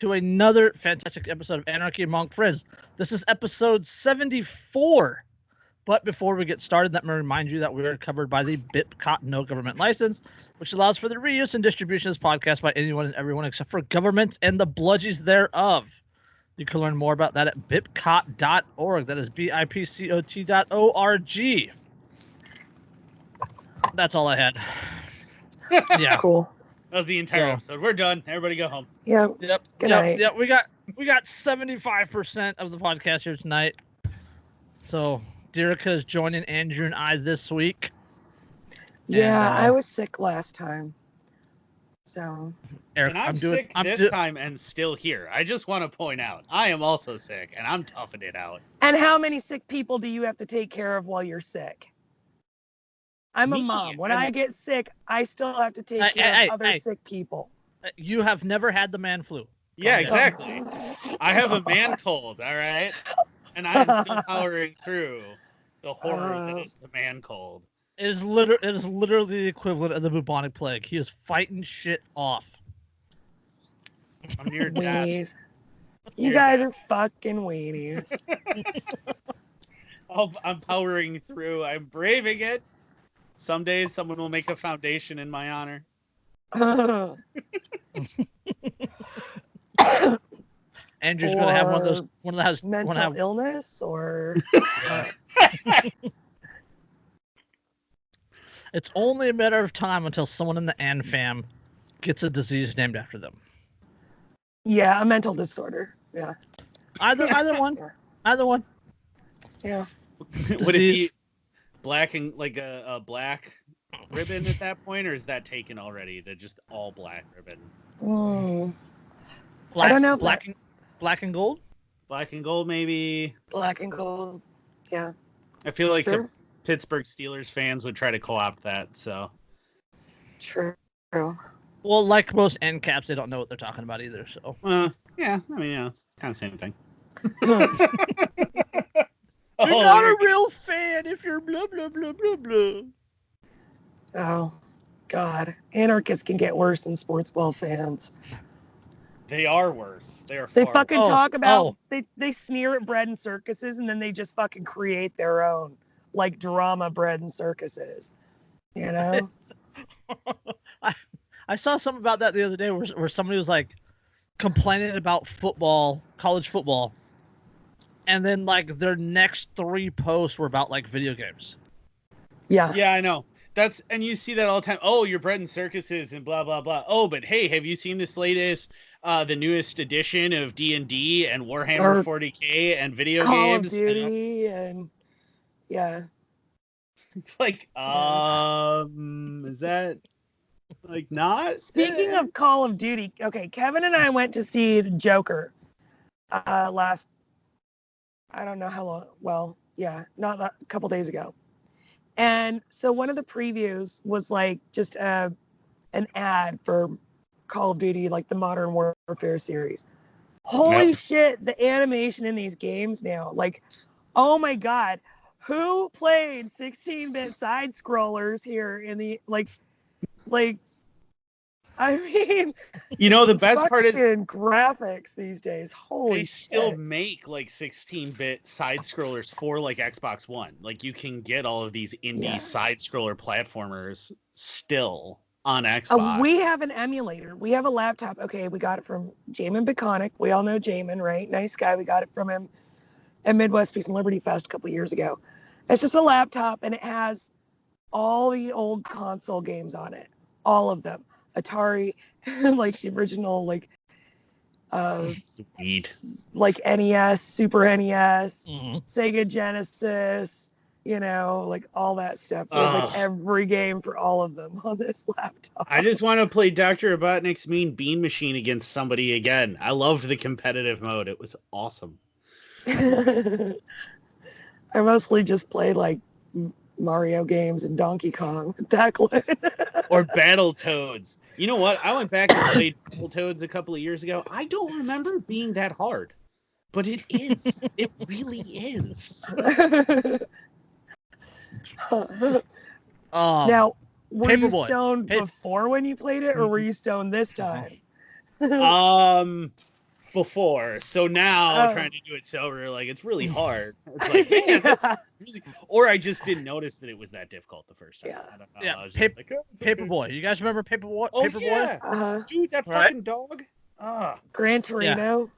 to another fantastic episode of Anarchy Among Friends. This is episode 74. But before we get started, let me remind you that we are covered by the gov't no government license, which allows for the reuse and distribution of this podcast by anyone and everyone except for governments and the bludgies thereof. You can learn more about that at bipcot.org. That is bipcot.org. That's all I had. Yeah. Cool. That was the entire episode. We're done. Everybody go home. Yeah. Yep. Good night. Yep. We got 75% of the podcast here tonight. So Derica is joining Andrew and I this week. Yeah, I was sick last time. So Eric, and I'm sick this time and still here. I just want to point out, I am also sick and I'm toughing it out. And how many sick people do you have to take care of while you're sick? I'm a mom. When I get sick, I still have to take care of other sick people. You have never had the man flu. Yeah, exactly. I have a man cold, all right? And I'm still powering through the horror that is the man cold. It is literally the equivalent of the bubonic plague. He is fighting shit off. I'm near death. You guys are fucking weenies. I'm powering through. I'm braving it. Some days someone will make a foundation in my honor. Andrew's going to have one of those mental illness or It's only a matter of time until someone in the Ann fam gets a disease named after them. Yeah, a mental disorder. Yeah. Either one. Yeah. Either one. Yeah. Would it be black and like a black ribbon at that point, or is that taken already? The just all black ribbon. I don't know. Black and gold. Black and gold, maybe. Black and gold. Yeah. I feel like the Pittsburgh Steelers fans would try to co-opt that. So. True. Well, like most end caps, they don't know what they're talking about either. So. Yeah. I mean, it's kind of the same thing. You're not a real fan if you're blah, blah, blah, blah, blah. Oh, God. Anarchists can get worse than sports ball fans. They are worse. They fucking talk about, they sneer at bread and circuses, and then they just fucking create their own, like, drama bread and circuses. You know? I saw something about that the other day where somebody was, like, complaining about football, college football. And then, like, their next 3 posts were about, like, video games. Yeah. Yeah, I know. And you see that all the time. Oh, your bread and circuses and blah, blah, blah. Oh, but hey, have you seen this latest, the newest edition of D&D and Warhammer 40K and video games? Call of Duty and yeah. It's like, is that, like, not? Speaking of Call of Duty, okay, Kevin and I went to see the Joker last, I don't know how long. Well, yeah, not a couple days ago. And so one of the previews was like just an ad for Call of Duty, like the Modern Warfare series. Holy shit, the animation in these games now. Like, oh my God, who played 16-bit side scrollers here in the like I mean, you know, the best part is graphics these days. Holy they shit. still make like 16-bit side scrollers for like Xbox One. Like you can get all of these indie side scroller platformers still on Xbox. We have an emulator. We have a laptop. Okay, we got it from Jamin Baconic. We all know Jamin, right? Nice guy. We got it from him at Midwest Peace and Liberty Fest a couple years ago. It's just a laptop, and it has all the old console games on it. All of them. Atari, like the original, like sweet, like NES, Super NES, Sega Genesis, you know, like all that stuff. We have like every game for all of them on this laptop. I just want to play Dr. Robotnik's Mean Bean Machine against somebody again. I loved the competitive mode. It was awesome. I mostly just play like Mario games and Donkey Kong. Or Battletoads. You know what? I went back and played Battletoads a couple of years ago. I don't remember it being that hard, but it is. It really is. Now, were you stoned before when you played it, or were you stoned this time? before, so now trying to do it sober, like it's really hard. It's like, man, this really... Or I just didn't notice that it was that difficult the first time. Yeah. I don't know. Yeah. I was just like, Paperboy. You guys remember Paperboy? Oh Paperboy? yeah, dude, that fucking dog. Gran Torino.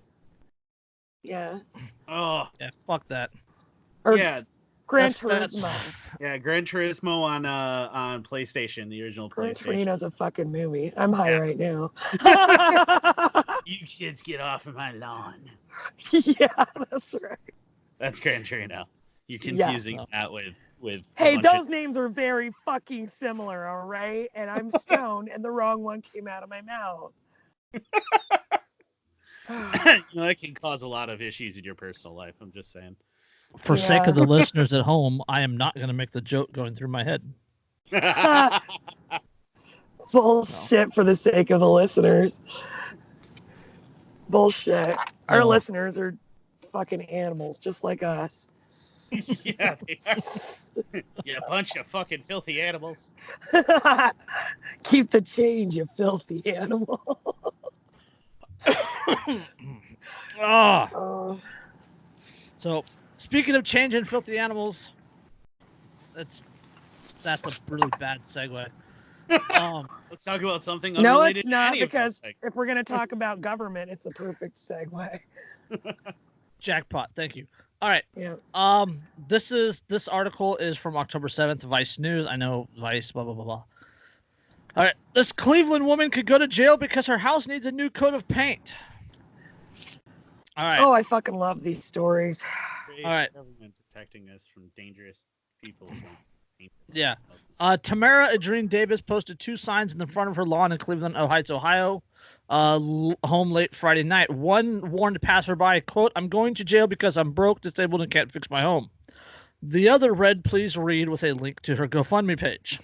Yeah. Oh yeah. Fuck that. Or yeah. Gran That's- Turismo. Yeah, Gran Turismo on PlayStation, the original Gran PlayStation. Torino's a fucking movie. I'm high right now. You kids get off of my lawn. Yeah, that's right. That's Gran Torino. You're confusing that with. Hey, those names are very fucking similar, all right? And I'm stoned, and the wrong one came out of my mouth. That can cause a lot of issues in your personal life. I'm just saying. For sake of the listeners at home, I am not going to make the joke going through my head. Bullshit for the sake of the listeners. Bullshit. Our listeners are fucking animals, just like us. Yeah, they are. You bunch of fucking filthy animals. Keep the change, you filthy animal. So, speaking of changing filthy animals, that's a really bad segue. Let's talk about something No, unrelated. it's not, to any of because those if we're going to talk about government, it's the perfect segue. Jackpot. Thank you. All right. Yeah. This article is from October 7th, Vice News. I know Vice, blah, blah, blah, blah. All right. This Cleveland woman could go to jail because her house needs a new coat of paint. All right. Oh, I fucking love these stories. Great All right. Government protecting us from dangerous people. Yeah. Tamara Adrene Davis posted 2 signs in the front of her lawn in Cleveland Heights, Ohio, home late Friday night. One warned passerby, quote, "I'm going to jail because I'm broke, disabled, and can't fix my home." The other read, "Please read," with a link to her GoFundMe page.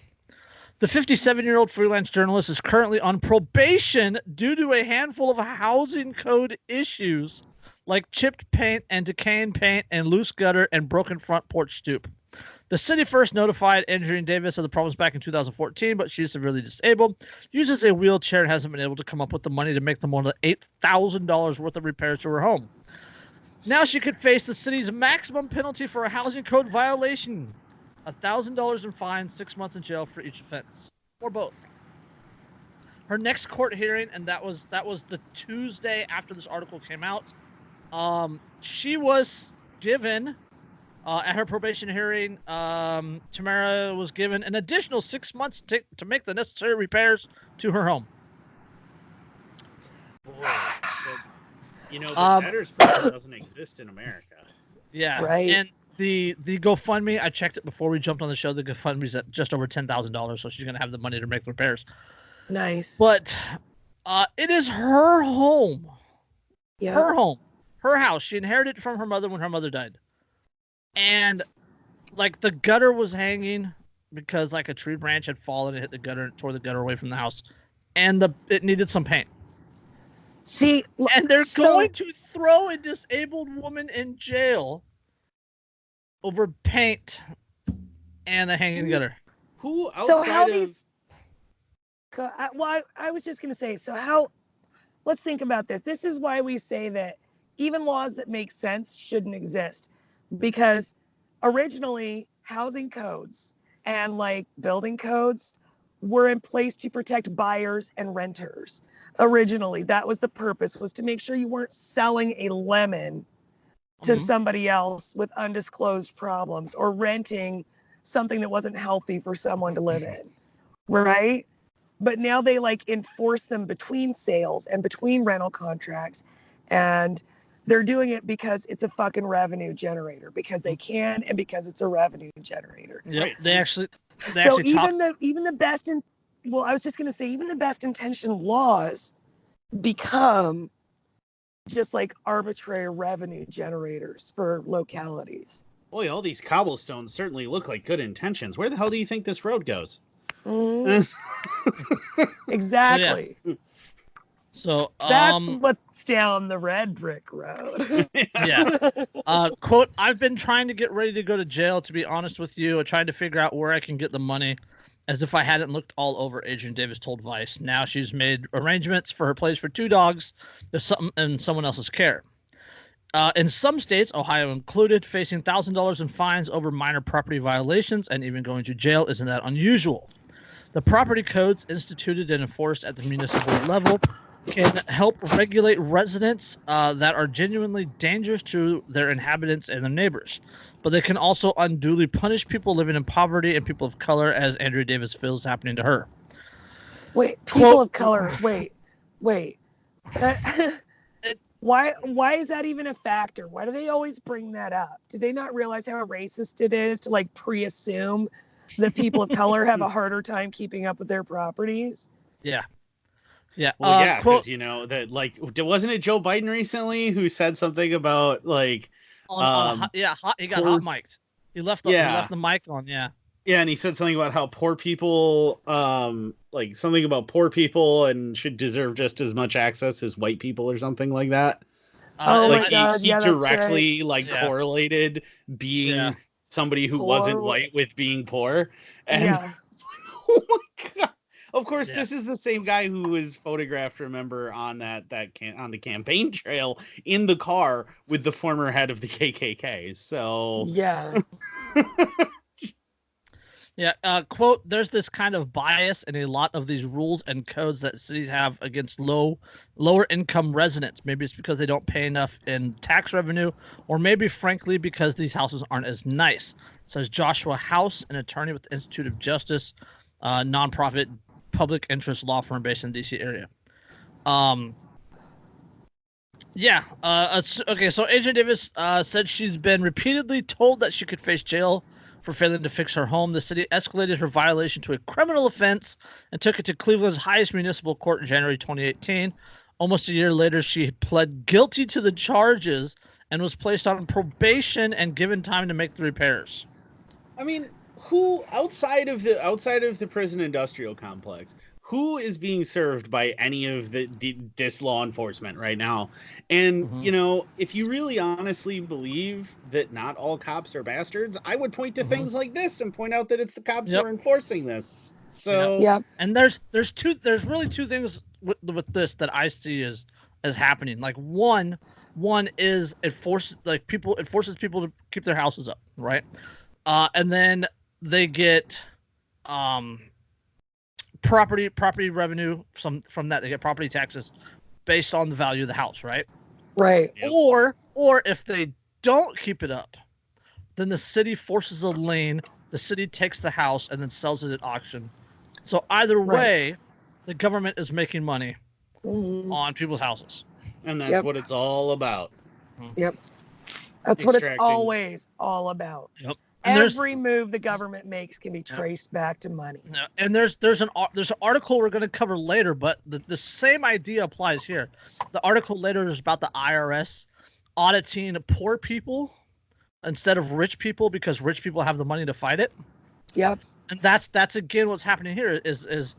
The 57-year-old freelance journalist is currently on probation due to a handful of housing code issues like chipped paint and decaying paint and loose gutter and broken front porch stoop. The city first notified Adrene Davis of the problems back in 2014, but she's severely disabled, uses a wheelchair, and hasn't been able to come up with the money to make the more than $8,000 worth of repairs to her home. Now she could face the city's maximum penalty for a housing code violation: $1,000 in fines, 6 months in jail for each offense, or both. Her next court hearing, and that was the Tuesday after this article came out. She was given. At her probation hearing, Tamara was given an additional 6 months to make the necessary repairs to her home. Boy, the debtor's prison doesn't exist in America. Yeah, right. And the GoFundMe, I checked it before we jumped on the show. The GoFundMe's at just over $10,000, so she's gonna have the money to make the repairs. Nice. But it is her home. Yeah. Her home, her house. She inherited it from her mother when her mother died. And like the gutter was hanging because like a tree branch had fallen and hit the gutter and tore the gutter away from the house, and it needed some paint. See, and they're going to throw a disabled woman in jail over paint and a hanging gutter. Who outside so how of... these? Well, I was just gonna say. So how? Let's think about this. This is why we say that even laws that make sense shouldn't exist. Because originally housing codes and like building codes were in place to protect buyers and renters. Originally, that was the purpose, was to make sure you weren't selling a lemon to somebody else with undisclosed problems, or renting something that wasn't healthy for someone to live in, right? But now they like enforce them between sales and between rental contracts, and they're doing it because it's a fucking revenue generator, because they can, and because it's a revenue generator. Yeah, Right. they actually even the best I was just gonna say, even the best intentioned laws become just like arbitrary revenue generators for localities. Boy, all these cobblestones certainly look like good intentions. Where the hell do you think this road goes? Exactly. So that's what's down the red brick road. Yeah. Quote, "I've been trying to get ready to go to jail, to be honest with you. I'm trying to figure out where I can get the money. As if I hadn't looked all over, Adrian Davis told Vice. Now she's made arrangements for her place for 2 dogs in someone else's care. In some states, Ohio included, facing $1,000 in fines over minor property violations and even going to jail isn't that unusual. The property codes instituted and enforced at the municipal level can help regulate residents that are genuinely dangerous to their inhabitants and their neighbors. But they can also unduly punish people living in poverty and people of color, as Andrea Davis feels happening to her. Wait, people of color. Wait. That, why is that even a factor? Why do they always bring that up? Do they not realize how racist it is to like pre-assume that people of color have a harder time keeping up with their properties? Yeah. Well, yeah, because that like wasn't it Joe Biden recently who said something about like he got hot mic'd. He left the mic on. Yeah, and he said something about how poor people like something about poor people and should deserve just as much access as white people or something like that. He directly correlated being somebody who wasn't white with being poor. And oh my god. Of course, this is the same guy who was photographed, remember, on on the campaign trail in the car with the former head of the KKK. So quote, there's this kind of bias in a lot of these rules and codes that cities have against lower income residents. Maybe it's because they don't pay enough in tax revenue, or maybe frankly because these houses aren't as nice, says Joshua House, an attorney with the Institute of Justice, nonprofit public interest law firm based in the DC area. So Agent Davis said she's been repeatedly told that she could face jail for failing to fix her home. The city escalated her violation to a criminal offense and took it to Cleveland's highest municipal court in January 2018. Almost a year later, she pled guilty to the charges and was placed on probation and given time to make the repairs. I mean, who outside of the prison industrial complex, who is being served by any of this law enforcement right now? And if you really honestly believe that not all cops are bastards, I would point to things like this and point out that it's the cops who are enforcing this. So and there's really two things with this that I see as happening. Like one is it forces people to keep their houses up, right? And then they get property revenue from that. They get property taxes based on the value of the house, right? Right. Yep. Or if they don't keep it up, then the city forces a lien. The city takes the house and then sells it at auction. So either way, the government is making money on people's houses. And that's what it's all about. Yep. That's what it's always all about. Yep. Every move the government makes can be traced back to money. And there's an article we're going to cover later, but the same idea applies here. The article later is about the IRS auditing poor people instead of rich people because rich people have the money to fight it. Yep. And that's again what's happening here is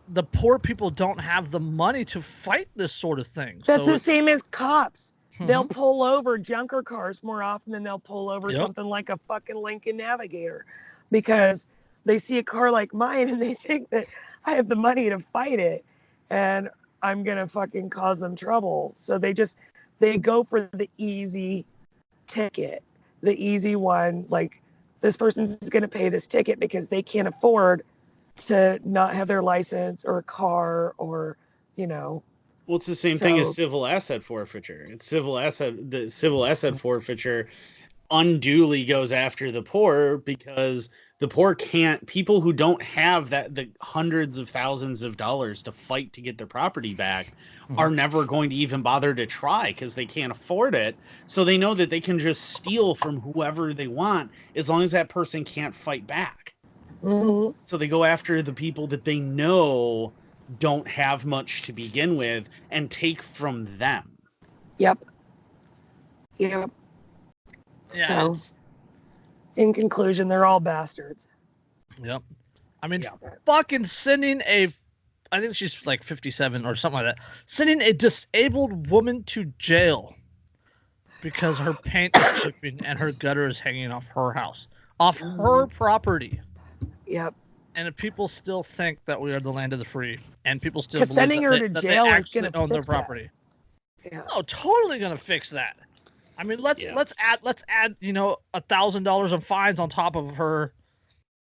the poor people don't have the money to fight this sort of thing. That's the same as cops. They'll pull over junker cars more often than they'll pull over something like a fucking Lincoln Navigator because they see a car like mine and they think that I have the money to fight it and I'm going to fucking cause them trouble. So they go for the easy ticket, the easy one. Like this person's going to pay this ticket because they can't afford to not have their license or a car or, Well, it's the same thing as civil asset forfeiture. The civil asset forfeiture unduly goes after the poor because the poor people who don't have the hundreds of thousands of dollars to fight to get their property back are never going to even bother to try because they can't afford it. So they know that they can just steal from whoever they want as long as that person can't fight back. Mm-hmm. So they go after the people that they know don't have much to begin with and take from them. Yep. Yeah, so in conclusion, they're all bastards. Yep. I mean, fucking sending I think she's like 57 or something like that, sending a disabled woman to jail because her paint is chipping and her gutter is hanging off her house, off her property. Yep. And if people still think that we are the land of the free, and people still believe sending her to that jail they is going actually to own their fix that. property. Yeah. Oh, totally gonna fix that. I mean, let's add $1,000 of fines on top of her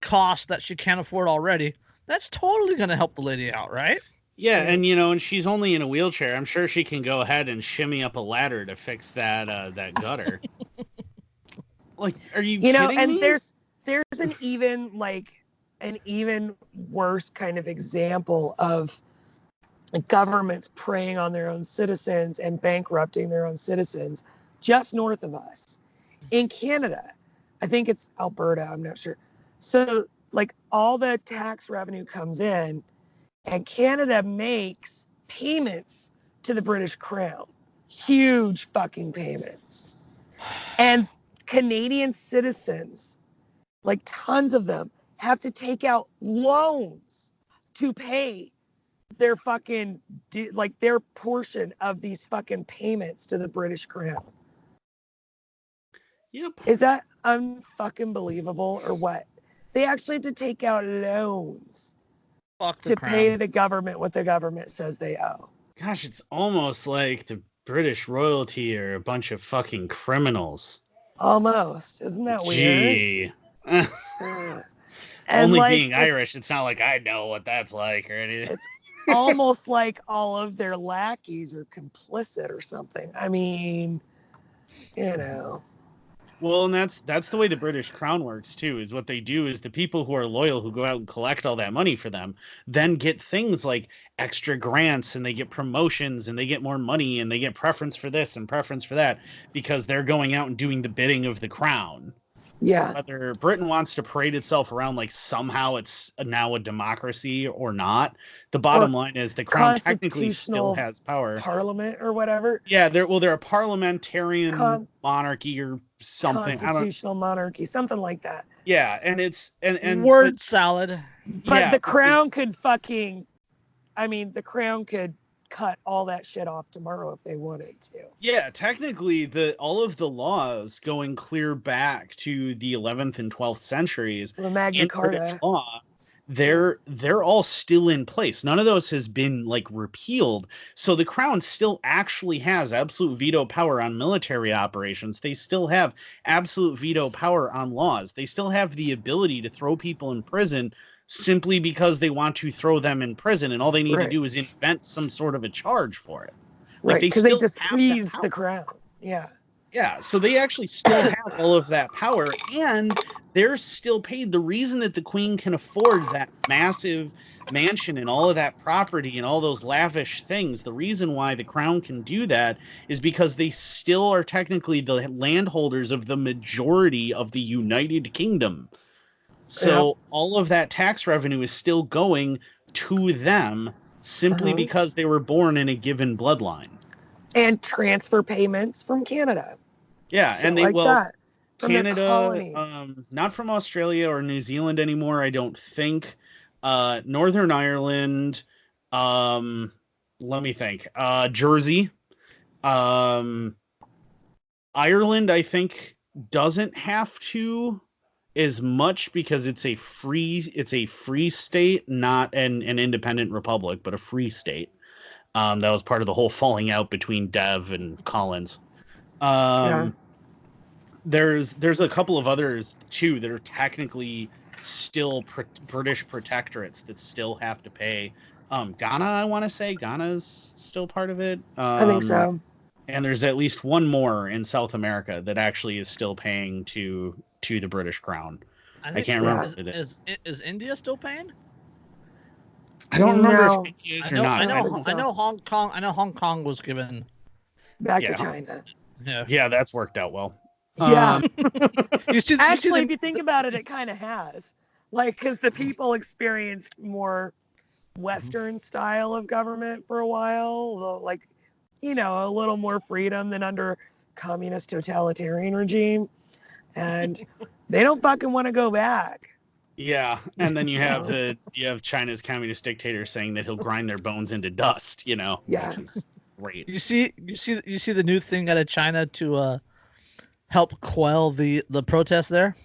cost that she can't afford already. That's totally gonna help the lady out, right? Yeah, and and she's only in a wheelchair. I'm sure she can go ahead and shimmy up a ladder to fix that gutter. Like, are you kidding and me? there's an even worse kind of example of governments preying on their own citizens and bankrupting their own citizens just north of us in Canada. I think it's Alberta, I'm not sure. So like all the tax revenue comes in and Canada makes payments to the British Crown, huge fucking payments. And Canadian citizens, like tons of them, have to take out loans to pay their fucking their portion of these fucking payments to the British Crown. Yep. Is that unfucking believable or what? They actually have to take out loans to pay the government what the government says they owe. Gosh, it's almost like the British royalty are a bunch of fucking criminals. Almost. Isn't that weird? Only being Irish, it's not like I know what that's like or anything. It's almost like all of their lackeys are complicit or something. I mean, Well, and that's the way the British Crown works too, is what they do is the people who are loyal, who go out and collect all that money for them, then get things like extra grants and they get promotions and they get more money and they get preference for this and preference for that because they're going out and doing the bidding of the crown. Yeah. Whether Britain wants to parade itself around like somehow it's now a democracy or not, the bottom line is the crown technically still has power. Parliament or whatever. Yeah, they're a parliamentarian monarchy or something. Constitutional monarchy, something like that. Yeah, and it's and word salad. But the crown could the crown could cut all that shit off tomorrow if they wanted to. Yeah, technically all of the laws going clear back to the 11th and 12th centuries, the Magna Carta law, they're all still in place. None of those has been like repealed. So the crown still actually has absolute veto power on military operations. They still have absolute veto power on laws. They still have the ability to throw people in prison simply because they want to throw them in prison, and all they need to do is invent some sort of a charge for it. Like because they displeased the crown. Yeah. Yeah, so they actually still have all of that power, and they're still paid. The reason that the Queen can afford that massive mansion and all of that property and all those lavish things, the reason why the crown can do that is because they still are technically the landholders of the majority of the United Kingdom. So all of that tax revenue is still going to them simply because they were born in a given bloodline. And transfer payments from Canada. Yeah, and they Canada, not from Australia or New Zealand anymore, I don't think. Northern Ireland, let me think. Jersey. Ireland, I think, doesn't have to as much because it's a free state, not an independent republic, but a free state. That was part of the whole falling out between Dev and Collins. There's a couple of others too that are technically still British protectorates that still have to pay. Ghana, I want to say Ghana's still part of it. I think so. And there's at least one more in South America that actually is still paying to the British Crown. I can't remember. Is India still paying? I don't remember if India is or not. I know Hong Kong. I know Hong Kong was given back to China. Yeah, that's worked out well. Yeah. Actually, if you think about it, it kind of has. Like, because the people experienced more Western style of government for a while, like, a little more freedom than under communist totalitarian regime. And they don't fucking want to go back. Yeah, and then you have China's communist dictator saying that he'll grind their bones into dust, Yeah. Which is great. You see the new thing out of China to help quell the protest there?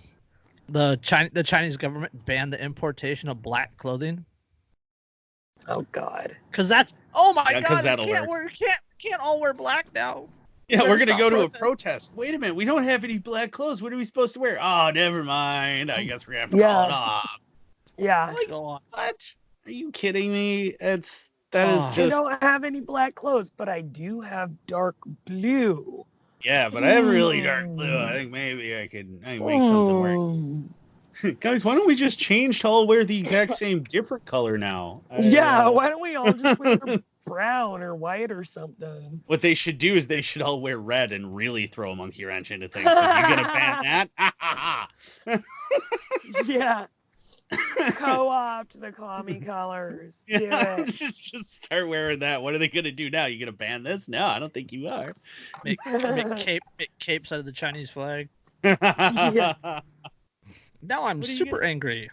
The Chinese government banned the importation of black clothing. Oh God. Because that's God! Can't all wear black now. Yeah, we're gonna go to a protest. Wait a minute, we don't have any black clothes. What are we supposed to wear? Oh, never mind. I guess we're gonna have to call it off. Yeah. Like, what? Are you kidding me? That is just. I don't have any black clothes, but I do have dark blue. Yeah, but I have really dark blue. I think maybe I can make something work. Guys, why don't we just change to all wear the exact same different color now? Why don't we all just wear brown or white or something? What they should do is they should all wear red and really throw a monkey wrench into things. You're gonna ban that? Yeah. Co-opt the commie colors. Do it. Just start wearing that. What are they gonna do now? You gonna ban this? No, I don't think you are. Make capes out of the Chinese flag. Yeah. Now I'm super angry.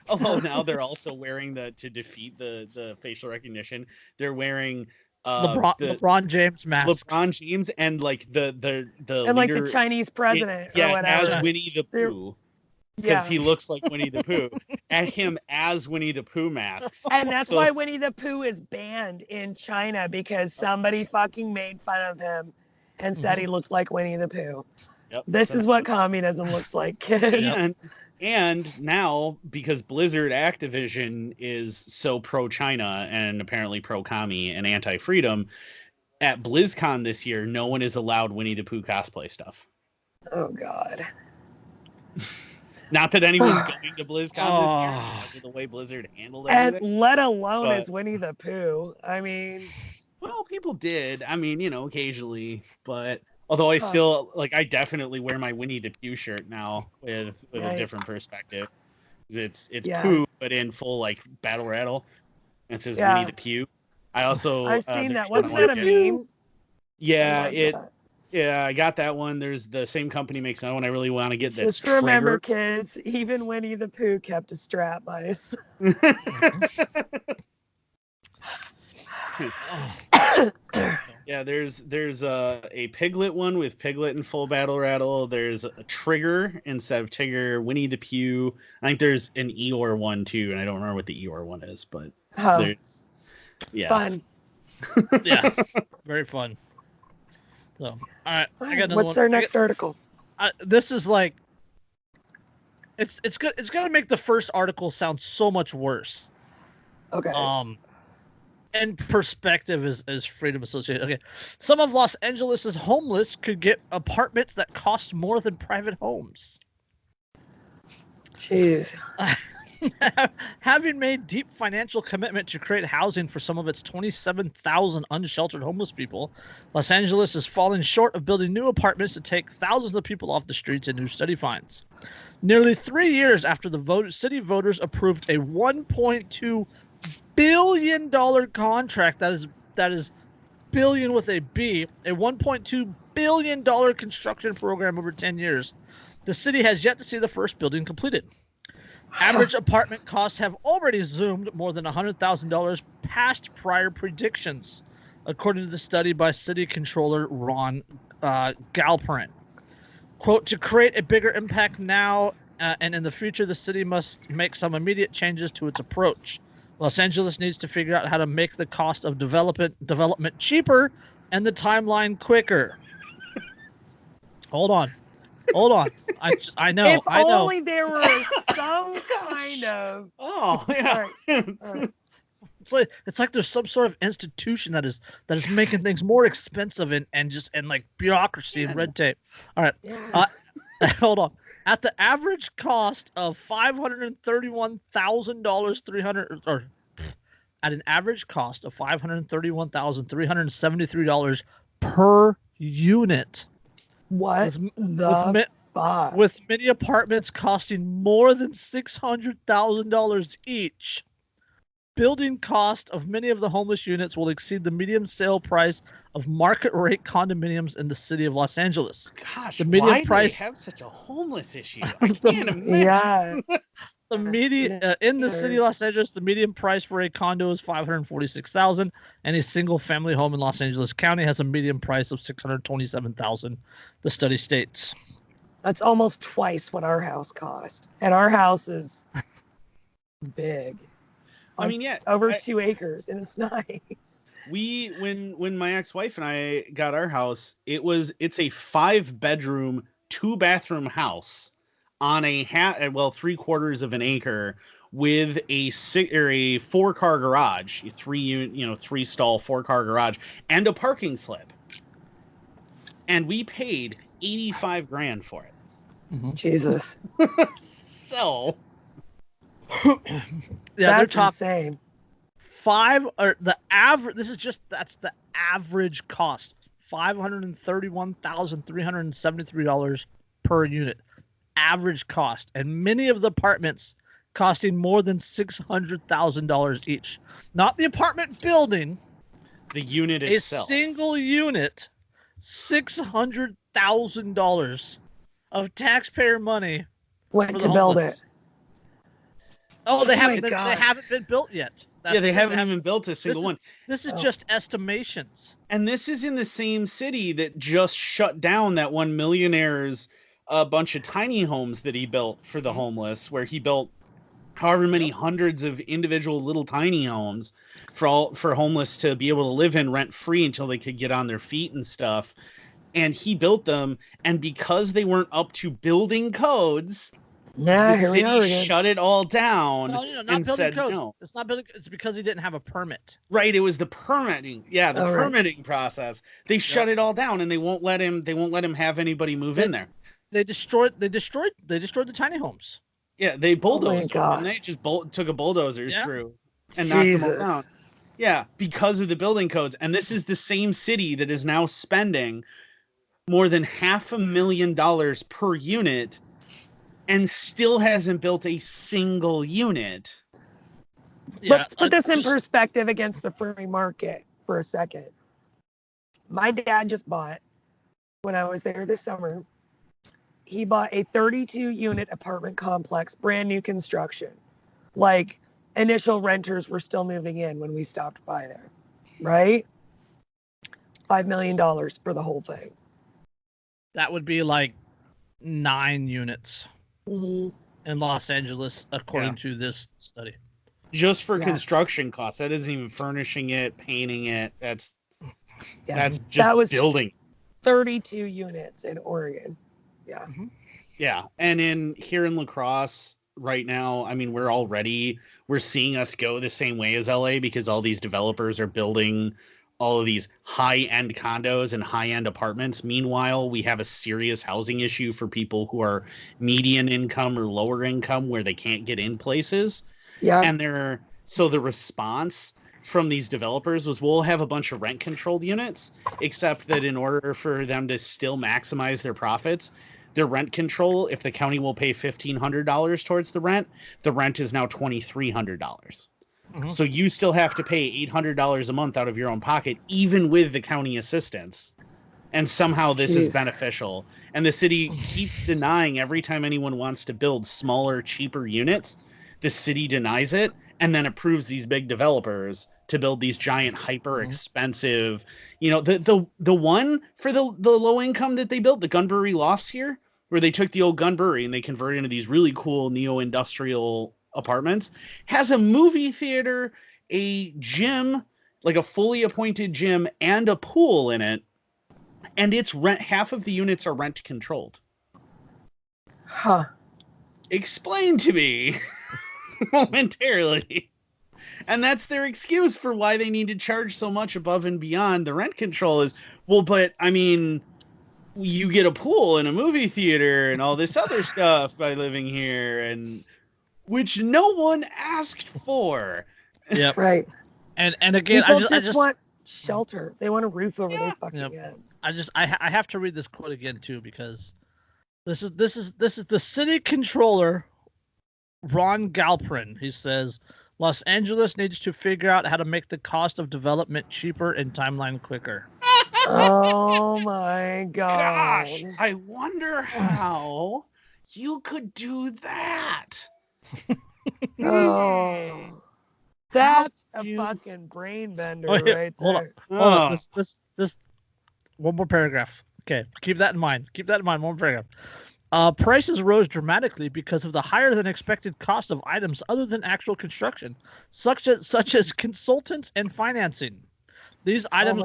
Although now they're also wearing to defeat the facial recognition. They're wearing LeBron James masks. LeBron James and like the and leader, like the Chinese president or whatever. as Winnie the Pooh. Because he looks like Winnie the Pooh. At him as Winnie the Pooh masks. And that's why Winnie the Pooh is banned in China, because somebody fucking made fun of him and said he looked like Winnie the Pooh. Yep. This is what communism looks like, kids. And now, because Blizzard Activision is so pro-China and apparently pro-commie and anti-freedom, at BlizzCon this year, no one is allowed Winnie the Pooh cosplay stuff. Oh, God. Not that anyone's going to BlizzCon this year because of the way Blizzard handled everything. And let alone as Winnie the Pooh. I mean... Well, people did. I mean, occasionally. But although I still, I definitely wear my Winnie the Pooh shirt now with a different perspective. It's Pooh, but in full, battle rattle. And it says Winnie the Pooh. I've seen that. Wasn't that a meme? Yeah, Yeah, I got that one. There's the same company makes that one. I really want to get that. Just remember, kids, even Winnie the Pooh kept a strap by his. Yeah, there's a Piglet one with Piglet in full battle rattle. There's a Trigger instead of Tigger. Winnie the Pooh. I think there's an Eeyore one too, and I don't remember what the Eeyore one is, but there's fun. Yeah, very fun. So, all right, I got another What's our next article? This is it's good. It's gonna make the first article sound so much worse. Okay. And perspective is freedom associated. Okay, some of Los Angeles' homeless could get apartments that cost more than private homes. Jeez. Having made deep financial commitment to create housing for some of its 27,000 unsheltered homeless people, Los Angeles is falling short of building new apartments to take thousands of people off the streets, a new study finds. Nearly 3 years after the city voters approved a $1.2 billion contract, that is billion with a B, a $1.2 billion construction program over 10 years, the city has yet to see the first building completed. Average apartment costs have already zoomed more than $100,000 past prior predictions, according to the study by City Controller Ron Galperin. Quote, to create a bigger impact now and in the future, the city must make some immediate changes to its approach. Los Angeles needs to figure out how to make the cost of development cheaper and the timeline quicker. Hold on. I know. If only there were some kind of. Oh yeah. All right. It's like there's some sort of institution that is making things more expensive and bureaucracy and red tape. All right. Yeah. Hold on. At the average cost of $531,300 at an average cost of $531,373 per unit. What with many apartments costing more than $600,000 each. Building cost of many of the homeless units will exceed the median sale price of market rate condominiums in the city of Los Angeles. Gosh, the median price do they have such a homeless issue? I can't imagine. Yeah. The median in the city of Los Angeles, the median price for a condo is $546,000, and a single-family home in Los Angeles County has a median price of $627,000. The study states. That's almost twice what our house cost. And our house is big. I mean, yeah. Over 2 acres, and it's nice. When my ex-wife and I got our house, it's a 5-bedroom, 2-bathroom house on a 3/4 of an acre with a 4-car garage, 3-stall 4-car garage, and a parking slip. And we paid $85,000 for it. Mm-hmm. Jesus. So, yeah, they're top insane. The average. That's the average cost. $531,373 per unit, average cost, and many of the apartments costing more than $600,000 each. Not the apartment building, the unit itself. A single unit, $600,000 of taxpayer money went to build it. Oh, they haven't been built yet. They haven't even built a single one. This is just estimations. And this is in the same city that just shut down that one millionaire's bunch of tiny homes that he built for the homeless, where he built however many hundreds of individual little tiny homes for homeless to be able to live in rent free until they could get on their feet and stuff. And he built them, and because they weren't up to building codes, the city shut it all down and said no. It's not building. It's because he didn't have a permit. Right. It was the permitting. Yeah, the permitting process. They shut it all down, and they won't let him have anybody move in there. They destroyed the tiny homes. Yeah, they bulldozed them, and they just took a bulldozer through and knocked them all down. Yeah, because of the building codes. And this is the same city that is now spending more than $500,000 per unit and still hasn't built a single unit. Yeah, let's put this in perspective against the free market for a second. My dad just bought, when I was there this summer, he bought a 32-unit apartment complex, brand new construction. Like, initial renters were still moving in when we stopped by there, right? $5 million for the whole thing. That would be like 9 units in Los Angeles, according to this study. Just for construction costs. That isn't even furnishing it, painting it. That's just building. 32 units in Oregon. Yeah. Mm-hmm. Yeah. And here in La Crosse right now, I mean, we're seeing us go the same way as LA, because all these developers are building all of these high-end condos and high-end apartments. Meanwhile, we have a serious housing issue for people who are median income or lower income, where they can't get in places. Yeah. And so the response from these developers was, we'll have a bunch of rent-controlled units, except that in order for them to still maximize their profits, their rent control, if the county will pay $1,500 towards the rent is now $2,300. Mm-hmm. So you still have to pay $800 a month out of your own pocket, even with the county assistance. And somehow this is beneficial. And the city keeps denying every time anyone wants to build smaller, cheaper units. The city denies it and then approves these big developers to build these giant, hyper expensive, the one for the low income that they built, the Gunbury Lofts here, where they took the old gun brewery and they converted into these really cool neo-industrial apartments, has a movie theater, a gym, like a fully appointed gym, and a pool in it. And it's half of the units are rent controlled. Huh. Explain to me momentarily. And that's their excuse for why they need to charge so much above and beyond the rent control is, well, but I mean, you get a pool and a movie theater and all this other stuff by living here, and which no one asked for. Yeah. Right. And again, people I just want shelter. They want a roof over their fucking heads. I have to read this quote again too, because this is the city controller, Ron Galprin. He says, Los Angeles needs to figure out how to make the cost of development cheaper and timeline quicker. Oh my God. Gosh, I wonder how you could do that. Oh, that's a fucking brain bender right there. Hold on. This one more paragraph. Okay, keep that in mind. One more paragraph. Prices rose dramatically because of the higher than expected cost of items other than actual construction, such as consultants and financing. These items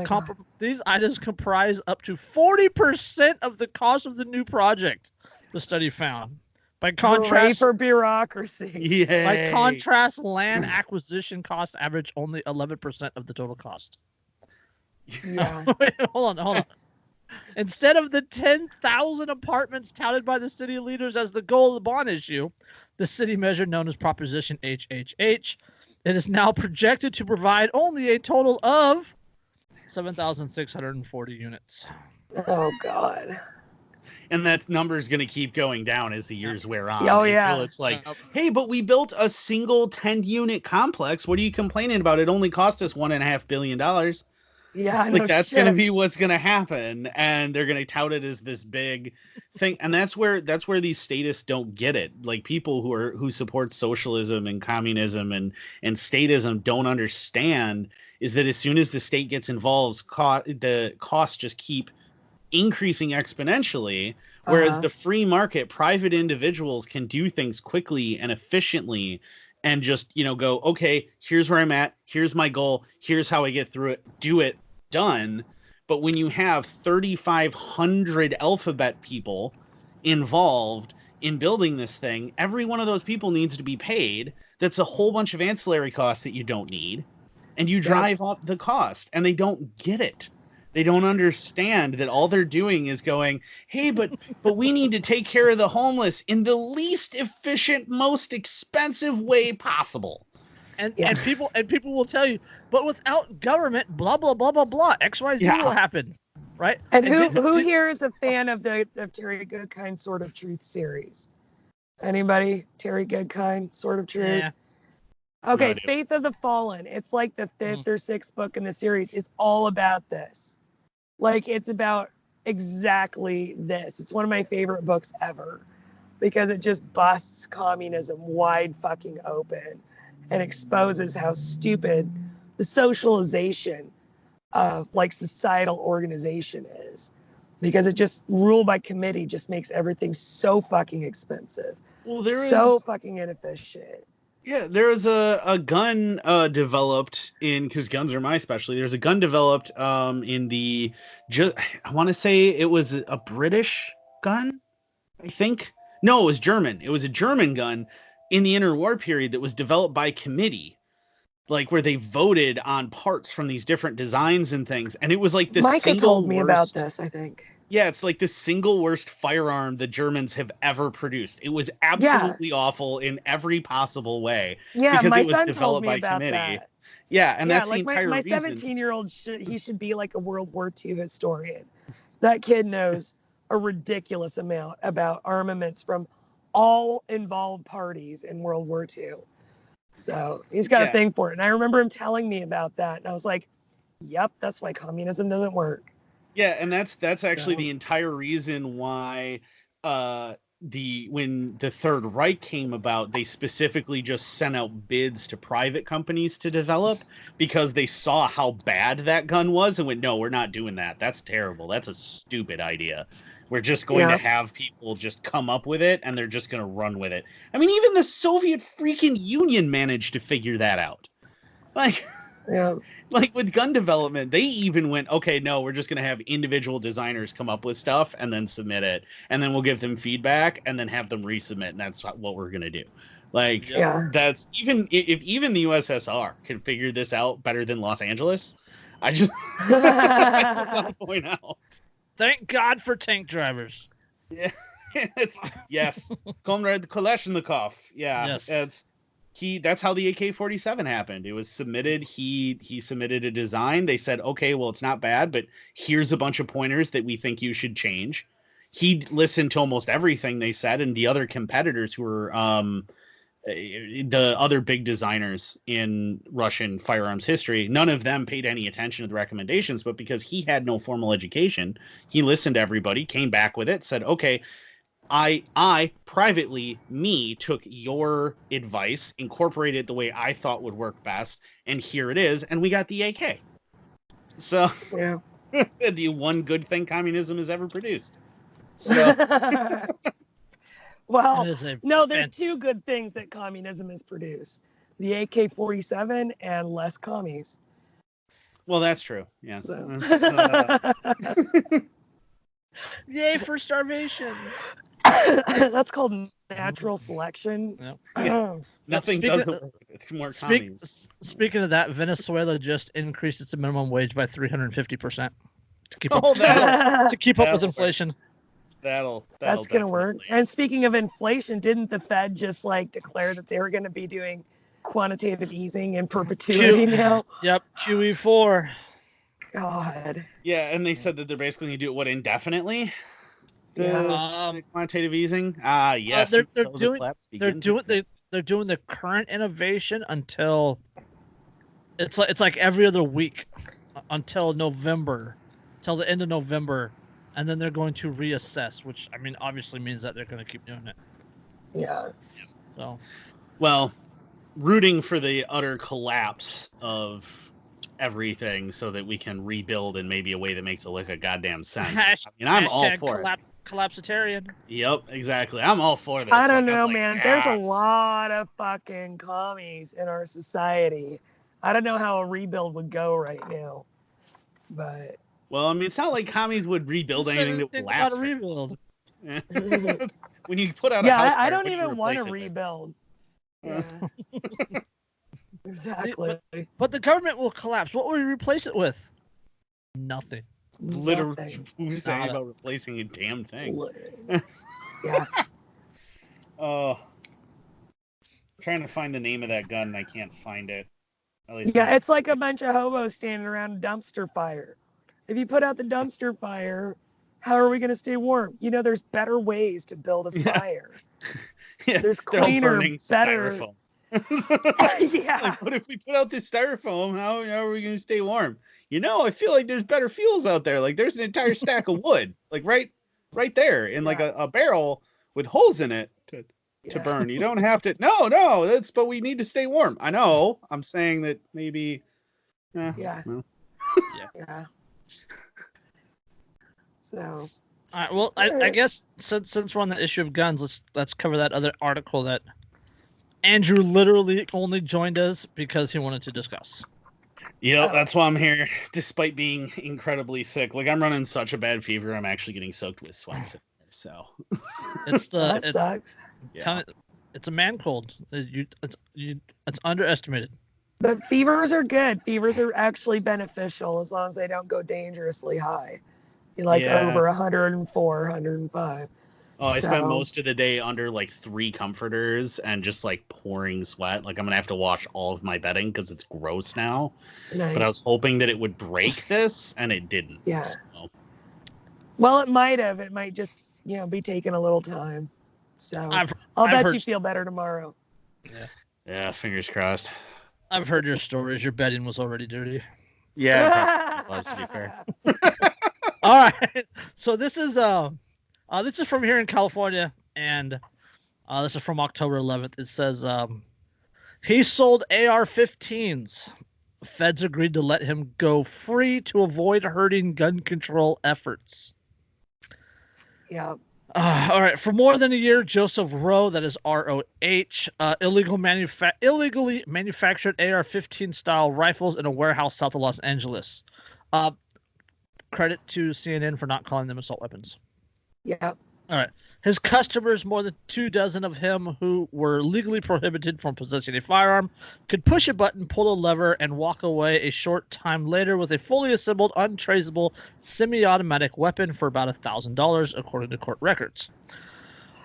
comprise up to 40% of the cost of the new project, the study found. By contrast, for bureaucracy. By contrast, land acquisition costs average only 11% of the total cost. Yeah. Wait, hold on. Instead of the 10,000 apartments touted by the city leaders as the goal of the bond issue, the city measure known as Proposition HHH, it is now projected to provide only a total of 7,640 units. Oh, God. And that number is going to keep going down as the years wear on. Oh, yeah. Until it's like, hey, but we built a single 10-unit complex. What are you complaining about? It only cost us $1.5 billion. Yeah, like that's going to be what's going to happen, and they're going to tout it as this big thing. And that's where these statists don't get it. Like people who support socialism and communism and statism don't understand is that as soon as the state gets involved, the costs just keep increasing exponentially, whereas the free market, private individuals can do things quickly and efficiently and just, go, okay, here's where I'm at, here's my goal, here's how I get through it, do it, done. But when you have 3,500 alphabet people involved in building this thing, every one of those people needs to be paid. That's a whole bunch of ancillary costs that you don't need, and you drive up the cost, and they don't get it. They don't understand that all they're doing is going, hey, but we need to take care of the homeless in the least efficient, most expensive way possible. And people will tell you, but without government, blah blah blah blah blah, XYZ will happen, right? And who here is a fan of the Terry Goodkind Sort of Truth series? Anybody? Terry Goodkind Sort of Truth. Yeah. Okay, no, Faith of the Fallen. It's like the fifth or sixth book in the series. Is all about this. Like, it's about exactly this. It's one of my favorite books ever because it just busts communism wide fucking open and exposes how stupid the socialization of like societal organization is, because it just rule by committee just makes everything so fucking expensive. Well, so fucking inefficient. Yeah, there was a gun developed because guns are my specialty. There's a gun developed in the, I want to say it was a British gun, I think. No, it was German. It was a German gun in the interwar period that was developed by committee, like where they voted on parts from these different designs and things. And it was like this Micah told me about this, I think. Yeah, it's like the single worst firearm the Germans have ever produced. It was absolutely awful in every possible way. Yeah, because my it was son developed told me by about committee. that. Yeah, and that's like the entire my reason. 17-year-old should be like a World War II historian. That kid knows a ridiculous amount about armaments from all involved parties in World War II. So he's got a thing for it. And I remember him telling me about that. And I was like, yep, that's why communism doesn't work. Yeah, and that's actually the entire reason why when the Third Reich came about, they specifically just sent out bids to private companies to develop, because they saw how bad that gun was and went, no, we're not doing that. That's terrible. That's a stupid idea. We're just going to have people just come up with it, and they're just going to run with it. I mean, even the Soviet freaking Union managed to figure that out. Like with gun development, they even went, okay, no, we're just going to have individual designers come up with stuff and then submit it. And then we'll give them feedback and then have them resubmit. And that's what we're going to do. Like, that's even if even the USSR can figure this out better than Los Angeles. I just want to point out. Thank God for tank drivers. Yeah. Yes. Comrade Kalashnikov. Yeah. Yes. That's how the AK-47 happened. It was submitted. He submitted a design. They said, okay, well, it's not bad, but here's a bunch of pointers that we think you should change. He listened to almost everything they said, and the other competitors who were the other big designers in Russian firearms history, none of them paid any attention to the recommendations, but because he had no formal education, he listened to everybody, came back with it, said, okay, I privately, took your advice, incorporated it the way I thought would work best, and here it is, and we got the AK. So, the one good thing communism has ever produced. So, Well, It is a no, there's two good things that communism has produced: the AK-47 and less commies. Well, that's true. Yeah. So. Yay for starvation. That's called natural selection. Yeah. Nothing does it. It's more commies. Speaking of that, Venezuela just increased its minimum wage by 350% to keep up, with inflation. That's gonna work. And speaking of inflation, didn't the Fed just declare that they were going to be doing quantitative easing in perpetuity now? Yep, QE4. God. Yeah, and they said that they're basically going to do it indefinitely. The quantitative easing. Yes. They're doing the current innovation until it's like every other week until November, till the end of November, and then they're going to reassess, which I mean obviously means that they're going to keep doing it. Yeah. So, well, rooting for the utter collapse of everything so that we can rebuild in maybe a way that makes it look a goddamn sense. I mean, I'm all for it. Collapsitarian. Yep, exactly. I'm all for this. I don't know, man. Yes. There's a lot of fucking commies in our society. I don't know how a rebuild would go right now, but. Well, I mean, it's not like commies would rebuild anything that would last. About a rebuild. When you put out a house fire, I don't even want to rebuild. Yeah. Exactly. But the government will collapse. What will we replace it with? Nothing. Literally, who's saying about replacing a damn thing? Yeah. I'm trying to find the name of that gun and I can't find it. At least it's like a bunch of hobos standing around a dumpster fire. If you put out the dumpster fire, how are we going to stay warm? There's better ways to build a fire. Yeah, there's cleaner, better. Styrofoam. Yeah. Like, what if we put out this styrofoam? How are we going to stay warm? I feel like there's better fuels out there. Like there's an entire stack of wood, like right there in like a barrel with holes in it to burn. You don't have to. No, but we need to stay warm. I know. I'm saying that maybe. Yeah. Well. Yeah. So. All right. Well, I guess since we're on the issue of guns, let's cover that other article that Andrew literally only joined us because he wanted to discuss. Yep, that's why I'm here, despite being incredibly sick. Like, I'm running such a bad fever, I'm actually getting soaked with sweat. So that sucks. Yeah. It's a man cold. It's underestimated. But fevers are good. Fevers are actually beneficial as long as they don't go dangerously high. Over 104, 105. Oh, I spent most of the day under 3 comforters and just pouring sweat. Like I'm gonna have to wash all of my bedding because it's gross now. Nice. But I was hoping that it would break this, and it didn't. Yeah. So. Well, it might have. It might just be taking a little time. So I'll bet you feel better tomorrow. Yeah. Yeah. Fingers crossed. I've heard your stories. Your bedding was already dirty. Yeah. It was, to be fair. All right. So this is from here in California, and this is from October 11th. It says he sold AR-15s. Feds agreed to let him go free to avoid hurting gun control efforts. Yeah. All right. For more than a year, Joseph Rowe, that is R-O-H, illegally manufactured AR-15 style rifles in a warehouse south of Los Angeles. Credit to CNN for not calling them assault weapons. Yeah. All right. His customers, more than 24 of him who were legally prohibited from possessing a firearm, could push a button, pull a lever, and walk away a short time later with a fully assembled, untraceable, semi-automatic weapon for about $1,000, according to court records.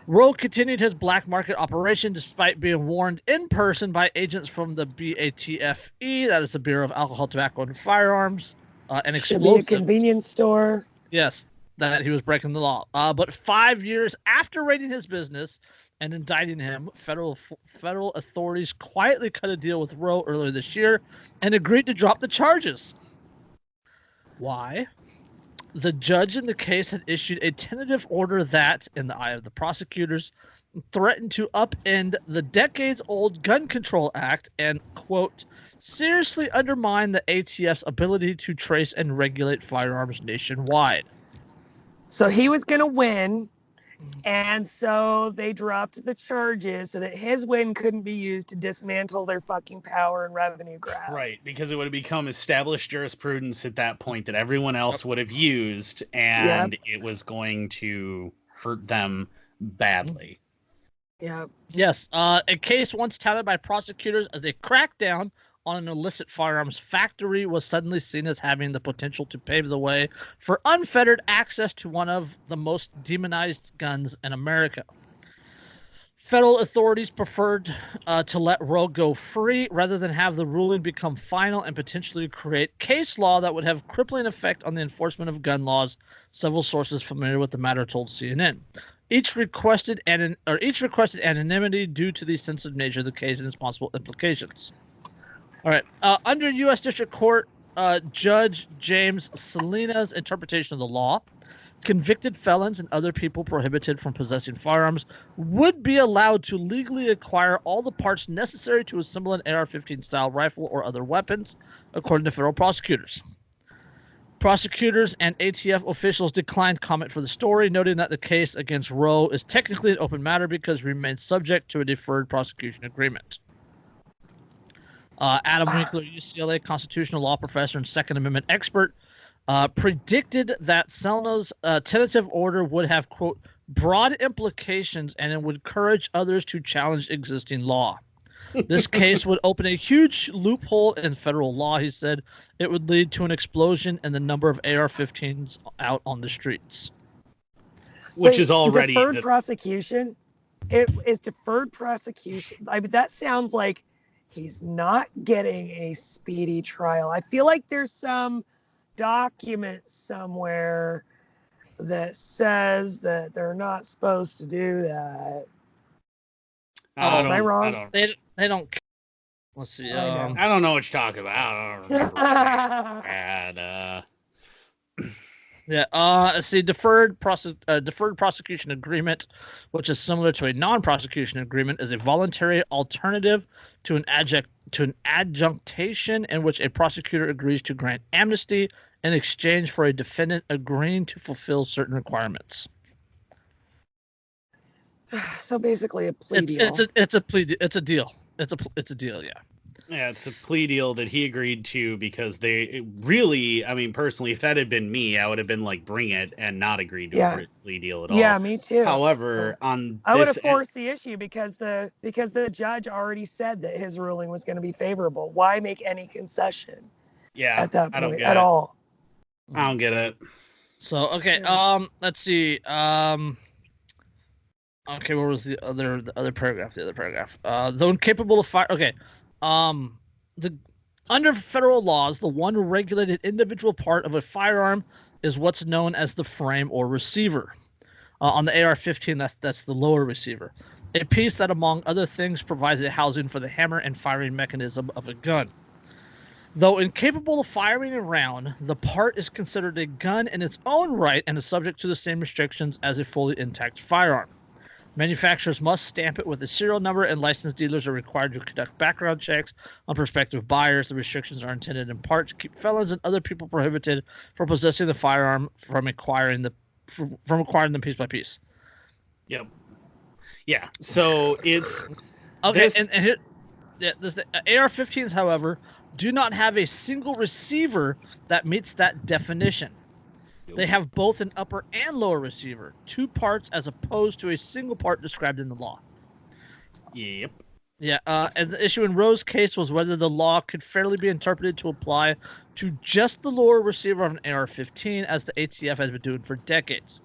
Rowe continued his black market operation despite being warned in person by agents from the BATFE, that is the Bureau of Alcohol, Tobacco, and Firearms, and explosives. Should be a convenience store. Yes, that he was breaking the law. But 5 years after raiding his business and indicting him, federal authorities quietly cut a deal with Rowe earlier this year and agreed to drop the charges. Why? The judge in the case had issued a tentative order that, in the eye of the prosecutors, threatened to upend the decades-old Gun Control Act and, quote, seriously undermine the ATF's ability to trace and regulate firearms nationwide. So he was going to win, And so they dropped the charges so that his win couldn't be used to dismantle their fucking power and revenue grab. Right, because it would have become established jurisprudence at that point that everyone else would have used, and it was going to hurt them badly. Yeah. Yes. A case once touted by prosecutors as a crackdown on an illicit firearms factory was suddenly seen as having the potential to pave the way for unfettered access to one of the most demonized guns in America. Federal authorities preferred to let Roe go free rather than have the ruling become final and potentially create case law that would have crippling effect on the enforcement of gun laws, several sources familiar with the matter told CNN. Each requested anonymity due to the sensitive nature of the case and its possible implications. All right. Under U.S. District Court Judge James Salinas' interpretation of the law, convicted felons and other people prohibited from possessing firearms would be allowed to legally acquire all the parts necessary to assemble an AR-15 style rifle or other weapons, according to federal prosecutors. Prosecutors and ATF officials declined comment for the story, noting that the case against Roe is technically an open matter because it remains subject to a deferred prosecution agreement. Adam Winkler, UCLA constitutional law professor and Second Amendment expert, predicted that Selna's tentative order would have, quote, broad implications and it would encourage others to challenge existing law. This case would open a huge loophole in federal law, he said. It would lead to an explosion in the number of AR-15s out on the streets. Which is already... Deferred prosecution? It is deferred prosecution. I mean, that sounds like he's not getting a speedy trial. I feel like there's some document somewhere that says that they're not supposed to do that. Am I wrong? They don't. Let's see. I don't know what you're talking about. I don't remember. Let's see. Deferred prosecution agreement, which is similar to a non-prosecution agreement, is a voluntary alternative to an adjunctation in which a prosecutor agrees to grant amnesty in exchange for a defendant agreeing to fulfill certain requirements. So basically, a plea deal. It's a plea. It's a deal. It's a deal. Yeah. Yeah, it's a plea deal that he agreed to because really, I mean, personally, if that had been me, I would have been like, bring it and not agreed to a plea deal at all. Yeah, me too. However, I would have forced the issue because the judge already said that his ruling was going to be favorable. Why make any concession? Yeah, at that point at all. I don't get it. So okay, let's see. Okay, what was the other paragraph? The other paragraph. Though incapable of fire. Okay. Under federal laws, the one regulated individual part of a firearm is what's known as the frame or receiver. On the AR-15, that's the lower receiver, a piece that, among other things, provides a housing for the hammer and firing mechanism of a gun. Though incapable of firing a round, the part is considered a gun in its own right and is subject to the same restrictions as a fully intact firearm. Manufacturers must stamp it with a serial number, and licensed dealers are required to conduct background checks on prospective buyers. The restrictions are intended in part to keep felons and other people prohibited from possessing the firearm from acquiring them piece by piece. Yep. Yeah. So it's okay. And here, the AR-15s, however, do not have a single receiver that meets that definition. They have both an upper and lower receiver, two parts as opposed to a single part described in the law. Yep. Yeah, and the issue in Roe's case was whether the law could fairly be interpreted to apply to just the lower receiver of an AR-15, as the ATF has been doing for decades.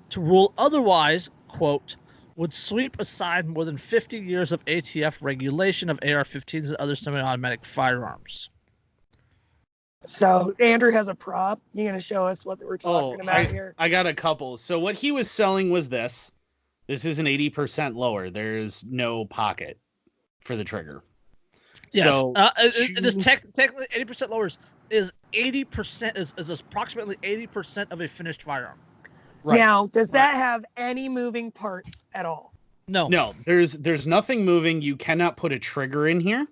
To rule otherwise, quote, would sweep aside more than 50 years of ATF regulation of AR-15s and other semi-automatic firearms. So Andrew has a prop. You going to show us what we're talking about here? I got a couple. So what he was selling was this. This is an 80% lower. There's no pocket for the trigger. Yes. So it is technically 80% lower is 80% is approximately 80% of a finished firearm. Right. Now, does that have any moving parts at all? No. No, there's nothing moving. You cannot put a trigger in here.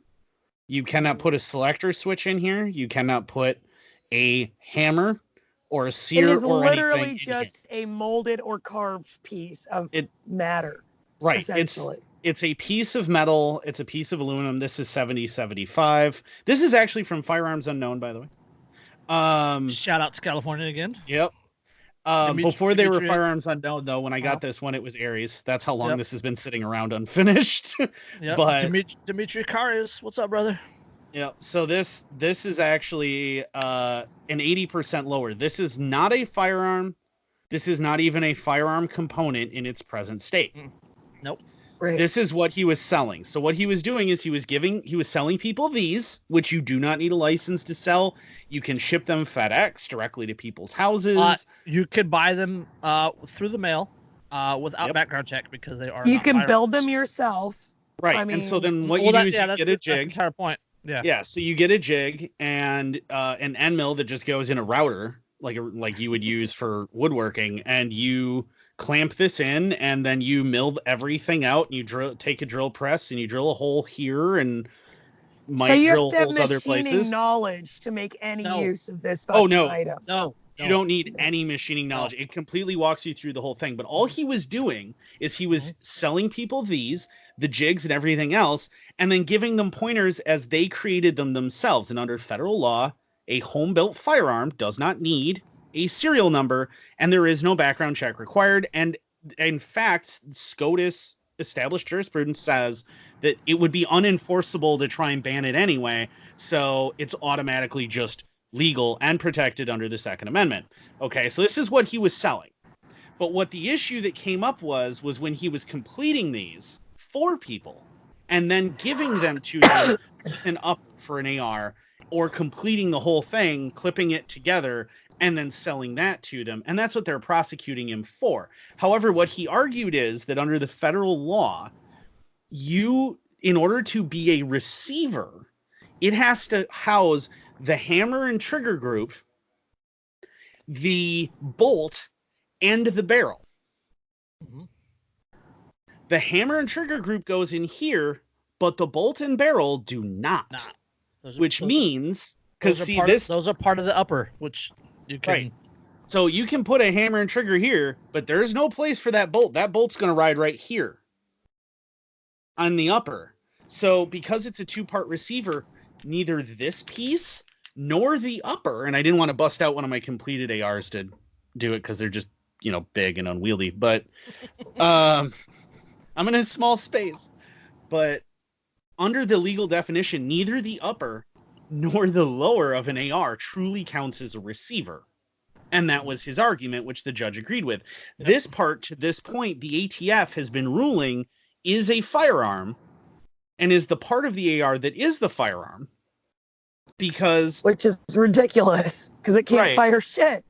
You cannot put a selector switch in here. You cannot put a hammer or a sear it is or literally anything. just a molded or carved piece of matter. Right. Essentially. It's a piece of metal. It's a piece of aluminum. This is 7075. This is actually from Firearms Unknown, by the way. Shout out to California again. Yep. Before they were Firearms Unknown, though, when I got this one, it was Aries. That's how long this has been sitting around unfinished. Yep. But Dimitri Karius, what's up, brother? Yeah. So this is actually an 80% lower. This is not a firearm. This is not even a firearm component in its present state. Nope. Right. This is what he was selling. So what he was doing is he was selling people these, which you do not need a license to sell. You can ship them FedEx directly to people's houses. You could buy them through the mail without background check because they are. You can firearms. build them yourself. Right. I mean, and so then what you do is you get a jig. That's the entire point. Yeah. Yeah. So you get a jig and an end mill that just goes in a router, like you would use for woodworking, and you clamp this in, and then you mill everything out, and you take a drill press and you drill a hole here and drill holes other places. Knowledge to make any use of this item. No. You don't need any machining knowledge. It completely walks you through the whole thing. But all he was doing is he was selling people the jigs and everything else, and then giving them pointers as they created them themselves. And under federal law, a home-built firearm does not need a serial number, and there is no background check required. And in fact, SCOTUS established jurisprudence says that it would be unenforceable to try and ban it anyway. So it's automatically just legal and protected under the Second Amendment. Okay, so this is what he was selling. But what the issue that came up was when he was completing these for people and then giving them to them and up for an AR, or completing the whole thing, clipping it together, and then selling that to them. And that's what they're prosecuting him for. However, what he argued is that under the federal law, in order to be a receiver, it has to house the hammer and trigger group, the bolt, and the barrel. Mm-hmm. The hammer and trigger group goes in here, but the bolt and barrel do not. Which means, because those are part of the upper, which you can. Right. So you can put a hammer and trigger here, but there's no place for that bolt. That bolt's going to ride right here on the upper. So because it's a two-part receiver, neither this piece nor the upper, and I didn't want to bust out one of my completed ARs to do it because they're just, big and unwieldy, but I'm in a small space. But under the legal definition, neither the upper nor the lower of an AR truly counts as a receiver. And that was his argument, which the judge agreed with. Yep. This part, to this point, the ATF has been ruling is a firearm and is the part of the AR that is the firearm. Which is ridiculous, because it can't fire shit.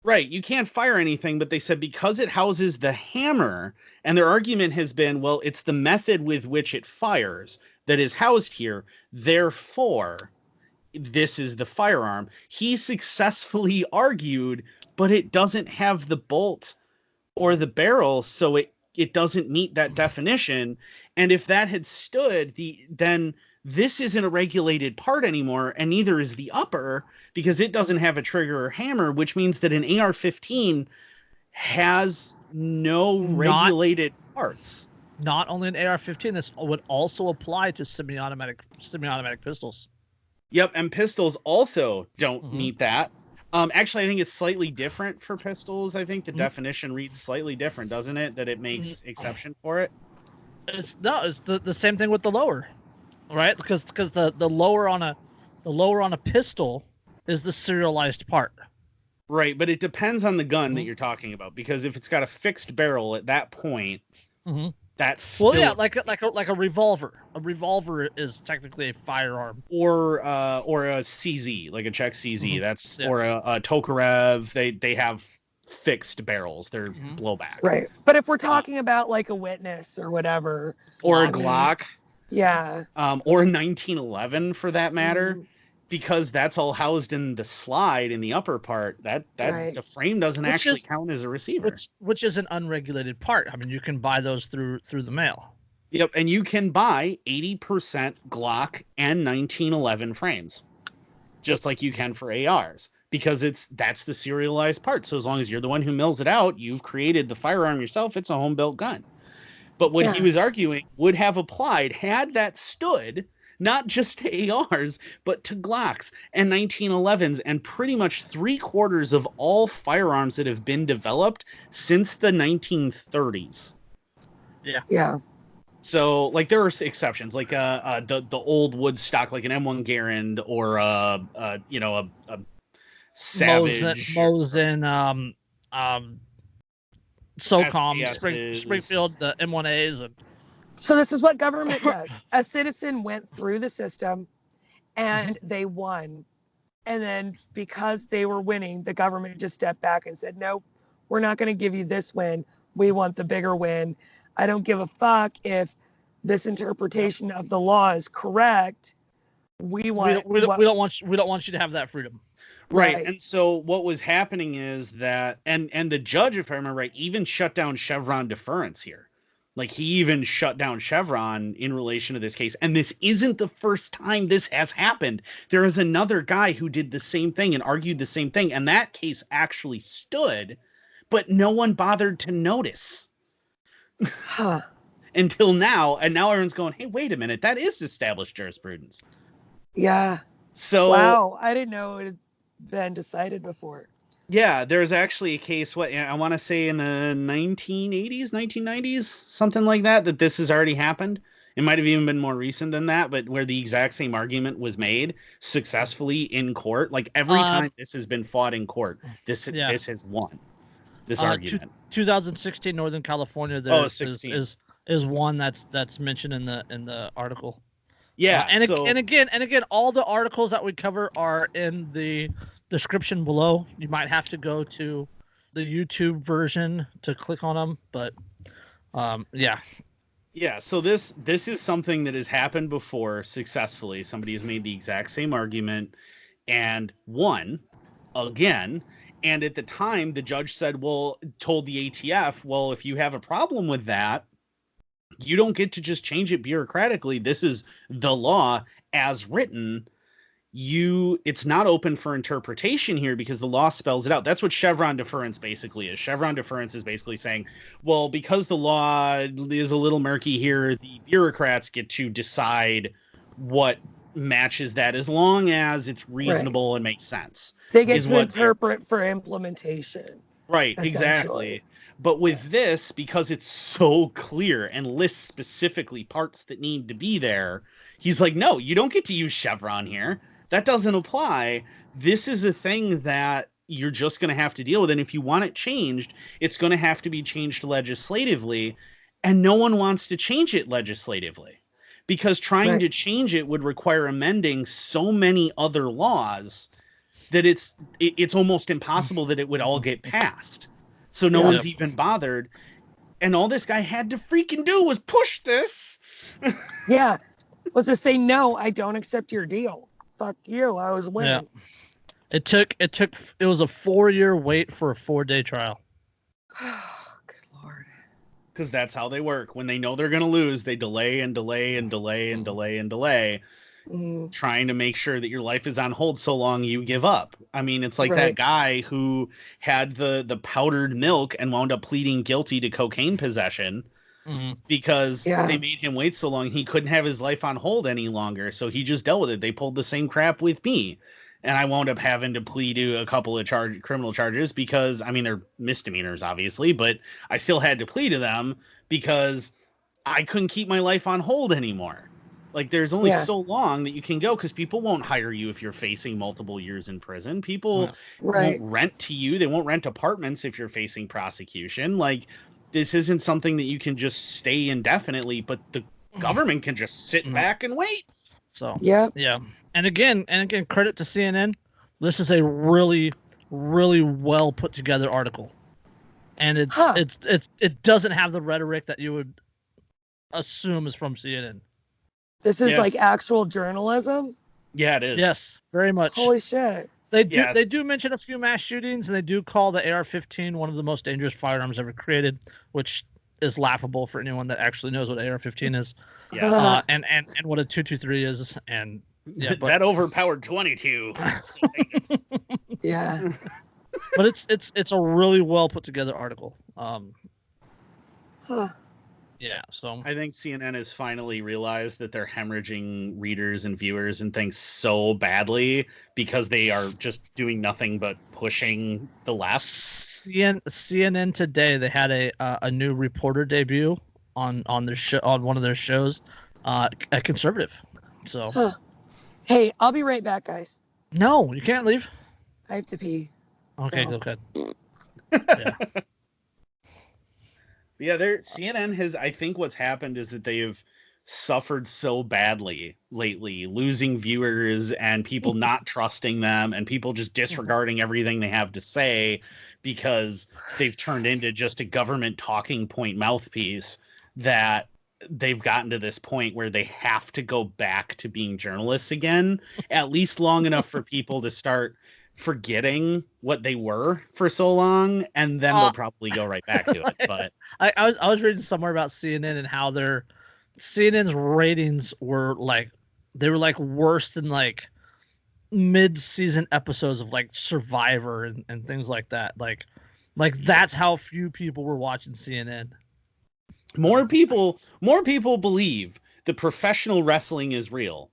Right, you can't fire anything, but they said because it houses the hammer, and their argument has been, well, it's the method with which it fires that is housed here, therefore, this is the firearm. He successfully argued, but it doesn't have the bolt or the barrel, so it doesn't meet that definition. And if that had stood, then this isn't a regulated part anymore, and neither is the upper, because it doesn't have a trigger or hammer, which means that an AR-15 has no regulated parts. Not only an AR-15, this would also apply to semi-automatic pistols. Yep, and pistols also don't meet that. Actually, I think it's slightly different for pistols. I think the definition reads slightly different, doesn't it? That it makes exception for it. It's the same thing with the lower. Right, because the lower on a pistol is the serialized part. Right, but it depends on the gun that you're talking about, because if it's got a fixed barrel at that point, that's still... like a revolver. A revolver is technically a firearm, or a CZ, like a Czech CZ. That's or a Tokarev. They have fixed barrels. They're blowback. Right, but if we're talking about like a Witness or whatever, or a Glock. Yeah. Or 1911 for that matter, because that's all housed in the slide in the upper part. That the frame doesn't actually count as a receiver. Which is an unregulated part. I mean, you can buy those through the mail. Yep, and you can buy 80% Glock and 1911 frames, just like you can for ARs. because that's the serialized part. So as long as you're the one who mills it out, you've created the firearm yourself, it's a home built gun. But what he was arguing would have applied had that stood not just to ARs, but to Glocks and 1911s and pretty much 3/4 of all firearms that have been developed since the 1930s. Yeah. Yeah. So, like, there are exceptions, like the old wood stock, like an M1 Garand or a Savage, Mosin, SOCOM, SBSs. Springfield, the M1As, and So this is what government does. A citizen went through the system and they won. And then because they were winning, the government just stepped back and said, nope, we're not going to give you this win. We want the bigger win. I don't give a fuck if this interpretation of the law is correct. We don't want you to have that freedom. Right. And so what was happening is that, and the judge, if I remember right, even shut down Chevron deference here. Like, he even shut down Chevron in relation to this case. And this isn't the first time this has happened. There is another guy who did the same thing and argued the same thing. And that case actually stood, but no one bothered to notice. Huh. Until now. And now everyone's going, hey, wait a minute. That is established jurisprudence. Yeah. So, wow. I didn't know it had been decided before. Yeah, there's actually a case, I want to say in the 1980s, 1990s, something like that this has already happened. It might have even been more recent than that, but where the exact same argument was made successfully in court. Like, every time this has been fought in court, this has won. This argument. 2016 Northern California is one that's mentioned in the article. Yeah, and again, all the articles that we cover are in the description below. You might have to go to the YouTube version to click on them, but yeah. So this is something that has happened before successfully. Somebody has made the exact same argument and won again. And at the time, the judge told the ATF, well, if you have a problem with that, you don't get to just change it bureaucratically. This is the law as written. It's not open for interpretation here because the law spells it out. That's what Chevron deference basically is. Chevron deference is basically saying, well, because the law is a little murky here, the bureaucrats get to decide what matches that as long as it's reasonable and makes sense. They get to interpret for implementation. Right, exactly. But with this, because it's so clear and lists specifically parts that need to be there, he's like, no, you don't get to use Chevron here. That doesn't apply. This is a thing that you're just going to have to deal with. And if you want it changed, it's going to have to be changed legislatively. And no one wants to change it legislatively because trying to change it would require amending so many other laws that it's almost impossible that it would all get passed. So no one's even bothered. And all this guy had to freaking do was push this. Yeah. Was to say, no, I don't accept your deal. Fuck you. I was winning. Yeah. It was a 4-year wait for a 4-day trial. Oh, good Lord. Because that's how they work. When they know they're going to lose, they delay and delay and delay and delay and delay. Trying to make sure that your life is on hold so long you give up. I mean, it's like that guy who had the powdered milk and wound up pleading guilty to cocaine possession because they made him wait so long he couldn't have his life on hold any longer. So he just dealt with it. They pulled the same crap with me. And I wound up having to plead to a couple of criminal charges because, I mean, they're misdemeanors, obviously, but I still had to plead to them because I couldn't keep my life on hold anymore. Like, there's only so long that you can go because people won't hire you if you're facing multiple years in prison. People won't rent to you. They won't rent apartments if you're facing prosecution. Like, this isn't something that you can just stay indefinitely, but the government can just sit back and wait. So, yeah. And again, credit to CNN. This is a really, really well put together article. And it doesn't have the rhetoric that you would assume is from CNN. This is like actual journalism? Yeah, it is. Yes, very much. Holy shit. They do mention a few mass shootings, and they do call the AR-15 one of the most dangerous firearms ever created, which is laughable for anyone that actually knows what AR-15 is. Yeah. And what a .223 is, and Yeah, but, that overpowered 22. Yeah. But it's a really well put together article. Huh. Yeah, so I think CNN has finally realized that they're hemorrhaging readers and viewers and things so badly because they are just doing nothing but pushing the left. CNN today, they had a new reporter debut on their show, on one of their shows, a conservative. So Huh. Hey, I'll be right back, guys. No, you can't leave. I have to pee. Okay, So. go ahead. Yeah, CNN has. I think what's happened is that they have suffered so badly lately, losing viewers and people not trusting them and people just disregarding everything they have to say because they've turned into just a government talking point mouthpiece, that they've gotten to this point where they have to go back to being journalists again, at least long enough for people to start forgetting what they were for so long, and then they'll probably go right back to it. But I was reading somewhere about CNN and how their CNN's ratings were like, they were like worse than like mid-season episodes of like Survivor and things like that. Like that's how few people were watching CNN. More people believe that professional wrestling is real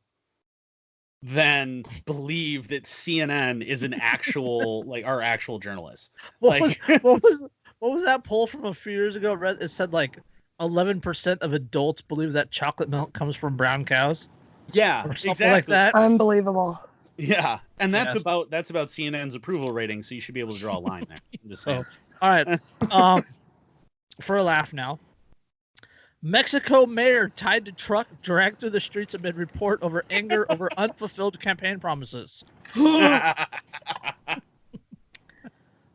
than believe that CNN is an actual like our actual journalists. What was that poll from a few years ago? It said like 11% of adults believe that chocolate milk comes from brown cows. Yeah, or something exactly. like that. Unbelievable. Yeah, and that's about CNN's approval rating. So you should be able to draw a line there. I'm just saying. All right. For a laugh now. Mexico mayor tied to truck dragged through the streets amid report over anger over unfulfilled campaign promises.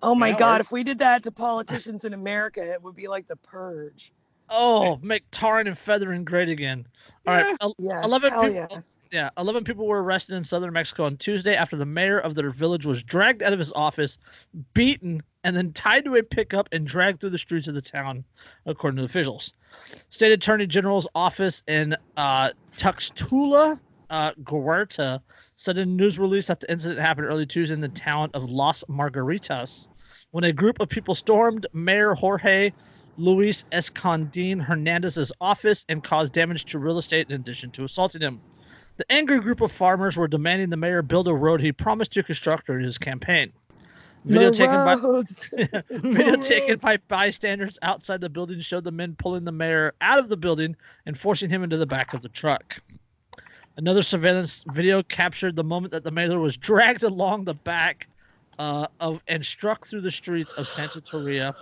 Oh my God, if we did that to politicians in America, it would be like the purge. Oh, make tarring and feathering great again. All right. Yes, 11 hell people, yes. Yeah, 11 people were arrested in southern Mexico on Tuesday after the mayor of their village was dragged out of his office, beaten, and then tied to a pickup and dragged through the streets of the town, according to officials. State Attorney General's office in Tuxtla Guerta said in a news release that the incident happened early Tuesday in the town of Las Margaritas when a group of people stormed Mayor Jorge Luis Escondín Hernandez's office and caused damage to real estate in addition to assaulting him. The angry group of farmers were demanding the mayor build a road he promised to construct during his campaign. Video taken by bystanders outside the building showed the men pulling the mayor out of the building and forcing him into the back of the truck. Another surveillance video captured the moment that the mayor was dragged along the back and struck through the streets of Santa Teresa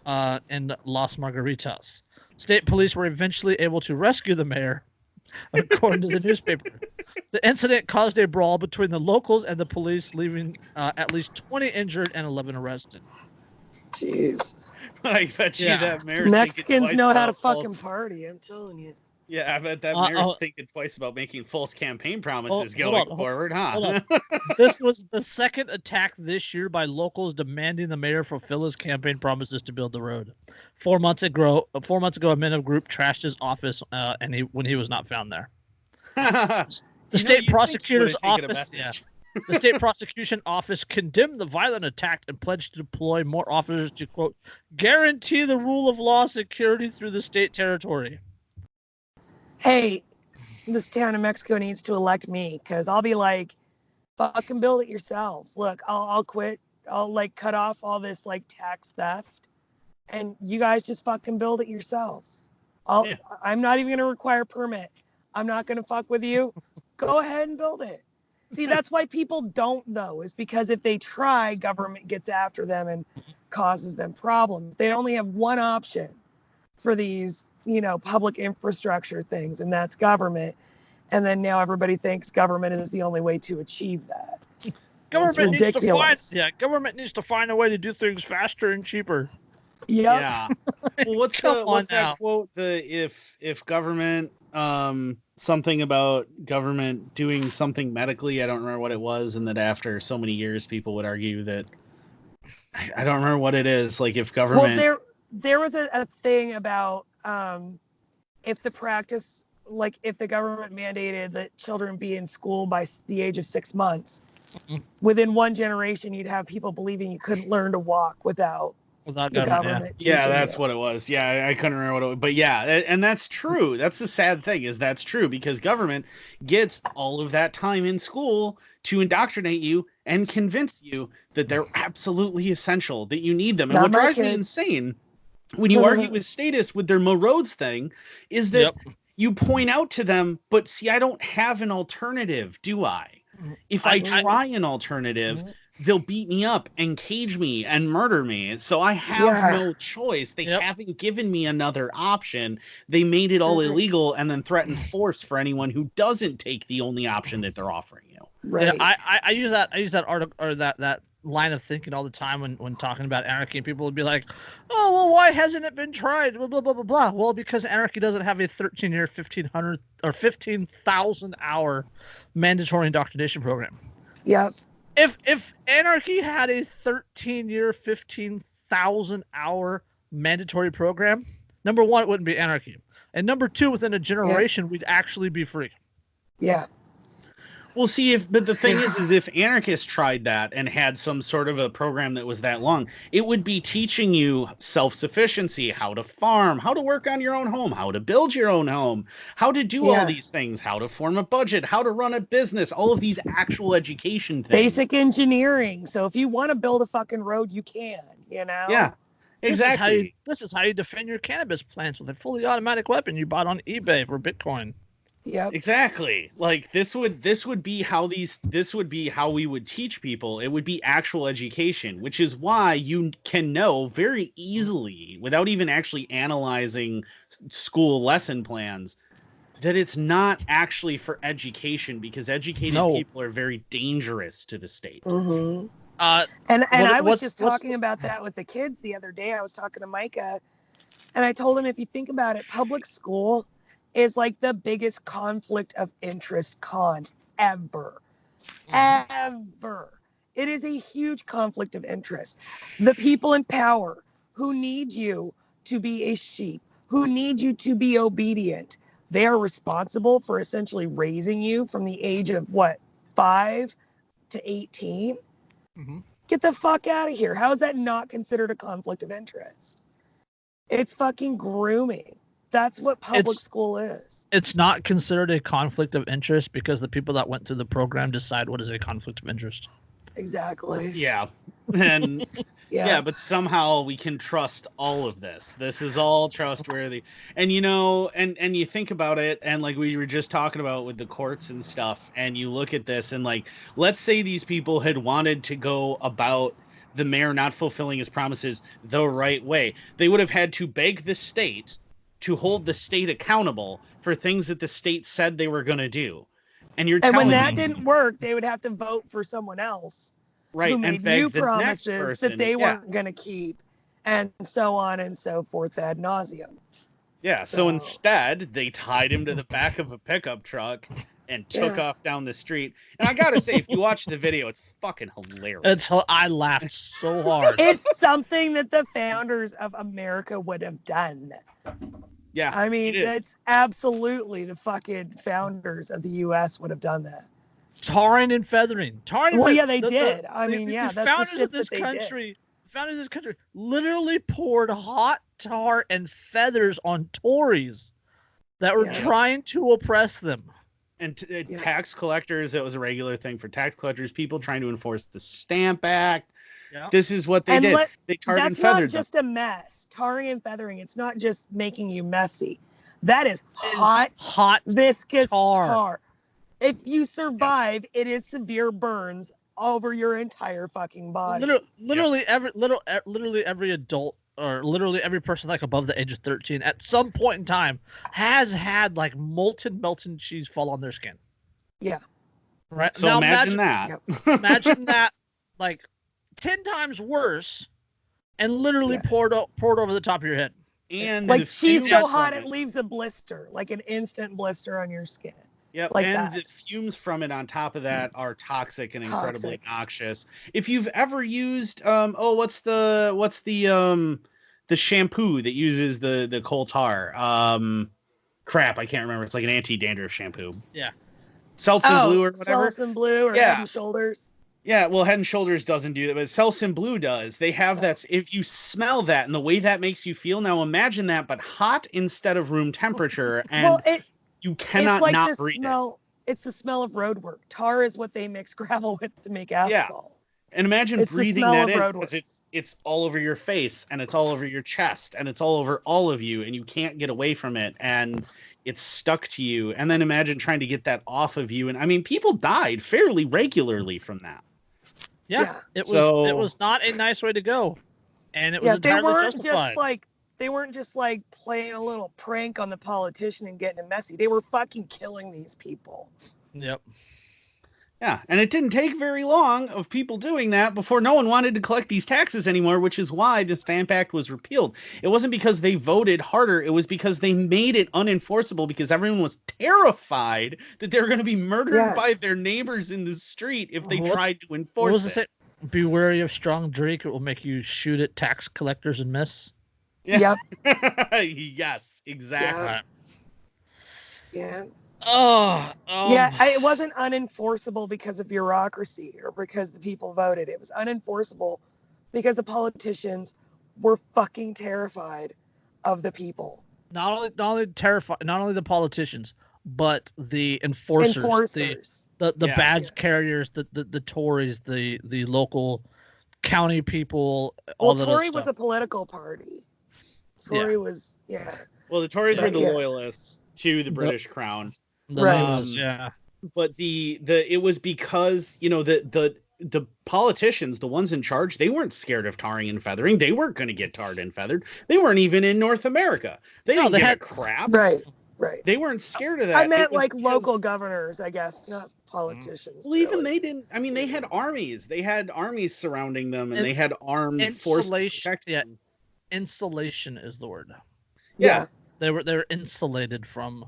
and Las Margaritas. State police were eventually able to rescue the mayor, according to the newspaper. The incident caused a brawl between the locals and the police, leaving at least 20 injured and 11 arrested. Jeez. I bet you that mayor's Mexicans know how to fucking party, I'm telling you. Yeah, I bet that mayor's thinking twice about making false campaign promises going forward, huh? Hold on. This was the second attack this year by locals demanding the mayor fulfill his campaign promises to build the road. 4 months ago, a men of group trashed his office, when he was not found there. The state prosecutor's office, the state prosecution office condemned the violent attack and pledged to deploy more officers to, quote, guarantee the rule of law security through the state territory. Hey, this town in Mexico needs to elect me because I'll be like, fucking build it yourselves. Look, I'll quit. I'll like cut off all this like tax theft, and you guys just fucking build it yourselves. I'm not even gonna require a permit. I'm not gonna fuck with you. Go ahead and build it. See, that's why people don't though, is because if they try, government gets after them and causes them problems. They only have one option for these, public infrastructure things, and that's government. And then now everybody thinks government is the only way to achieve that. Government needs to find a way to do things faster and cheaper. Yep. Yeah. Well, what's that quote? If government something about government doing something medically, I don't remember what it was, and that after so many years people would argue that I don't remember what it is. Like if government there was a thing about if the practice like if the government mandated that children be in school by the age of 6 months, within one generation, you'd have people believing you couldn't learn to walk without the government. Yeah, that's what it was. Yeah, I couldn't remember what it was. But yeah, and that's true. That's the sad thing, is that's true, because government gets all of that time in school to indoctrinate you and convince you that they're absolutely essential, that you need them. And what drives me insane when you argue with statists with their Mo Roads thing is that you point out to them, but see, I don't have an alternative, do I? If I try an alternative, they'll beat me up and cage me and murder me. So I have no choice. They haven't given me another option. They made it all illegal and then threatened force for anyone who doesn't take the only option that they're offering you. Right. Yeah, I use that article, or that line of thinking all the time when talking about anarchy, and people would be like, oh, well, why hasn't it been tried? Blah, blah, blah, blah, blah. Well, because anarchy doesn't have a 13-year, 1,500 or 15,000 hour mandatory indoctrination program. Yep. If anarchy had a 13-year, 15,000 hour mandatory program, number one, it wouldn't be anarchy. And number two, within a generation, we'd actually be free. Yeah. Well, see, but the thing is if anarchists tried that and had some sort of a program that was that long, it would be teaching you self-sufficiency, how to farm, how to work on your own home, how to build your own home, how to do all these things, how to form a budget, how to run a business, all of these actual education things. Basic engineering. So if you want to build a fucking road, you can, you know? Yeah, exactly. This is how you defend your cannabis plants with a fully automatic weapon you bought on eBay for Bitcoin. Yeah, exactly. Like this would be how we would teach people. It would be actual education, which is why you can know very easily, without even actually analyzing school lesson plans, that it's not actually for education, because educated people are very dangerous to the state. Mm-hmm. And I was just talking about that with the kids the other day. I was talking to Micah, and I told him, if you think about it, public school is like the biggest conflict of interest ever. Ever. It is a huge conflict of interest. The people in power who need you to be a sheep, who need you to be obedient, they are responsible for essentially raising you from the age of 5 to 18? Get the fuck out of here. How is that not considered a conflict of interest? It's fucking grooming. That's what public school is. It's not considered a conflict of interest because the people that went through the program decide what is a conflict of interest. Exactly. Yeah. And but somehow we can trust all of this. This is all trustworthy. And you know, and you think about it, and like we were just talking about with the courts and stuff, and you look at this and like, let's say these people had wanted to go about the mayor not fulfilling his promises the right way. They would have had to beg the state to hold the state accountable for things that the state said they were going to do. And when that didn't work, they would have to vote for someone else, right, who made new promises that they weren't going to keep, and so on and so forth ad nauseum. Yeah, so instead, they tied him to the back of a pickup truck and took off down the street. And I gotta say, if you watch the video, it's fucking hilarious. I laughed so hard. It's something that the founders of America would have done. Yeah, I mean, that's absolutely the fucking founders of the U.S. would have done that. Tarring and feathering. They did. That's the founders shit of this country. Founders of this country literally poured hot tar and feathers on Tories that were trying to oppress them. And tax collectors, it was a regular thing for tax collectors, people trying to enforce the Stamp Act. Yeah. This is what they did. They tarred and feathered That's not just a mess. Tarring and feathering, it's not just making you messy. That is hot, viscous tar. If you survive, it is severe burns over your entire fucking body. Literally every adult, or literally every person like above the age of 13 at some point in time has had like molten melted cheese fall on their skin. Yeah. Right. So now imagine that. Imagine that like 10 times worse, and literally poured over the top of your head. And like cheese so hot it leaves a blister, like an instant blister on your skin. Yep, like and the fumes from it on top of that are toxic and incredibly noxious. If you've ever used what's the shampoo that uses the coal tar? crap, I can't remember. It's like an anti-dandruff shampoo. Yeah. Selsun Blue or whatever. Selsun Blue or Head and Shoulders. Yeah, well, Head and Shoulders doesn't do that, but Selsun Blue does. They have that. If you smell that and the way that makes you feel, now imagine that, but hot instead of room temperature, and you cannot not breathe it. It's the smell of road work. Tar is what they mix gravel with to make asphalt. Yeah. And imagine breathing that in, because it's all over your face, and it's all over your chest, and it's all over all of you, and you can't get away from it, and it's stuck to you. And then imagine trying to get that off of you. And I mean, people died fairly regularly from that. Yeah. It was not a nice way to go. And it was entirely justified. They weren't just like playing a little prank on the politician and getting it messy. They were fucking killing these people. Yep. Yeah, and it didn't take very long of people doing that before no one wanted to collect these taxes anymore, which is why the Stamp Act was repealed. It wasn't because they voted harder. It was because they made it unenforceable, because everyone was terrified that they were going to be murdered by their neighbors in the street if they tried to enforce it. Be wary of strong drink. It will make you shoot at tax collectors and miss. Yeah. Yep. Yes, exactly. Yeah. It wasn't unenforceable because of bureaucracy or because the people voted. It was unenforceable because the politicians were fucking terrified of the people. Not only the politicians, but the enforcers. The badge carriers, the Tories, the local county people. Tory was a political party. Tory was Well, the Tories were the loyalists to the British crown. Right. But it was because, the politicians, the ones in charge, they weren't scared of tarring and feathering. They weren't going to get tarred and feathered. They weren't even in North America. They had crap. Right. They weren't scared of that. I meant local governors, I guess, not politicians. Well, even they didn't. I mean, they had armies. They had armies surrounding them, and they had armed forces. Insulation is the word. Yeah. They were insulated from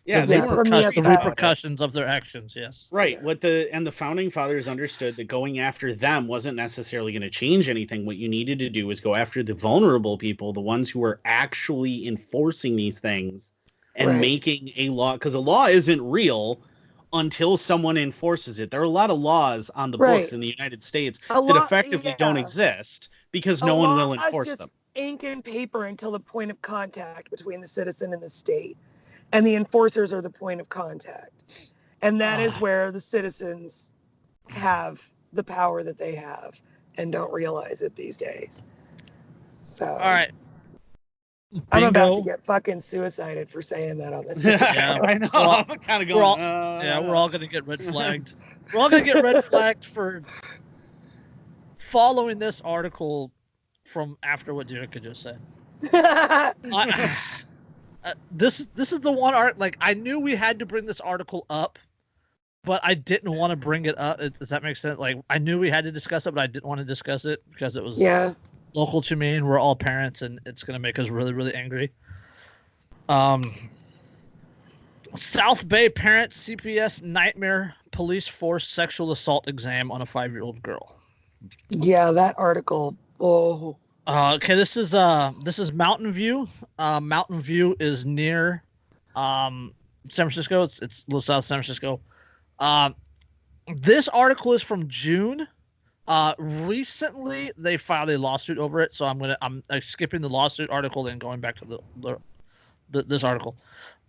the repercussions of their actions. Yes. Right. The founding fathers understood that going after them wasn't necessarily going to change anything. What you needed to do was go after the vulnerable people, the ones who were actually enforcing these things and making a law, because a law isn't real until someone enforces it. There are a lot of laws on the books in the United States that effectively don't exist because no one will enforce them. Ink and paper until the point of contact between the citizen and the state. And the enforcers are the point of contact. And that is where the citizens have the power that they have and don't realize it these days. So, all right. I'm about to get fucking suicided for saying that on this. Yeah, I know. I'm kind of going. We're all going to get red flagged. We're all going to get red flagged for following this article from after what Jerica just said. This is the one art. Like, I knew we had to bring this article up, but I didn't want to bring it up. Does that make sense? Like, I knew we had to discuss it, but I didn't want to discuss it because it was local to me, and we're all parents, and it's going to make us really, really angry. South Bay parent CPS nightmare police force sexual assault exam on a 5-year-old girl. Yeah, that article. Oh. Okay, this is Mountain View. Mountain View is near San Francisco. It's a little south of San Francisco. This article is from June. Recently they filed a lawsuit over it, so I'm skipping the lawsuit article and going back to this article.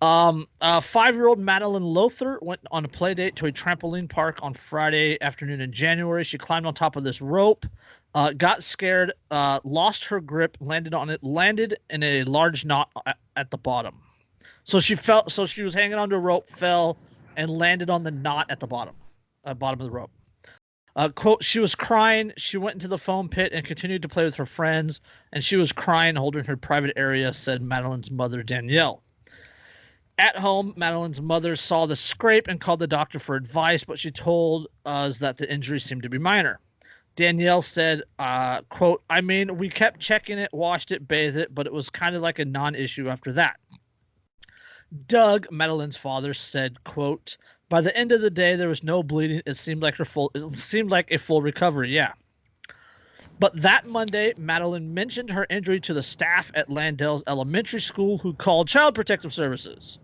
5-year-old Madeline Lothar went on a play date to a trampoline park on Friday afternoon in January. She climbed on top of this rope, got scared, lost her grip, landed in a large knot at the bottom. So she fell. So she was hanging onto a rope, fell, and landed on the knot at the bottom of the rope. Quote, she was crying. She went into the foam pit and continued to play with her friends, and she was crying, holding her private area, said Madeline's mother, Danielle. At home, Madeline's mother saw the scrape and called the doctor for advice, but she told us that the injury seemed to be minor. Danielle said, quote, I mean, we kept checking it, washed it, bathed it, but it was kind of like a non-issue after that. Doug, Madeline's father, said, quote, by the end of the day, there was no bleeding. It seemed like a full recovery. Yeah. But that Monday, Madeline mentioned her injury to the staff at Landell's elementary school, who called Child Protective Services.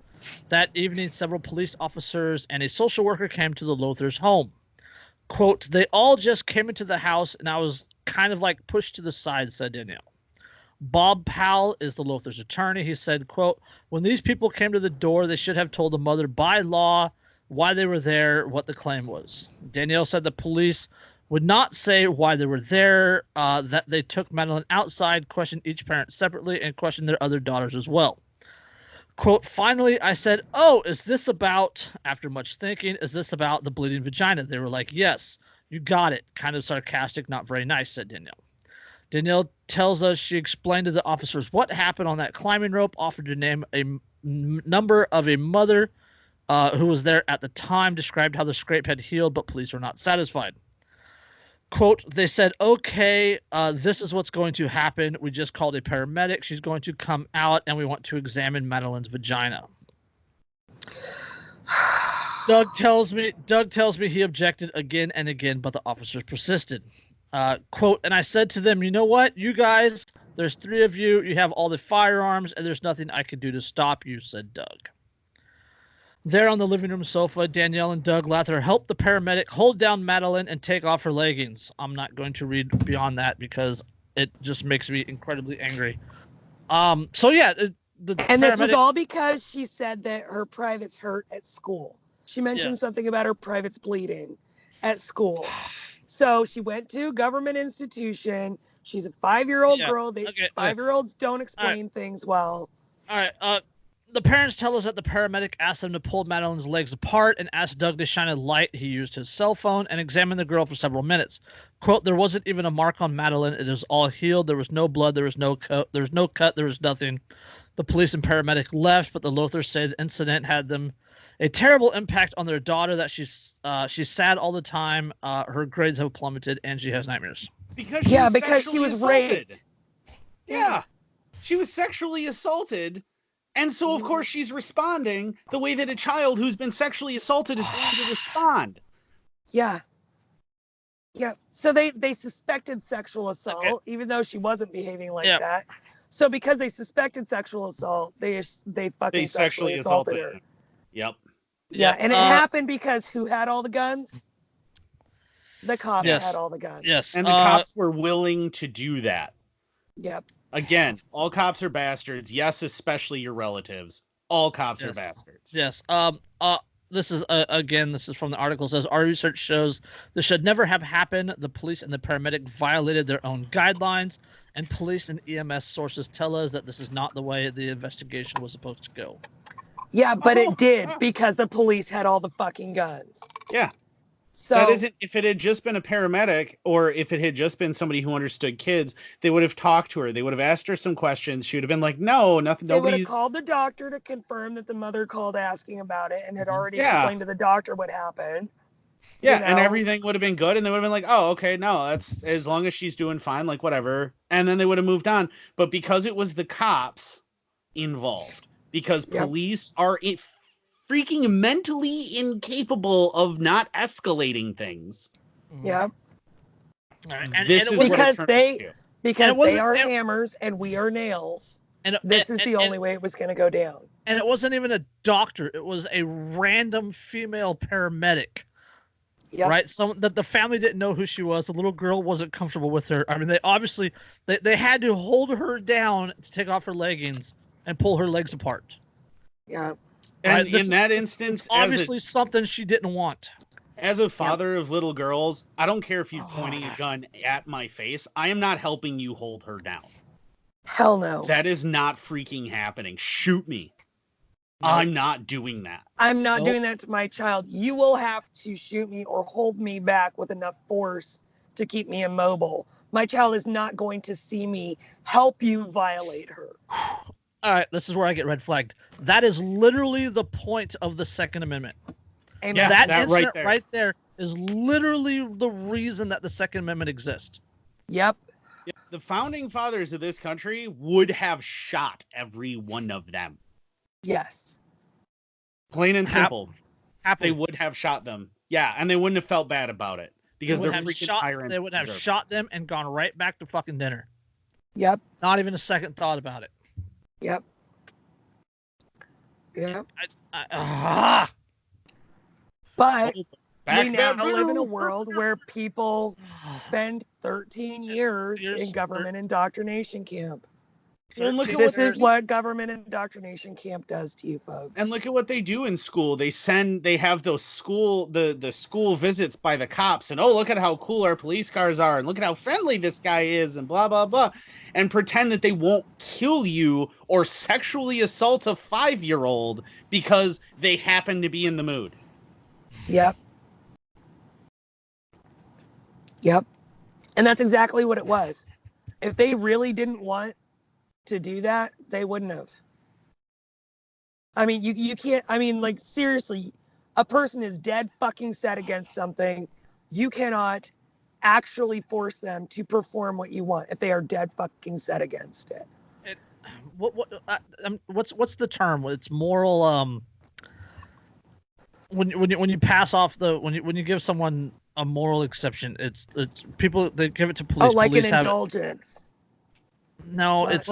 That evening, several police officers and a social worker came to the Lothars' home. Quote, they all just came into the house and I was kind of like pushed to the side, said Danielle. Bob Powell is the Lothars' attorney. He said, quote, when these people came to the door, they should have told the mother by law why they were there, what the claim was. Danielle said the police would not say why they were there, that they took Madeline outside, questioned each parent separately, and questioned their other daughters as well. Quote, finally, I said, oh, is this about, after much thinking, is this about the bleeding vagina? They were like, yes, you got it. Kind of sarcastic, not very nice, said Danielle. Danielle tells us she explained to the officers what happened on that climbing rope, offered to name a number of a mother who was there at the time, described how the scrape had healed, but police were not satisfied. Quote, they said, okay, this is what's going to happen. We just called a paramedic. She's going to come out, and we want to examine Madeline's vagina. Doug tells me he objected again and again, but the officers persisted. Quote, and I said to them, you know what, you guys, there's 3 of you. You have all the firearms, and there's nothing I can do to stop you, said Doug. There on the living room sofa, Danielle and Doug Lather help the paramedic hold down Madeline and take off her leggings. I'm not going to read beyond that because it just makes me incredibly angry. So yeah, this was all because she said that her privates hurt at school. She mentioned something about her privates bleeding at school. So she went to a government institution. She's a 5-year-old girl. 5-year-olds don't explain things well. All right. The parents tell us that the paramedic asked them to pull Madeline's legs apart and asked Doug to shine a light. He used his cell phone and examined the girl for several minutes. Quote, there wasn't even a mark on Madeline. It is all healed. There was no blood. There was no cut. There was nothing. The police and paramedic left, but the Lothars say the incident had them a terrible impact on their daughter, that she's sad all the time. Her grades have plummeted and she has nightmares. Because she was raped. Yeah. She was sexually assaulted. And so, of course, she's responding the way that a child who's been sexually assaulted is going to respond. Yeah. Yeah. So they suspected sexual assault, even though she wasn't behaving like that. So because they suspected sexual assault, they fucking sexually assaulted her. Yep. Yeah, and it happened because who had all the guns? The cops had all the guns. Yes. And the cops were willing to do that. Yep. Again, all cops are bastards. Yes, especially your relatives. All cops are bastards. Yes. This is this is from the article. It says our research shows this should never have happened. The police and the paramedic violated their own guidelines, and police and EMS sources tell us that this is not the way the investigation was supposed to go. Yeah, but it did because the police had all the fucking guns. Yeah. So that isn't, if it had just been a paramedic or if it had just been somebody who understood kids, they would have talked to her. They would have asked her some questions. She would have been like, no, nothing. They would have called the doctor to confirm that the mother called asking about it and had already explained to the doctor what happened. Yeah, and everything would have been good. And they would have been like, oh, okay, no, that's as long as she's doing fine, like whatever. And then they would have moved on. But because it was the cops involved, because police are freaking mentally incapable of not escalating things. Yeah. And this is because they are hammers and we are nails. And this is the only way it was going to go down. And it wasn't even a doctor. It was a random female paramedic. Yep. Right? The family didn't know who she was. The little girl wasn't comfortable with her. I mean, they obviously they had to hold her down to take off her leggings and pull her legs apart. Yeah. And in that instance, obviously something she didn't want. As a father of little girls, I don't care if you're pointing a gun at my face. I am not helping you hold her down. Hell no. That is not freaking happening. Shoot me. No. I'm not doing that. I'm not doing that to my child. You will have to shoot me or hold me back with enough force to keep me immobile. My child is not going to see me help you violate her. All right, this is where I get red flagged. That is literally the point of the Second Amendment. Amen. Yeah, that incident right there is literally the reason that the Second Amendment exists. Yep. The founding fathers of this country would have shot every one of them. Yes. Plain and simple. They would have shot them. Yeah, and they wouldn't have felt bad about it because they're freaking tyrants. They would have shot them and gone right back to fucking dinner. Yep. Not even a second thought about it. Yep. Yeah. But we now live in a world where people spend 13 years in government indoctrination camp. Well, this is what government indoctrination camp does to you folks. And look at what they do in school. They have those the school visits by the cops, and look at how cool our police cars are, and look at how friendly this guy is, and blah blah blah, and pretend that they won't kill you or sexually assault a 5-year-old because they happen to be in the mood. Yep. And that's exactly what it was. If they really didn't want to do that, they wouldn't have. I mean, you can't, I mean, like, seriously, a person is dead fucking set against something. You cannot actually force them to perform what you want if they are dead fucking set against it. What's the term? It's moral. When you pass off when you give someone a moral exception, it's people, they give it to police. Oh, like police an indulgence. No, it's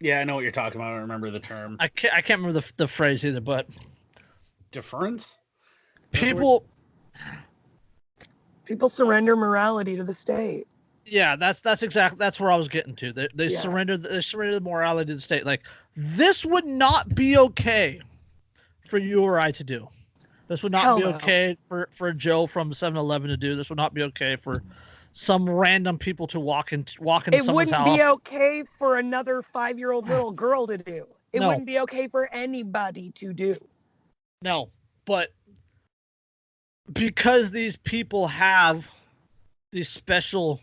yeah, I know what you're talking about. I don't remember the term. I can't remember the phrase either, but deference. People surrender morality to the state. Yeah, that's where I was getting to. They surrender the morality to the state. Like, this would not be okay for you or I to do. This would not be okay for Joe from 7-Eleven to do. This would not be okay for some random people to walk into someone's house. It wouldn't be okay for another 5-year-old little girl to do. It wouldn't be okay for anybody to do. No, but because these people have these special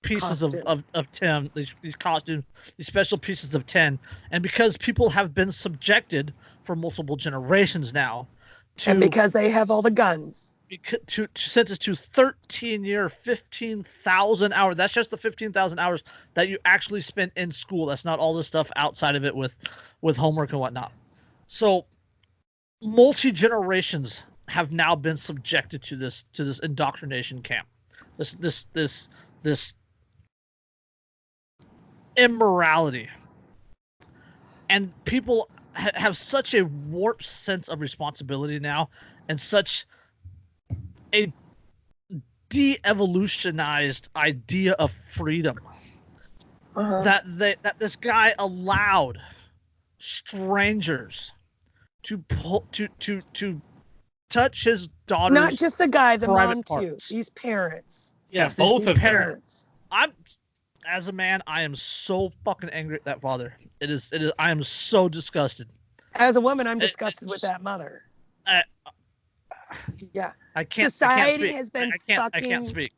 pieces of tin, these costumes, these special pieces of tin, and because people have been subjected for multiple generations now and because they have all the guns, to sentence to 13-year, 15,000 hours. That's just the 15,000 hours that you actually spent in school. That's not all the stuff outside of it with homework and whatnot. So multi-generations have now been subjected to this indoctrination camp, this immorality, and people have such a warped sense of responsibility now, and such a de-evolutionized idea of freedom that this guy allowed strangers to touch his daughter's not just the guy, the mom parts. too. These parents. Yes, both of parents. As a man, I am so fucking angry at that father. It is. I am so disgusted. As a woman, I'm disgusted with that mother. Yeah. I can't. Society has been I can't speak.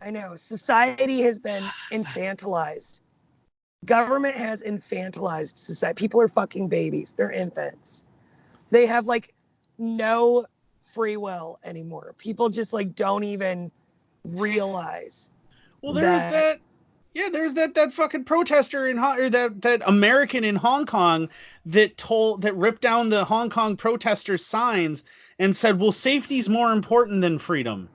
I know. Society has been infantilized. Government has infantilized society. People are fucking babies. They're infants. They have like no free will anymore. People just like don't even realize. Well, there's that. Yeah, there's that fucking protester or that American in Hong Kong that ripped down the Hong Kong protesters' signs and said, "Well, safety's more important than freedom."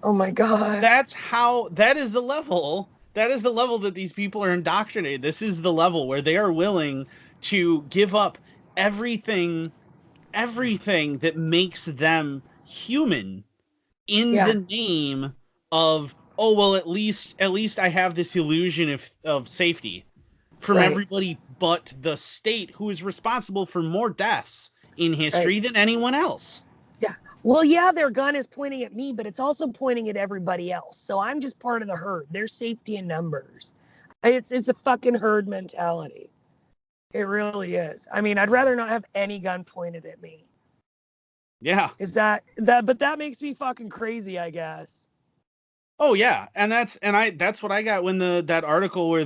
Oh my God. That is the level. That is the level that these people are indoctrinated. This is the level where they are willing to give up everything that makes them human in the name of, oh, well, at least I have this illusion of safety from everybody but the state, who is responsible for more deaths in history than anyone else. Yeah. Well, yeah, their gun is pointing at me, but it's also pointing at everybody else. So I'm just part of the herd. There's safety in numbers. It's a fucking herd mentality. It really is. I mean, I'd rather not have any gun pointed at me. Yeah. But that makes me fucking crazy, I guess. Oh yeah, and that's what I got when that article where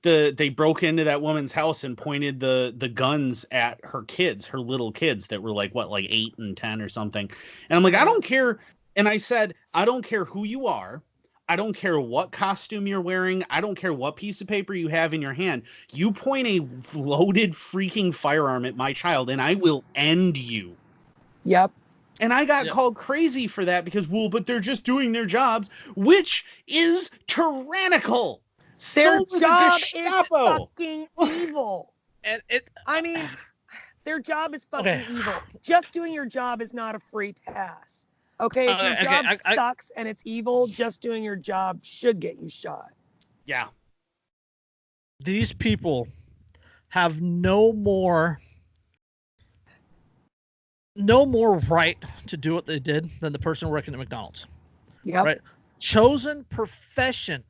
they broke into that woman's house and pointed the guns at her kids, her little kids that were like 8 and 10 or something. And I'm like, I don't care. And I said, I don't care who you are. I don't care what costume you're wearing. I don't care what piece of paper you have in your hand. You point a loaded freaking firearm at my child and I will end you. Yep. And I got called crazy for that because, well, but they're just doing their jobs, which is tyrannical. Their job is fucking evil. And it. I mean, their job is fucking evil. Just doing your job is not a free pass. Okay, if your job sucks and it's evil, just doing your job should get you shot. Yeah. These people have no more right to do what they did than the person working at McDonald's. Yeah. Right. Chosen profession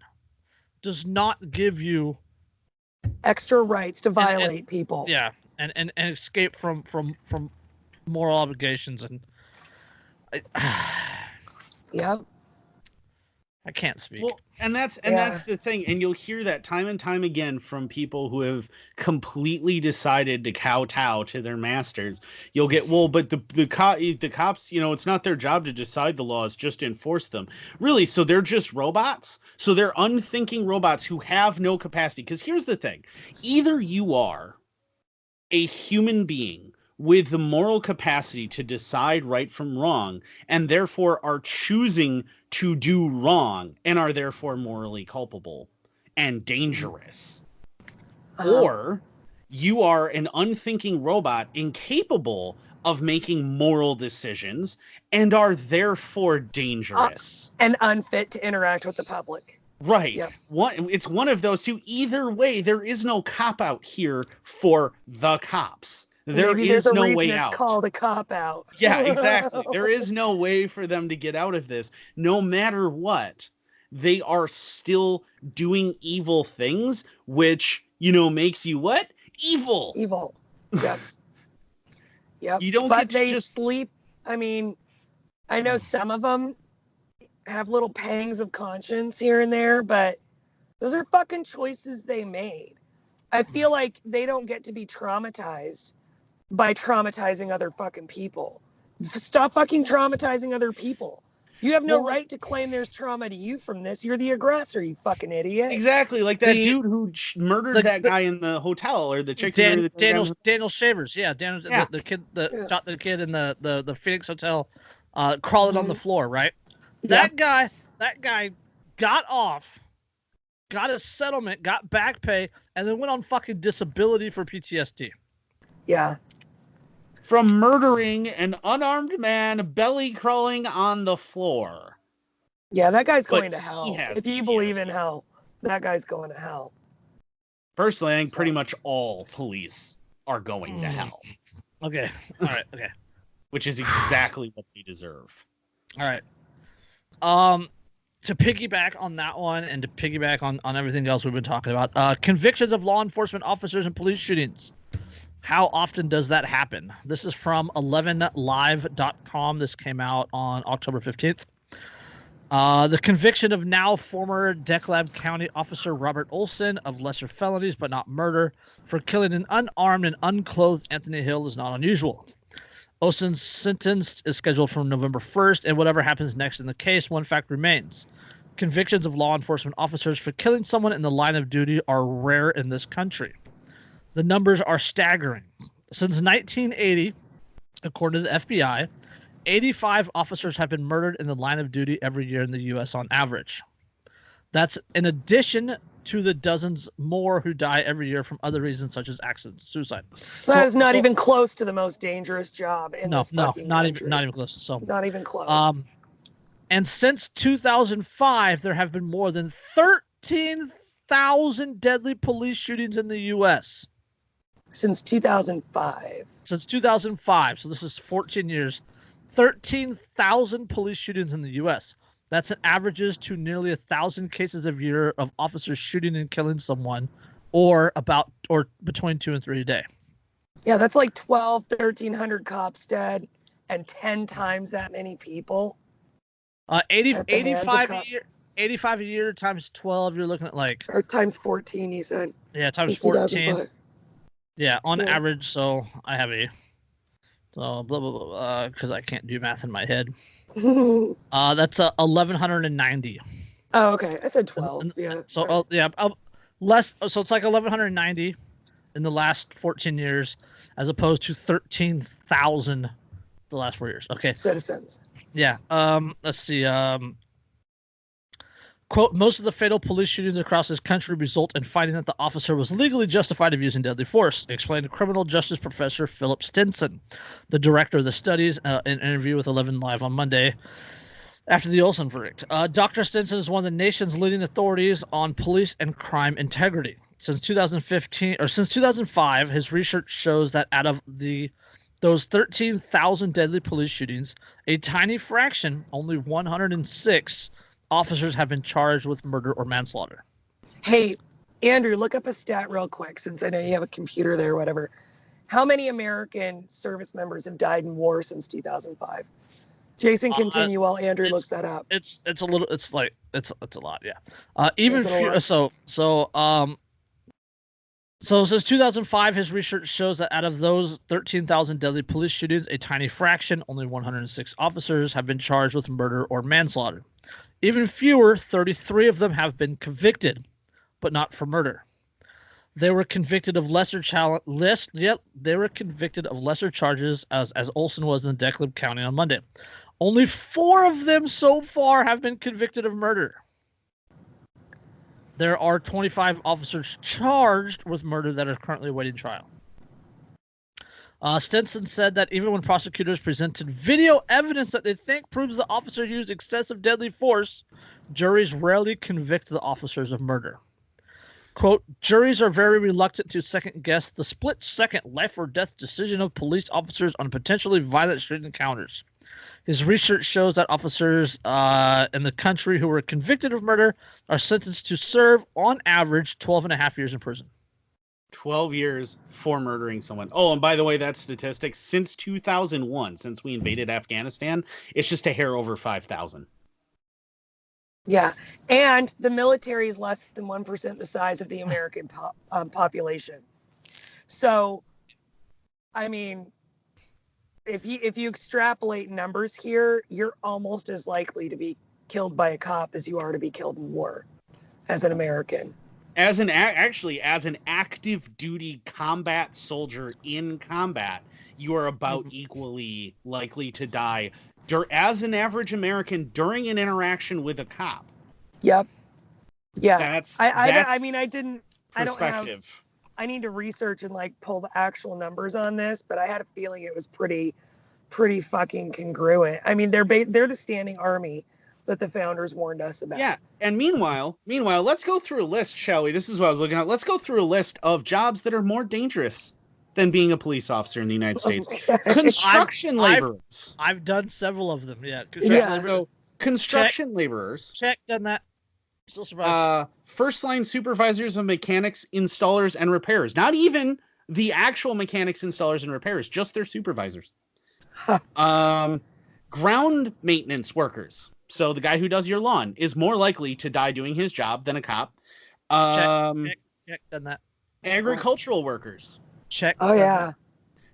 does not give you extra rights to violate people. Yeah, and escape from moral obligations and. Yep. I can't speak. Well, and that's the thing, and you'll hear that time and time again from people who have completely decided to kowtow to their masters. You'll get, but the cops, it's not their job to decide the laws, just to enforce them. Really, so they're just robots. So they're unthinking robots who have no capacity. Because here's the thing: either you are a human being with the moral capacity to decide right from wrong, and therefore are choosing to do wrong and are therefore morally culpable and dangerous. Or you are an unthinking robot incapable of making moral decisions and are therefore dangerous. And unfit to interact with the public. Right. Yep. It's one of those two. Either way, there is no cop-out here for the cops. There is no way out. It's called a cop-out. Yeah, exactly. There is no way for them to get out of this. No matter what, they are still doing evil things, which, makes you what? Evil. Evil. Yep. Yep. You don't get to just sleep. I mean, I know some of them have little pangs of conscience here and there, but those are fucking choices they made. I feel like they don't get to be traumatized by traumatizing other fucking people. Stop fucking traumatizing other people. You have no right to claim there's trauma to you from this. You're the aggressor, you fucking idiot. Exactly, like that dude who murdered that guy in the hotel, or the chick. Daniel Shavers, the kid that shot the kid in the Phoenix hotel, crawling on the floor, right? That guy got off, got a settlement, got back pay, and then went on fucking disability for PTSD. Yeah. From murdering an unarmed man belly crawling on the floor. Yeah, that guy's going to hell. If you believe in hell, that guy's going to hell. Personally, I think pretty much all police are going to hell. Okay. All right. Okay. Which is exactly what they deserve. All right. To piggyback on that one and to piggyback on everything else we've been talking about, convictions of law enforcement officers in police shootings. How often does that happen? This is from 11live.com. This came out on October 15th. The conviction of now former DeKalb County officer Robert Olson of lesser felonies but not murder for killing an unarmed and unclothed Anthony Hill is not unusual. Olson's sentence is scheduled for November 1st, and whatever happens next in the case, one fact remains. Convictions of law enforcement officers for killing someone in the line of duty are rare in this country. The numbers are staggering. Since 1980, according to the FBI, 85 officers have been murdered in the line of duty every year in the U.S. on average. That's in addition to the dozens more who die every year from other reasons such as accidents and suicide. That is not even close to the most dangerous job in this fucking country. Not even close. So not even close. And since 2005, there have been more than 13,000 deadly police shootings in the U.S. Since 2005. Since 2005. So this is 14 years. 13,000 police shootings in the U.S. That's an averages to nearly 1,000 cases a year of officers shooting and killing someone, or between 2 and 3 a day. Yeah, that's like 1,300 cops dead and 10 times that many people. 85 a year times 12, you're looking at or times 14, you said. Yeah, times 14. Yeah, on average. So I have blah blah blah because I can't do math in my head. That's 1,190. Oh, okay. I said 12. Yeah. So less. So it's like 1,190 in the last 14 years, as opposed to 13,000 the last 4 years. Okay. Citizens. Yeah. Let's see. Quote, most of the fatal police shootings across this country result in finding that the officer was legally justified of using deadly force, explained criminal justice professor Philip Stinson, the director of the studies, in an interview with 11 Live on Monday after the Olson verdict. Dr. Stinson is one of the nation's leading authorities on police and crime integrity. Since 2005, his research shows that out of those 13,000 deadly police shootings, a tiny fraction, only 106 officers have been charged with murder or manslaughter. Hey, Andrew, look up a stat real quick, since I know you have a computer there or whatever. How many American service members have died in war since 2005? Jason, continue while Andrew looks that up. It's a little. It's a lot. Yeah. So since 2005, his research shows that out of those 13,000 deadly police shootings, a tiny fraction, only 106 officers, have been charged with murder or manslaughter. Even fewer, 33 of them have been convicted, but not for murder. They were convicted of lesser charges, as Olson was in Declan County on Monday. Only 4 of them so far have been convicted of murder. There are 25 officers charged with murder that are currently awaiting trial. Stinson said that even when prosecutors presented video evidence that they think proves the officer used excessive deadly force, juries rarely convict the officers of murder. Quote, juries are very reluctant to second-guess the split-second life or death decision of police officers on potentially violent street encounters. His research shows that officers in the country who were convicted of murder are sentenced to serve, on average, 12 and a half years in prison. 12 years for murdering someone. Oh, and by the way, that statistic, since 2001, since we invaded Afghanistan, it's just a hair over 5,000. Yeah, and the military is less than 1% the size of the American population. So, I mean, if you extrapolate numbers here, you're almost as likely to be killed by a cop as you are to be killed in war as an American. As an active duty combat soldier in combat, you are about equally likely to die as an average American during an interaction with a cop. Yep. Yeah. That's I mean, I don't have. I need to research and pull the actual numbers on this, but I had a feeling it was pretty fucking congruent. I mean, they're the standing army that the founders warned us about. Yeah. And meanwhile, let's go through a list, shall we? This is what I was looking at. Let's go through a list of jobs that are more dangerous than being a police officer in the United States. Okay. Construction laborers. I've done several of them. Yeah. So construction laborers. Check, done that. Still survived. First line supervisors of mechanics, installers, and repairers. Not even the actual mechanics, installers, and repairers, just their supervisors. Ground maintenance workers. So the guy who does your lawn is more likely to die doing his job than a cop. Check, done that. Agricultural workers. Check. Oh, yeah. That.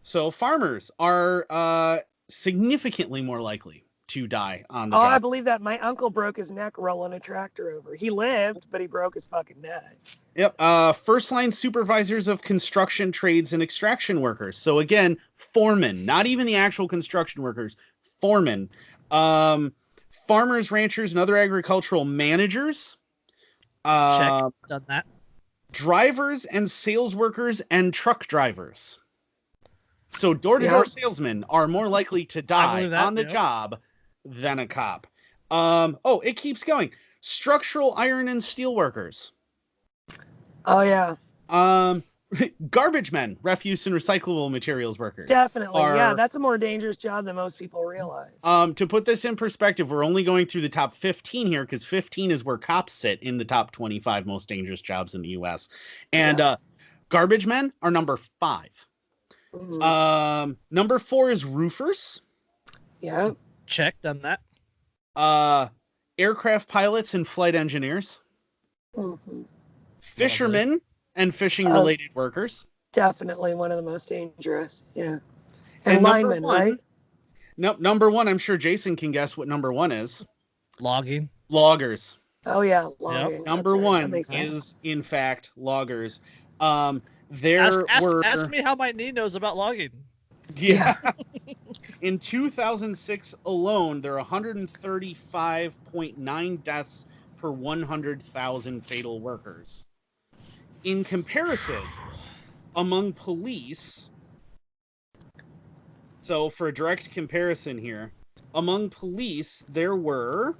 So farmers are significantly more likely to die on the job. I believe that. My uncle broke his neck rolling a tractor over. He lived, but he broke his fucking neck. Yep. First line supervisors of construction trades and extraction workers. So again, foremen, not even the actual construction workers, foremen. Farmers, ranchers, and other agricultural managers. Check, done that. Drivers and sales workers and truck drivers. So door-to-door salesmen are more likely to die on the job than a cop. It keeps going. Structural iron and steel workers. Oh, yeah. Garbage men, refuse and recyclable materials workers. Definitely. Yeah, that's a more dangerous job than most people realize. To put this in perspective, we're only going through the top 15 here because 15 is where cops sit in the top 25 most dangerous jobs in the U.S. And garbage men are number 5. Mm-hmm. Number 4 is roofers. Yeah. Check, done that. Aircraft pilots and flight engineers. Mm-hmm. Fishermen and fishing-related workers. Definitely one of the most dangerous. Yeah. And linemen, right? No, number 1, I'm sure Jason can guess what number 1 is. Loggers. Oh, yeah, logging. Yep. Number 1 is, in fact, loggers. Ask me how my knee knows about logging. Yeah. In 2006 alone, there are 135.9 deaths per 100,000 fatal workers. In comparison, among police, so for a direct comparison here, among police, there were,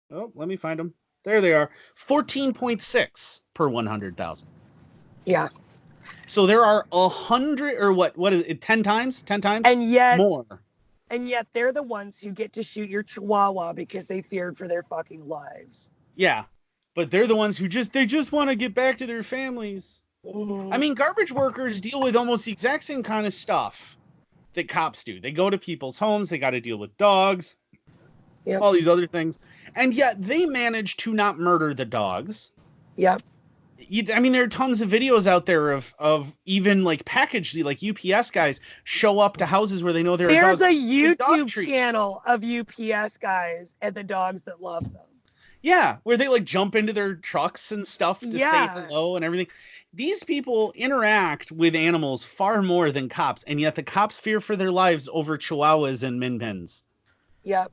let me find them. There they are, 14.6 per 100,000. Yeah. So there are 100, or what is it, 10 times? 10 times? And yet, more. And yet they're the ones who get to shoot your chihuahua because they feared for their fucking lives. Yeah. But they're the ones who just want to get back to their families. Mm-hmm. I mean, garbage workers deal with almost the exact same kind of stuff that cops do. They go to people's homes. They got to deal with dogs, all these other things. And yet they manage to not murder the dogs. Yep. I mean, there are tons of videos out there of even like UPS guys show up to houses where they know there are dogs. There's a YouTube channel of UPS guys and the dogs that love them. Yeah, where they like jump into their trucks and stuff to say hello and everything. These people interact with animals far more than cops, and yet the cops fear for their lives over chihuahuas and min pins. Yep.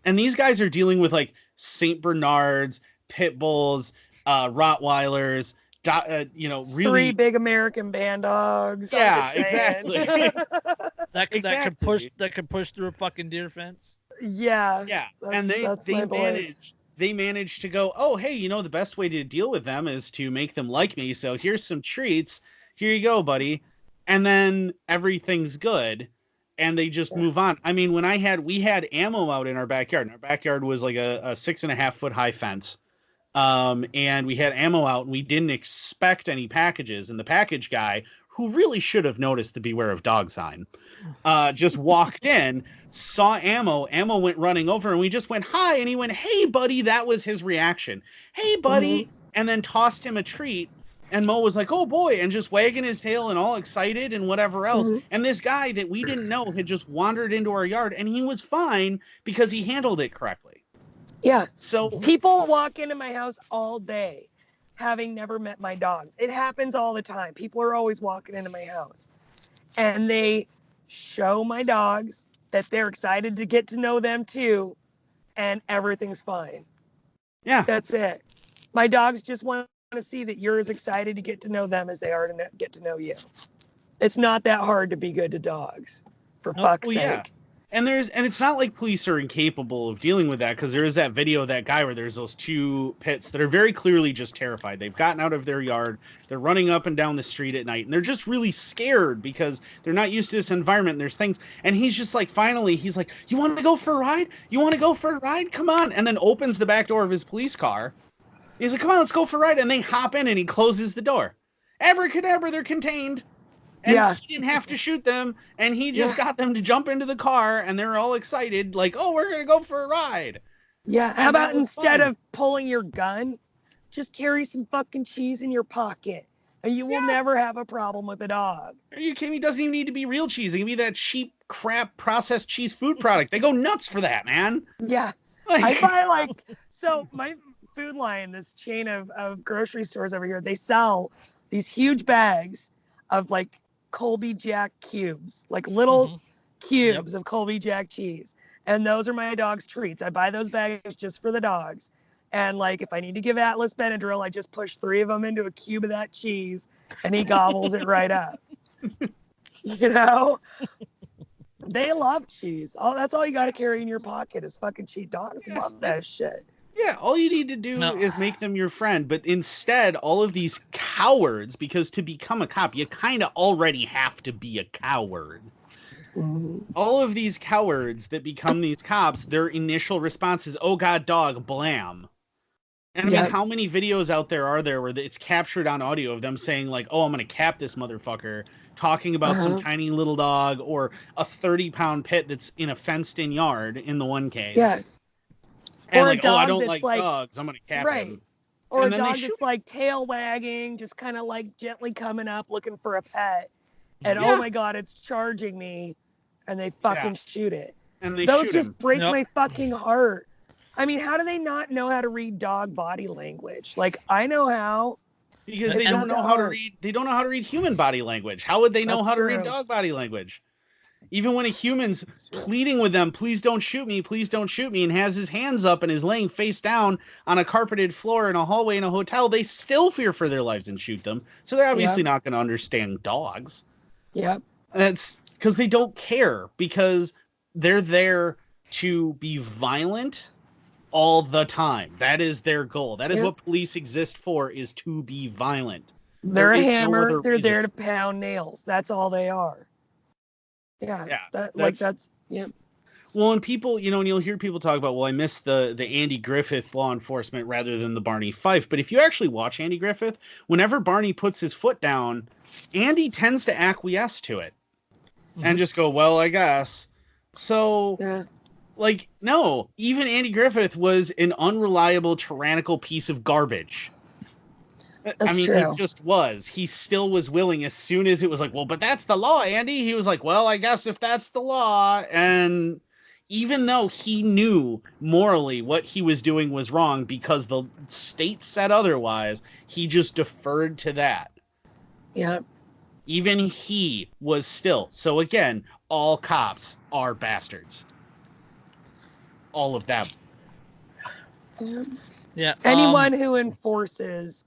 And these guys are dealing with like Saint Bernards, pit bulls, Rottweilers, really 3 big American band dogs. Yeah, exactly. that could push through a fucking deer fence. Yeah. Yeah. And they manage to go, oh, hey, the best way to deal with them is to make them like me. So here's some treats. Here you go, buddy. And then everything's good. And they just move on. I mean, we had ammo out in our backyard. And our backyard was like a 6.5 foot high fence. And we had ammo out and we didn't expect any packages. And the package guy, who really should have noticed the beware of dog sign, just walked in, saw ammo went running over, and we just went, hi. And he went, hey, buddy. That was his reaction. Hey, buddy. Mm-hmm. And then tossed him a treat. And Mo was like, oh boy, and just wagging his tail and all excited and whatever else. Mm-hmm. And this guy that we didn't know had just wandered into our yard, and he was fine because he handled it correctly. Yeah. So people walk into my house all day having never met my dogs. It happens all the time. People are always walking into my house, and they show my dogs that they're excited to get to know them too, and everything's fine. Yeah. That's it. My dogs just want to see that you're as excited to get to know them as they are to get to know you. It's not that hard to be good to dogs, for fuck's sake. Yeah. And it's not like police are incapable of dealing with that, because there is that video of that guy where there's those 2 pits that are very clearly just terrified. They've gotten out of their yard. They're running up and down the street at night, and they're just really scared because they're not used to this environment. And there's things, and he's just like, finally, he's like, you want to go for a ride? You want to go for a ride? Come on. And then opens the back door of his police car. He's like, come on, let's go for a ride. And they hop in and he closes the door. Abracadabra, they're contained. And he didn't have to shoot them. And he just got them to jump into the car. And they're all excited. Like, oh, we're going to go for a ride. Yeah. How about instead of pulling your gun, just carry some fucking cheese in your pocket. And you will never have a problem with a dog. Are you kidding me? It doesn't even need to be real cheese. It can be that cheap crap processed cheese food product. They go nuts for that, man. Yeah. I buy so my Food Lion, this chain of grocery stores over here, they sell these huge bags of like Colby Jack cubes, like little cubes of Colby Jack cheese. And those are my dog's treats. I buy those bags just for the dogs. And like, if I need to give Atlas Benadryl, I just push 3 of them into a cube of that cheese and he gobbles it right up. They love cheese. That's all you got to carry in your pocket is fucking cheese. Dogs love that shit. Yeah, all you need to do is make them your friend. But instead, all of these cowards, because to become a cop, you kind of already have to be a coward. Mm-hmm. All of these cowards that become these cops, their initial response is, oh, God, dog, blam. And I mean, how many videos out there are there where it's captured on audio of them saying, like, oh, I'm going to cap this motherfucker, talking about some tiny little dog or a 30-pound pit that's in a fenced-in yard in the one case. Yeah. And or like, a dog I don't like dogs, I'm going to cap him. Or and a dog that's like tail wagging, just kind of like gently coming up looking for a pet. And oh my God, it's charging me. And they fucking shoot it. And they Those shoot just him. break my fucking heart. I mean, how do they not know how to read dog body language? Like, I know how. Because they don't know how to read. They don't know how to read human body language. How would they know how to read dog body language? Even when a human's pleading with them, please don't shoot me, and has his hands up and is laying face down on a carpeted floor in a hallway in a hotel, they still fear for their lives and shoot them. So they're obviously not going to understand dogs. Yep. And it's because they don't care, because they're there to be violent all the time. That is their goal. That is what police exist for, is to be violent. They're a hammer. They're there to pound nails. That's all they are. Yeah. That's. Well, and people, and you'll hear people talk about, well, I miss the Andy Griffith law enforcement rather than the Barney Fife. But if you actually watch Andy Griffith, whenever Barney puts his foot down, Andy tends to acquiesce to it and just go, well, I guess. So, no, even Andy Griffith was an unreliable, tyrannical piece of garbage. True. He just was. He still was willing as soon as it was like, well, but that's the law, Andy. He was like, well, I guess if that's the law. And even though he knew morally what he was doing was wrong because the state said otherwise, he just deferred to that. Yeah. Even he was still. So again, all cops are bastards. All of them. Yeah. Anyone who enforces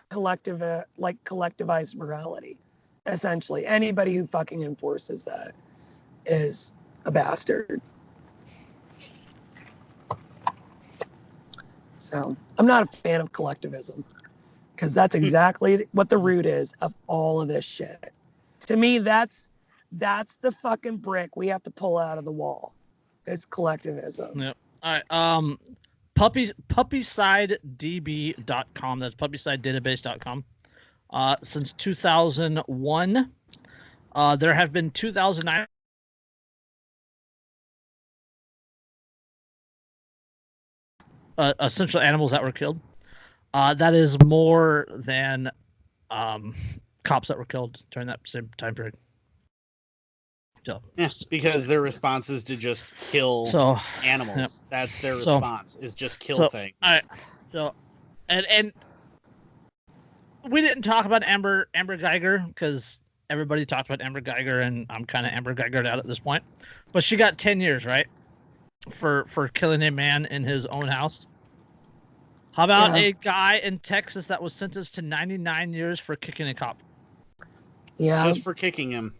collectivized morality, essentially, anybody who fucking enforces that is a bastard. So I'm not a fan of collectivism, because that's exactly what the root is of all of this shit. To me, that's the fucking brick we have to pull out of the wall. It's collectivism. Yep. All right. Puppysidedb.com. That's puppysidedatabase.com. Since 2001, there have been 2,009 essential animals that were killed. That is more than cops that were killed during that same time period. So, because their response is to just kill animals. Yep. That's their response, is just kill things. All right. So, and we didn't talk about Amber Geiger because everybody talked about Amber Geiger, and I'm kind of Amber Geigered out at this point. But she got 10 years, right, for killing a man in his own house. How about a guy in Texas that was sentenced to 99 years for kicking a cop? Yeah, just for kicking him.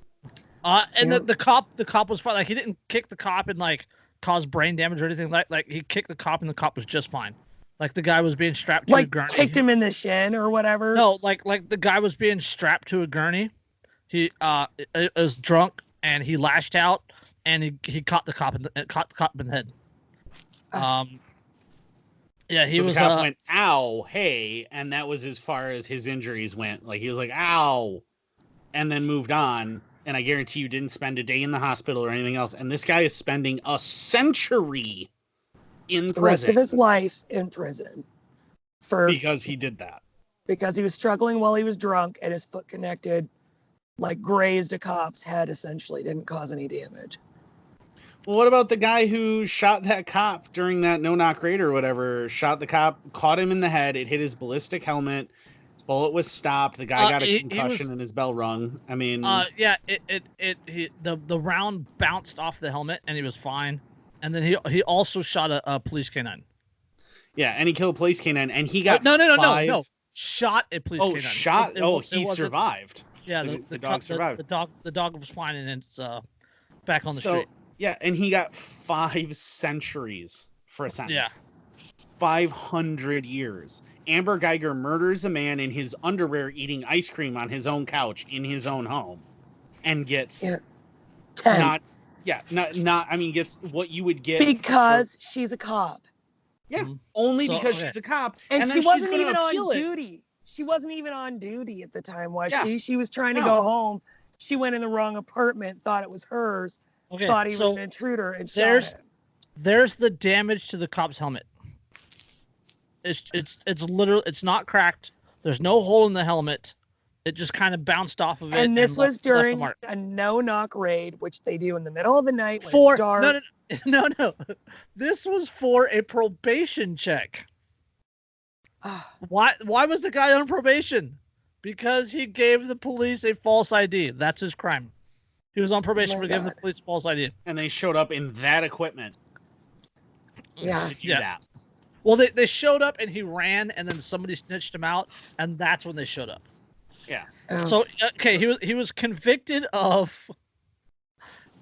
The cop was fine. Like, he didn't kick the cop and like cause brain damage or anything. Like he kicked the cop and the cop was just fine. Like, the guy was being strapped to a gurney. Like, kicked him in the shin or whatever. No, like the guy was being strapped to a gurney. He was drunk and he lashed out and he caught the cop in the head. He was. The cop went, "Ow, hey," and that was as far as his injuries went. Like, he was like, "Ow," and then moved on. And I guarantee you didn't spend a day in the hospital or anything else. And this guy is spending a century in prison. The rest of his life in prison. Because he did that. Because he was struggling while he was drunk and his foot connected, like, grazed a cop's head, essentially. Didn't cause any damage. Well, what about the guy who shot that cop during that no-knock raid or whatever? Shot the cop, caught him in the head. It hit his ballistic helmet. Bullet was stopped. The guy got a concussion and his bell rung. I mean, the round bounced off the helmet and he was fine. And then he also shot a police canine. Yeah, and he killed a police canine, and he got no. Shot a police canine. Shot. He survived. Yeah, the dog survived. The dog was fine, and it's back on the street. Yeah, and he got 5 centuries for a sentence. Yeah, 500 years. Amber Geiger murders a man in his underwear eating ice cream on his own couch in his own home, and gets 10. Gets what you would get because she's a cop. Yeah, only because she's a cop, and she wasn't even on duty. She wasn't even on duty at the time, was she? She was trying to go home. She went in the wrong apartment, thought it was hers, thought he was an intruder, and shot him. There's the damage to the cop's helmet. It's literally, it's not cracked. There's no hole in the helmet. It just kind of bounced off of it. And this was during a no-knock raid, which they do in the middle of the night when it's dark. No. This was for a probation check. Why was the guy on probation? Because he gave the police a false ID. That's his crime. He was on probation Oh my for giving the God. police false ID. And they showed up in that equipment. Yeah. To do that. Well, they showed up and he ran, and then somebody snitched him out, and that's when they showed up. Yeah. Oh. So okay, he was convicted of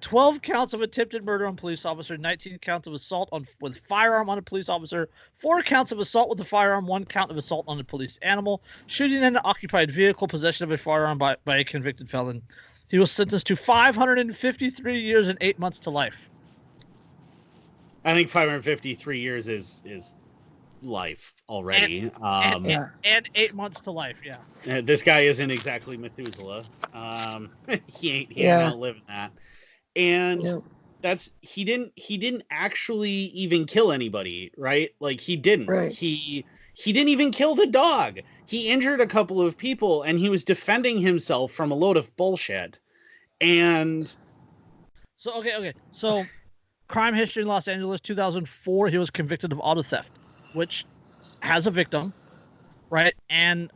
12 counts of attempted murder on police officer, 19 counts of assault with firearm on a police officer, 4 counts of assault with a firearm, 1 count of assault on a police animal, shooting in an occupied vehicle, possession of a firearm by a convicted felon. He was sentenced to 553 years and 8 months to life. I think 553 years is life already. And 8 months to life, yeah. This guy isn't exactly Methuselah. He ain't outliving that. And he didn't actually even kill anybody, right? Like he didn't. Right. He didn't even kill the dog. He injured a couple of people, and he was defending himself from a load of bullshit. And so okay. So crime history in Los Angeles, 2004, he was convicted of auto theft, which has a victim, right? And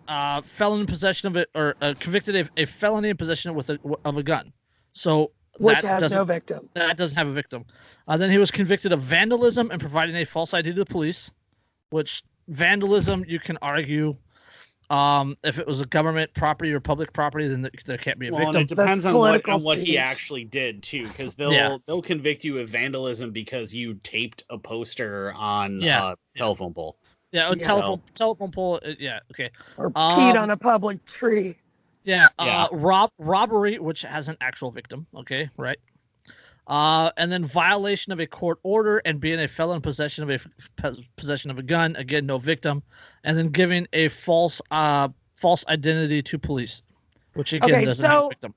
felon in possession of it, or convicted of a felony in possession of a gun. So which has no victim. That doesn't have a victim. Then he was convicted of vandalism and providing a false ID to the police, which vandalism, you can argue, if it was a government property or public property, then there can't be a victim. And it depends on what he actually did too, because they'll convict you of vandalism because you taped a poster on a telephone pole. Yeah, telephone pole. Yeah, okay. Or peed on a public tree. Yeah, robbery, which has an actual victim. Okay, right. And then violation of a court order and being a felon in possession of a gun. Again, no victim. And then giving a false identity to police, which again doesn't have a victim.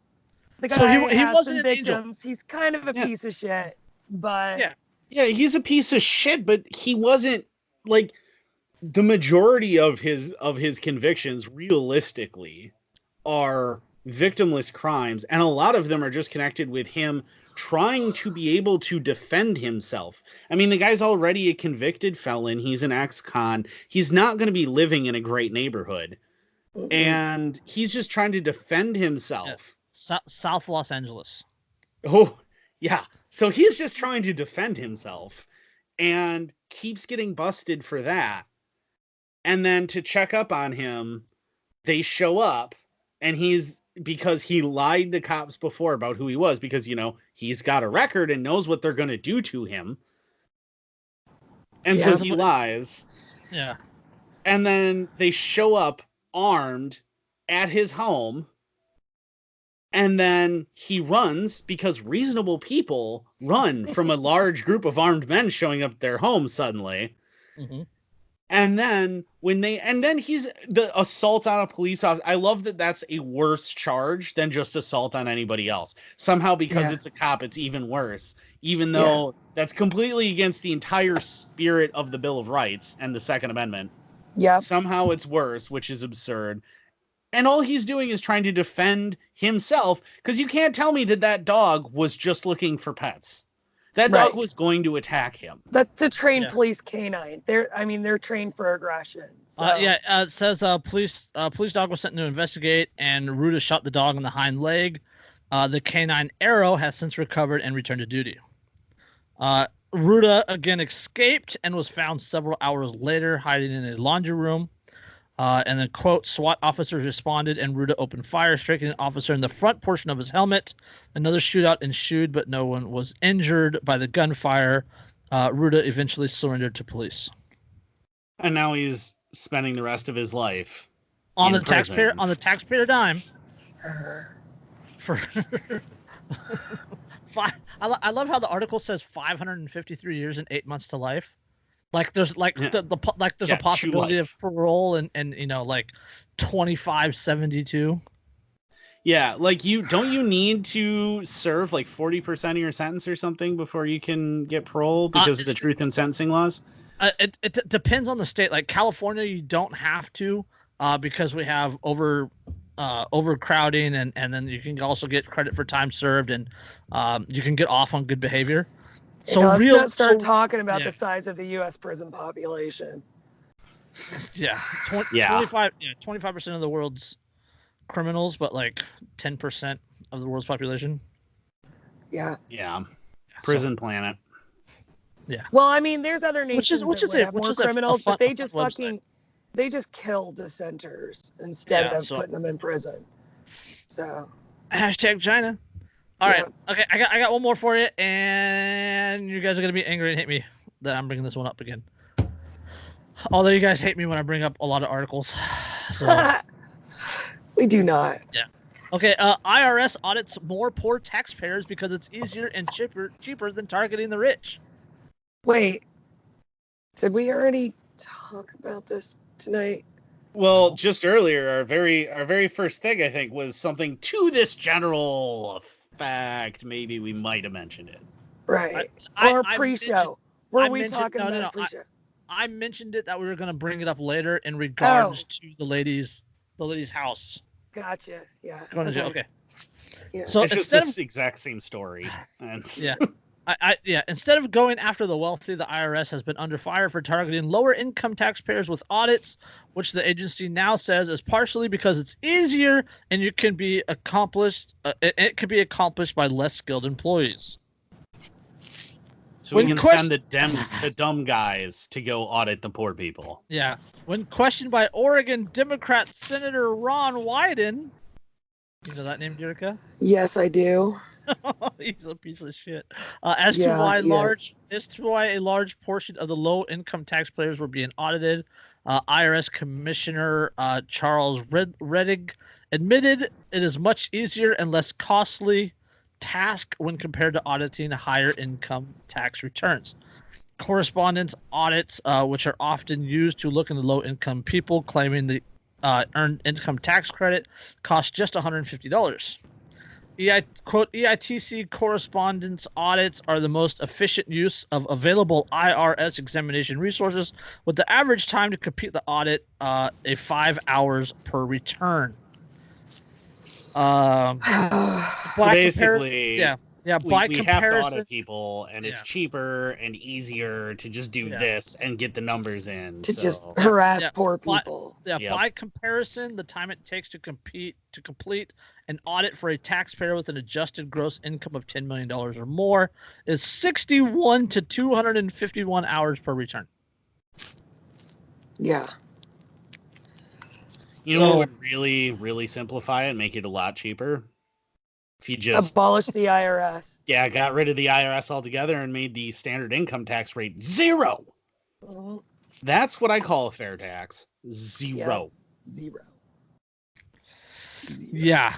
The guy he has wasn't some an angel. victims. He's kind of a piece of shit, but he's a piece of shit. But he wasn't like the majority of his convictions. Realistically, are victimless crimes, and a lot of them are just connected with him trying to be able to defend himself. I mean, the guy's already a convicted felon. He's an ex-con. He's not going to be living in a great neighborhood. And he's just trying to defend himself. South Los Angeles. Oh, yeah. So he's just trying to defend himself and keeps getting busted for that. And then to check up on him, they show up, and because he lied to cops before about who he was, because, he's got a record and knows what they're going to do to him. And so he lies. Yeah. And then they show up armed at his home. And then he runs because reasonable people run from a large group of armed men showing up at their home suddenly. Mm-hmm. And then he's the assault on a police officer. I love that that's a worse charge than just assault on anybody else. Somehow, because it's a cop, it's even worse, even though that's completely against the entire spirit of the Bill of Rights and the Second Amendment. Yeah. Somehow it's worse, which is absurd. And all he's doing is trying to defend himself, because you can't tell me that dog was just looking for pets. That dog was going to attack him. That's a trained police canine. They're trained for aggression. So. It says police dog was sent to investigate, and Ruda shot the dog in the hind leg. The canine Arrow has since recovered and returned to duty. Ruda again escaped and was found several hours later hiding in a laundry room. And then, quote, SWAT officers responded and Ruda opened fire, striking an officer in the front portion of his helmet. Another shootout ensued, but no one was injured by the gunfire. Ruda eventually surrendered to police. And now he's spending the rest of his life on the taxpayer dime. For I love how the article says 553 years and 8 months to life. Like there's there's a possibility of parole and 2572. Yeah, like you need to serve like 40% of your sentence or something before you can get parole because of the truth in sentencing laws. It depends on the state. Like California, you don't have to because we have overcrowding and then you can also get credit for time served and you can get off on good behavior. So let's not start talking about the size of the U.S. prison population. Yeah, 25% of the world's criminals, but like 10% of the world's population. Yeah. Yeah. Prison Planet. Yeah. Well, I mean, there's other nations Which that is would have more criminals, but they just website. they just kill dissenters instead of so putting them in prison. So hashtag China. All right. Okay, I got one more for you, and you guys are gonna be angry and hate me that I'm bringing this one up again. Although you guys hate me when I bring up a lot of articles. So we do not. Yeah. Okay. IRS audits more poor taxpayers because it's easier and cheaper than targeting the rich. Wait. Did we already talk about this tonight? Well, just earlier, our very first thing I think was something to this general effect. Maybe we might have mentioned it. Right. Or pre-show. Were we talking about a pre-show? I mentioned it that we were going to bring it up later in regards to the lady's house. Gotcha. Yeah. Going to jail. Okay. Yeah. So it's just this exact same story. And yeah. Instead of going after the wealthy, the IRS has been under fire for targeting lower income taxpayers with audits, which the agency now says is partially because it's easier and it can be accomplished by less skilled employees. So we can send the dumb guys to go audit the poor people. Yeah. When questioned by Oregon Democrat Senator Ron Wyden, you know that name, Jerica? Yes, I do. He's a piece of shit. As to why a large portion of the low income taxpayers were being audited, IRS Commissioner Charles Rettig admitted it is much easier and less costly task when compared to auditing higher income tax returns. Correspondence audits, which are often used to look into low income people claiming the earned income tax credit, cost just $150. EITC correspondence audits are the most efficient use of available IRS examination resources, with the average time to complete the audit 5 hours per return. So basically, by we comparison, have to audit people, and it's cheaper and easier to just do this and get the numbers in. To just harass poor people. By comparison, the time it takes to complete an audit for a taxpayer with an adjusted gross income of $10 million or more is 61 to 251 hours per return. Yeah. You know what would really, really simplify it and make it a lot cheaper? If you just abolish the IRS. Yeah, got rid of the IRS altogether and made the standard income tax rate 0. Mm-hmm. That's what I call a fair tax. 0. Yeah. 0. Yeah.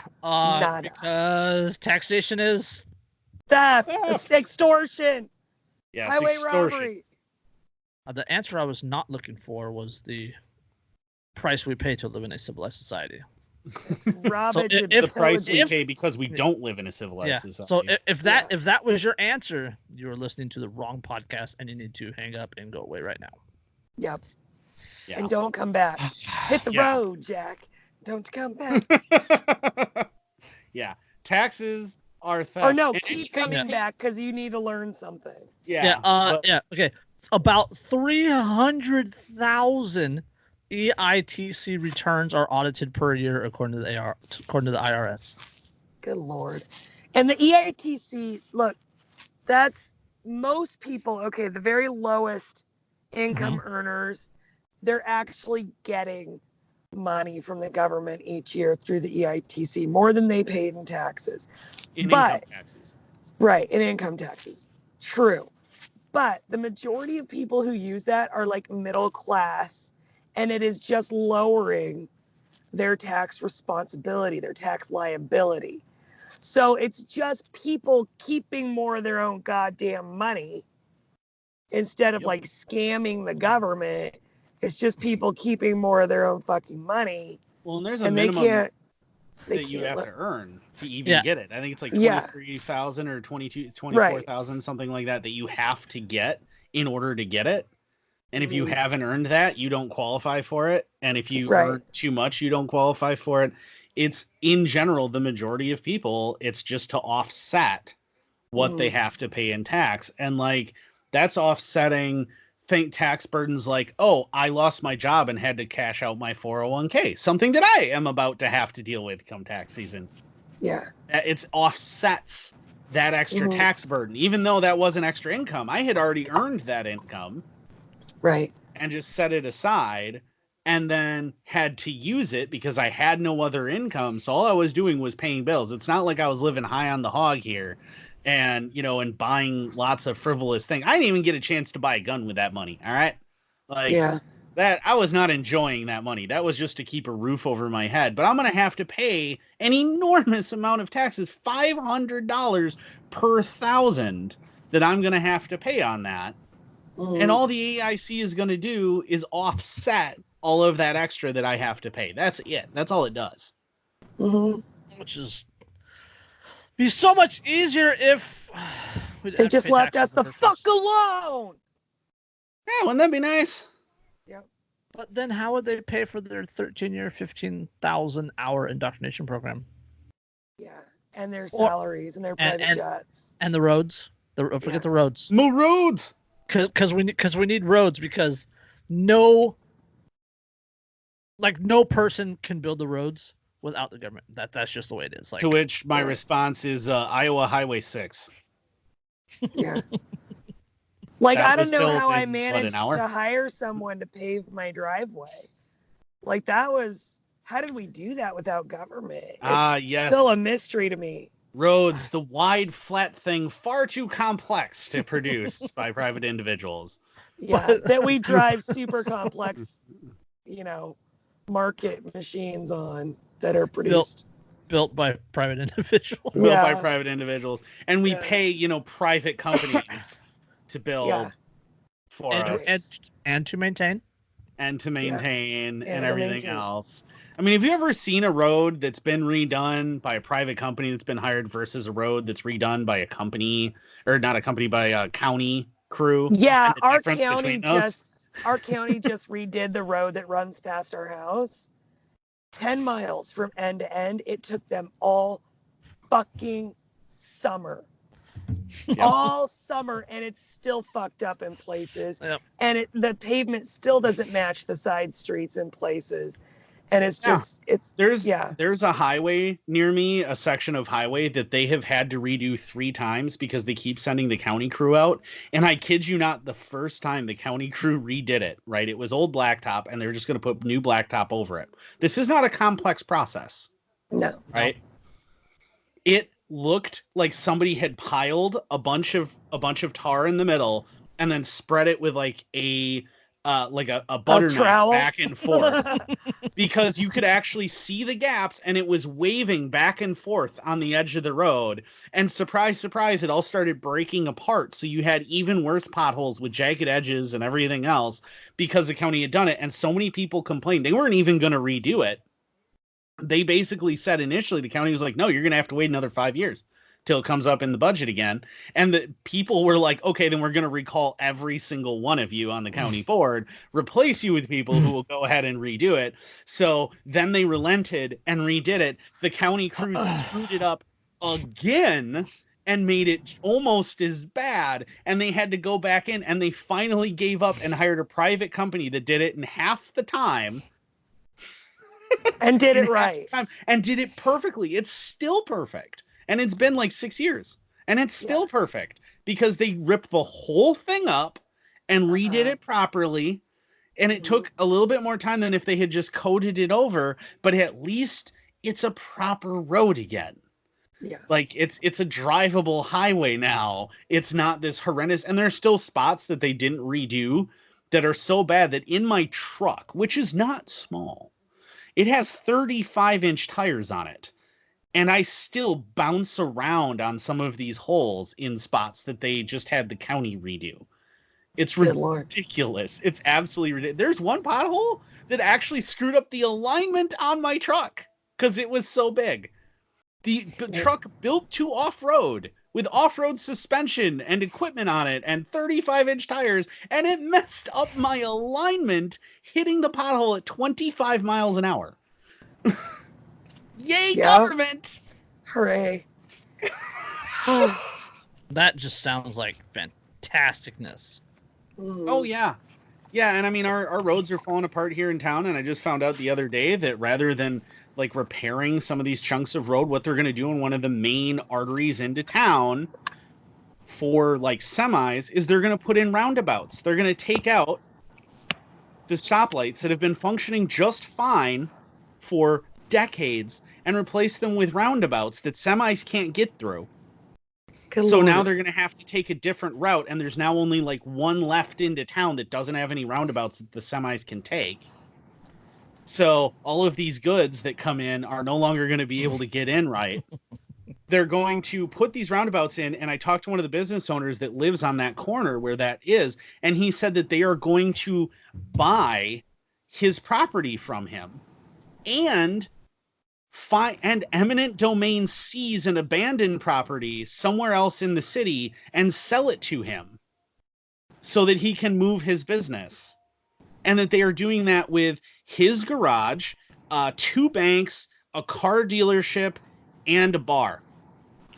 Because taxation is theft, extortion. Yeah, highway extortion. robbery. The answer I was not looking for was the price we pay to live in a civilized society. It's rubbish. So the price we pay because we don't live in a civilized society. So if that was your answer, you were listening to the wrong podcast, and you need to hang up and go away right now. Yep. Yeah. And don't come back. Hit the road, Jack. Don't come back. Yeah. Taxes are theft. Or no, keep coming back because you need to learn something. Yeah. Okay. About 300,000 EITC returns are audited per year according to the IRS. Good Lord. And the EITC, look, that's most people, okay, the very lowest income earners, they're actually getting money from the government each year through the EITC, more than they paid in taxes. Income taxes. Right, in income taxes. True. But the majority of people who use that are like middle class, and it is just lowering their tax responsibility, their tax liability. So it's just people keeping more of their own goddamn money instead of like scamming the government. It's just people keeping more of their own fucking money. Well, and there's a minimum that you have to earn to even get it. I think it's like 23,000 or 24,000, something like that you have to get in order to get it. And if you haven't earned that, you don't qualify for it. And if you earn too much, you don't qualify for it. It's in general, the majority of people, it's just to offset what they have to pay in tax. And like, that's offsetting tax burdens like, oh, I lost my job and had to cash out my 401k, something that I am about to have to deal with come tax season. Yeah. It's offsets that extra tax burden, even though that wasn't extra income. I had already earned that income. Right. And just set it aside and then had to use it because I had no other income. So all I was doing was paying bills. It's not like I was living high on the hog here and, and buying lots of frivolous things. I didn't even get a chance to buy a gun with that money. All right. That I was not enjoying that money. That was just to keep a roof over my head. But I'm going to have to pay an enormous amount of taxes, $500 per thousand that I'm going to have to pay on that. And all the AIC is going to do is offset all of that extra that I have to pay. That's it. That's all it does. Which is be so much easier if they just left us the fuck alone. Yeah, wouldn't that be nice? Yeah. But then how would they pay for their 13-year, 15,000-hour indoctrination program? Yeah, and their salaries and their private jets. And the roads. Forget the roads. More roads! Because we need roads because no person can build the roads without the government. That's just the way it is. To which my response is Iowa Highway 6. Yeah. I don't know how I managed to hire someone to pave my driveway. How did we do that without government? It's still a mystery to me. Roads, the wide, flat thing, far too complex to produce by private individuals. Yeah, that we drive super complex, market machines on that are produced. Built by private individuals. Built by private individuals. And we pay, private companies to build for us. And to maintain. And to maintain and everything else. I mean, have you ever seen a road that's been redone by a private company that's been hired versus a road that's redone by a company, or not a company, by a county crew? Yeah, our county just redid the road that runs past our house. 10 miles from end to end. It took them all fucking summer. Yep. All summer, and it's still fucked up in places. Yep. And the pavement still doesn't match the side streets in places. And it's just, there's a highway near me, a section of highway that they have had to redo 3 times because they keep sending the county crew out. And I kid you not, the first time the county crew redid it, right? It was old blacktop and they're just going to put new blacktop over it. This is not a complex process. No. Right? It looked like somebody had piled a bunch of tar in the middle and then spread it with a butter knife back and forth because you could actually see the gaps and it was waving back and forth on the edge of the road. And surprise, surprise, it all started breaking apart. So you had even worse potholes with jagged edges and everything else because the county had done it. And so many people complained. They weren't even going to redo it. They basically said initially, the county was like, no, you're going to have to wait another 5 years till it comes up in the budget again. And the people were like, okay, then we're going to recall every single one of you on the county board, replace you with people who will go ahead and redo it. So then they relented and redid it. The county crew screwed it up again and made it almost as bad. And they had to go back in and they finally gave up and hired a private company that did it in half the time. And did it right. And did it perfectly. It's still perfect. And it's been 6 years. And it's still perfect because they ripped the whole thing up and redid it properly. And it took a little bit more time than if they had just coated it over. But at least it's a proper road again. Yeah. It's a drivable highway now. It's not this horrendous. And there's still spots that they didn't redo that are so bad that in my truck, which is not small, it has 35-inch tires on it. And I still bounce around on some of these holes in spots that they just had the county redo. It's ridiculous. It's absolutely ridiculous. There's one pothole that actually screwed up the alignment on my truck because it was so big. The truck built to off-road with off-road suspension and equipment on it and 35-inch tires, and it messed up my alignment, hitting the pothole at 25 miles an hour. Yay, government! Hooray. That just sounds like fantasticness. Oh, yeah. Yeah, and I mean, our roads are falling apart here in town, and I just found out the other day that rather than like repairing some of these chunks of road. What they're going to do in one of the main arteries into town for like semis is they're going to put in roundabouts. They're going to take out the stoplights that have been functioning just fine for decades and replace them with roundabouts that semis can't get through. So now they're going to have to take a different route, and there's now only like one left into town that doesn't have any roundabouts that the semis can take. So all of these goods that come in are no longer going to be able to get in right. They're going to put these roundabouts in, and I talked to one of the business owners that lives on that corner where that is, and he said that they are going to buy his property from him and eminent domain seize an abandoned property somewhere else in the city and sell it to him so that he can move his business. And that they are doing that with his garage, 2 banks, a car dealership, and a bar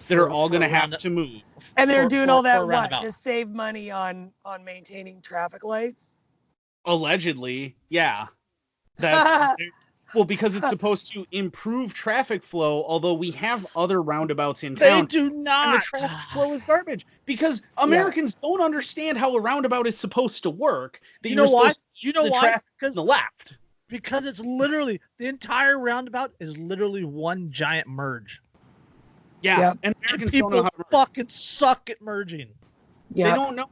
that are all going to have to move. And they're doing all that what? To save money on maintaining traffic lights? Allegedly, yeah. That's well, because it's supposed to improve traffic flow, although we have other roundabouts in town. They do not. And the traffic flow is garbage because Americans don't understand how a roundabout is supposed to work. You know why? You know why? Because the left. Because it's literally the entire roundabout is literally one giant merge. Yeah, yep. And Americans people don't know how to fucking suck at merging. Yeah.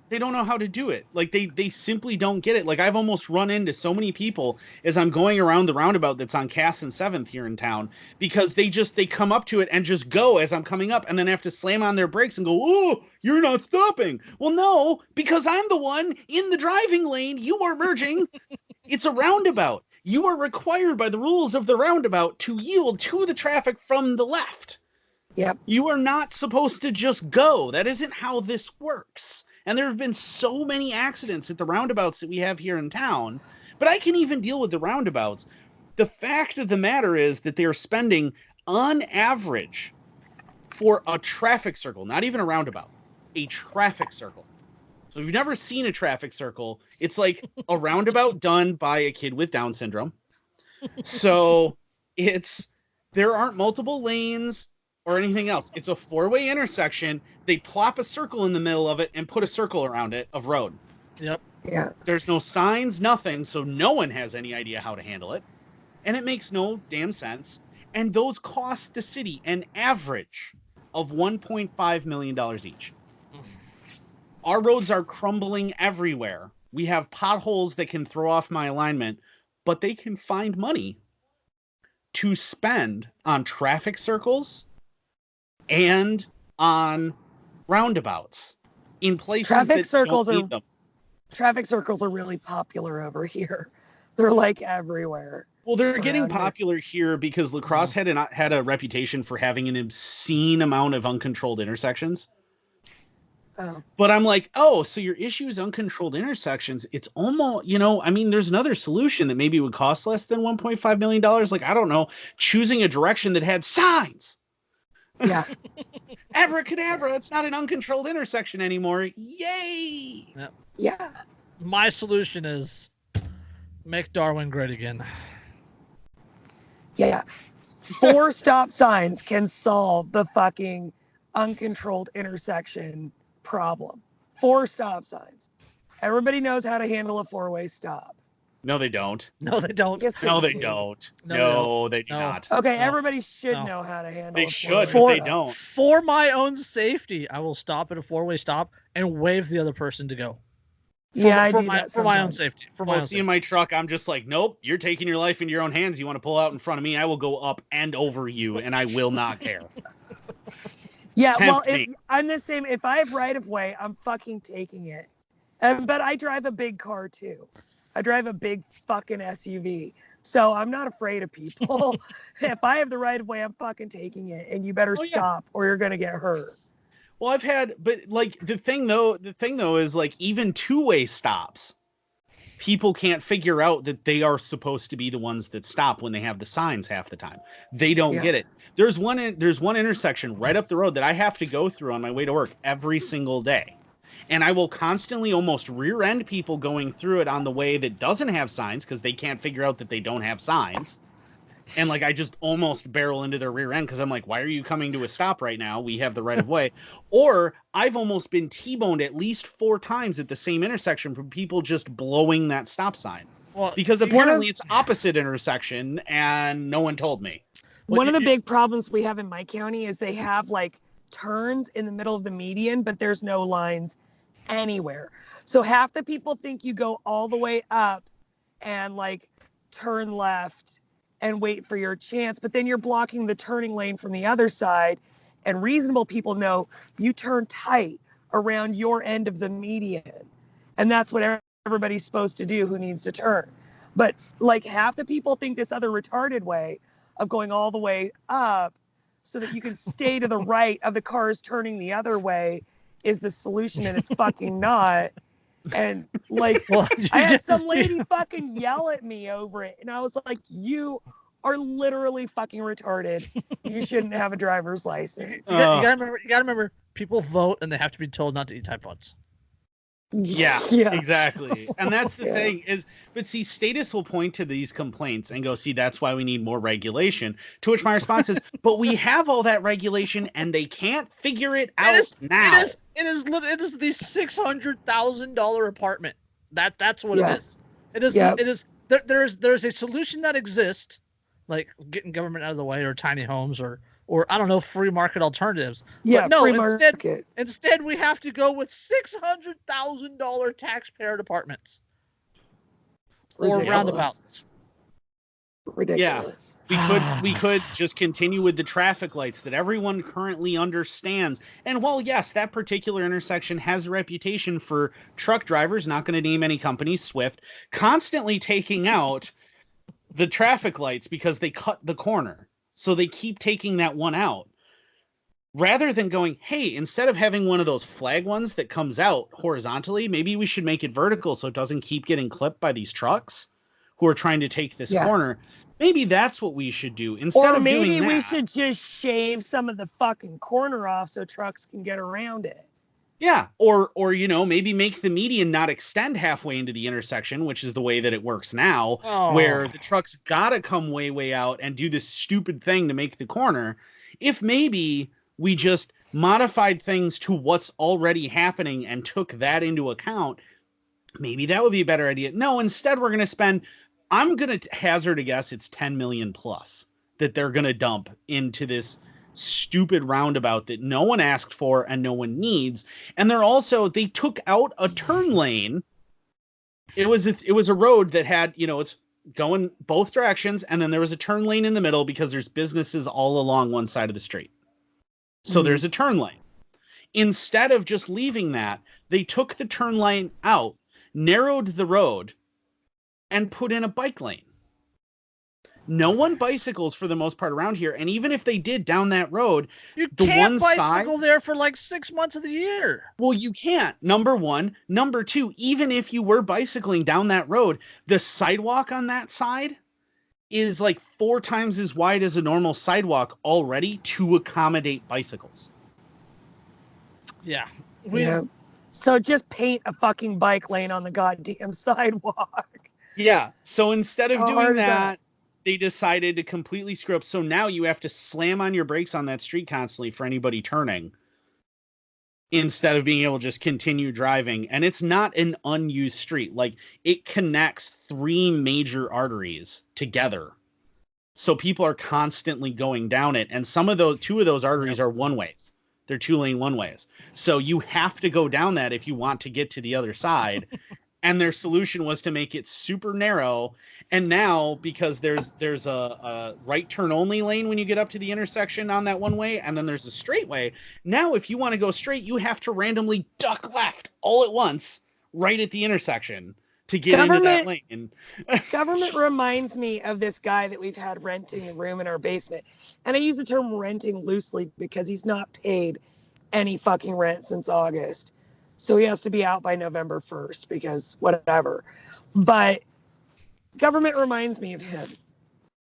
They don't know how to do it. Like they simply don't get it. Like I've almost run into so many people as I'm going around the roundabout that's on Cass and 7th here in town because they come up to it and just go as I'm coming up and then have to slam on their brakes and go, "Oh, you're not stopping." Well, no, because I'm the one in the driving lane. You are merging. It's a roundabout. You are required by the rules of the roundabout to yield to the traffic from the left. Yep. You are not supposed to just go. That isn't how this works. And there have been so many accidents at the roundabouts that we have here in town. But I can even deal with the roundabouts. The fact of the matter is that they are spending, on average, for a traffic circle, not even a roundabout, a traffic circle. So if you've never seen a traffic circle, it's like a roundabout done by a kid with Down syndrome. So there aren't multiple lanes or anything else. It's a 4-way intersection. They plop a circle in the middle of it and put a circle around it of road. Yep. Yeah. There's no signs, nothing, so no one has any idea how to handle it. And it makes no damn sense. And those cost the city an average of $1.5 million each. Our roads are crumbling everywhere. We have potholes that can throw off my alignment, but they can find money to spend on traffic circles and on roundabouts in places traffic that traffic circles are really popular over here. They're like everywhere. Well, they're getting popular here because La Crosse had a reputation for having an obscene amount of uncontrolled intersections. Oh. But I'm like, so your issue is uncontrolled intersections. It's almost, there's another solution that maybe would cost less than $1.5 million. Like, I don't know, choosing a direction that had signs. Yeah. Abracadabra, it's not an uncontrolled intersection anymore. Yay! Yep. Yeah. My solution is make Darwin great again. Yeah. 4 stop signs can solve the fucking uncontrolled intersection problem. 4 stop signs. Everybody knows how to handle a 4-way stop. No, they don't. No, they don't. Yes, No, they don't. No, they do not. Okay, everybody should know how to handle They a should, 4-way but they stop. don't. For my own safety, I will stop at a 4-way stop and wave the other person to go. I do that for my own sometimes. safety. In my truck, I'm just like, nope, you're taking your life into your own hands. You want to pull out in front of me, I will go up and over you, and I will not care. Yeah, Tempt well, me. I'm the same. If I have right of way, I'm fucking taking it. But I drive a big car too. I drive a big fucking SUV. So I'm not afraid of people. If I have the right of way, I'm fucking taking it. And you better stop or you're going to get hurt. Well, but like the thing though is like even 2-way stops, people can't figure out that they are supposed to be the ones that stop when they have the signs half the time. They don't get it. There's one intersection right up the road that I have to go through on my way to work every single day. And I will constantly almost rear end people going through it on the way that doesn't have signs because they can't figure out that they don't have signs. And like, I just almost barrel into their rear end because I'm like, why are you coming to a stop right now? We have the right of way. Or I've almost been T-boned at least 4 times at the same intersection from people just blowing that stop sign. Well, because apparently it's opposite intersection and no one told me. One of the big problems we have in my county is they have like turns in the middle of the median, but there's no lines anywhere. So half the people think you go all the way up and like turn left and wait for your chance, but then you're blocking the turning lane from the other side. And reasonable people know you turn tight around your end of the median. And that's what everybody's supposed to do who needs to turn. But like half the people think this other retarded way of going all the way up so that you can stay to the right of the cars turning the other way is the solution, and it's fucking not. And like, I had some lady fucking yell at me over it, and I was like, you are literally fucking retarded. You shouldn't have a driver's license. You gotta remember, people vote and they have to be told not to eat Tide Pods. Yeah, exactly. And that's the thing is, but see, Status will point to these complaints and go, see, that's why we need more regulation. To which my response is, but we have all that regulation and they can't figure it out now. It is the $600,000 apartment. That's what it is. It is. There's a solution that exists, like getting government out of the way, or tiny homes, or I don't know, free market alternatives. Yeah, but no, free market. Instead, we have to go with $600,000 taxpayer apartments or roundabouts. Ridiculous. Yeah, we could just continue with the traffic lights that everyone currently understands. And while yes, that particular intersection has a reputation for truck drivers, not going to name any companies, Swift, constantly taking out the traffic lights because they cut the corner. So they keep taking that one out rather than going, hey, instead of having one of those flag ones that comes out horizontally, maybe we should make it vertical so it doesn't keep getting clipped by these trucks who are trying to take this corner. Maybe that's what we should do instead of doing that. Or maybe we should just shave some of the fucking corner off so trucks can get around it. Yeah, or maybe make the median not extend halfway into the intersection, which is the way that it works now, where the trucks gotta come way out and do this stupid thing to make the corner. If maybe we just modified things to what's already happening and took that into account, maybe that would be a better idea. No, instead we're gonna spend, I'm gonna hazard a guess it's 10 million plus that they're gonna dump into this stupid roundabout that no one asked for and no one needs. And they took out a turn lane. It was a road that had, it's going both directions, and then there was a turn lane in the middle because there's businesses all along one side of the street. So there's a turn lane. Instead of just leaving that, they took the turn lane out, narrowed the road, and put in a bike lane. No one bicycles for the most part around here, and even if they did down that road, you can't bicycle there for like 6 months of the year. Well, you can't. Number one. Number two, even if you were bicycling down that road, the sidewalk on that side is like 4 times as wide as a normal sidewalk already to accommodate bicycles. Yeah. So just paint a fucking bike lane on the goddamn sidewalk. Yeah. So instead of doing that, they decided to completely screw up. So now you have to slam on your brakes on that street constantly for anybody turning instead of being able to just continue driving. And it's not an unused street. Like, it connects 3 major arteries together. So people are constantly going down it. And 2 of those arteries are one-ways. They're 2-lane one-ways. So you have to go down that if you want to get to the other side. And their solution was to make it super narrow. And now, because there's a right turn only lane when you get up to the intersection on that one way, and then there's a straight way. Now, if you want to go straight, you have to randomly duck left all at once, right at the intersection to get into that lane. Government reminds me of this guy that we've had renting a room in our basement. And I use the term renting loosely because he's not paid any fucking rent since August. So he has to be out by November 1st because whatever. But government reminds me of him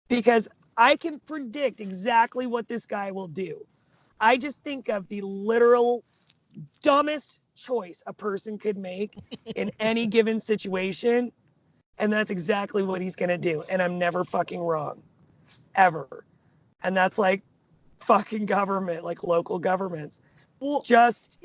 because I can predict exactly what this guy will do. I just think of the literal dumbest choice a person could make in any given situation. And that's exactly what he's going to do. And I'm never fucking wrong. ever. And that's like fucking government, like local governments. Well, just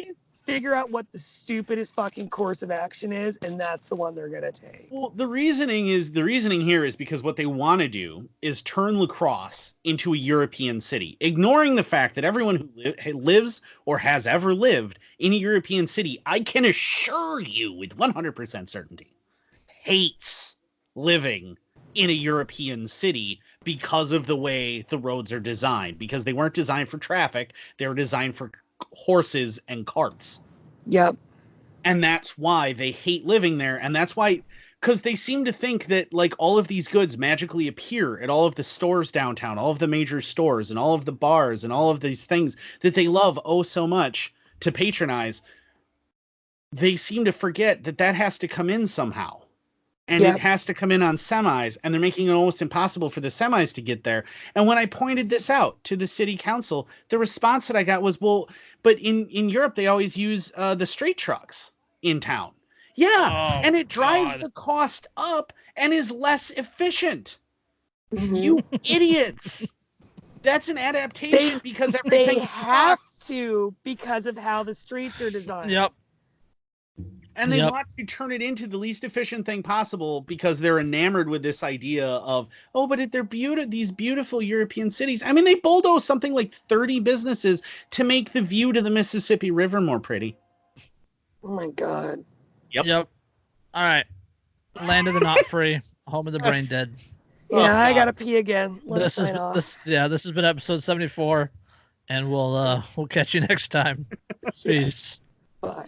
figure out what the stupidest fucking course of action is, and that's the one they're gonna take. Well, the reasoning here is because what they want to do is turn La Crosse into a European city, ignoring the fact that everyone who lives or has ever lived in a European city, I can assure you with 100% certainty, hates living in a European city because of the way the roads are designed, because they weren't designed for traffic, they were designed for horses and carts. Yep. And that's why they hate living there. And that's why, because they seem to think that like all of these goods magically appear at all of the stores downtown, all of the major stores and all of the bars and all of these things that they love oh so much to patronize. They seem to forget that that has to come in somehow. And it has to come in on semis, and they're making it almost impossible for the semis to get there. And when I pointed this out to the city council, the response that I got was, well, but in Europe, they always use the straight trucks in town. Yeah, and it drives the cost up and is less efficient. Mm-hmm. You idiots. That's an adaptation because everything they have to because of how the streets are designed. Yep. And they want to turn it into the least efficient thing possible because they're enamored with this idea of, oh, but they're these beautiful European cities. I mean, they bulldoze something like 30 businesses to make the view to the Mississippi River more pretty. Oh, my God. Yep. All right. Land of the not free, home of the brain dead. Yeah, I got to pee again. This has been episode 74, and we'll catch you next time. Peace. Bye.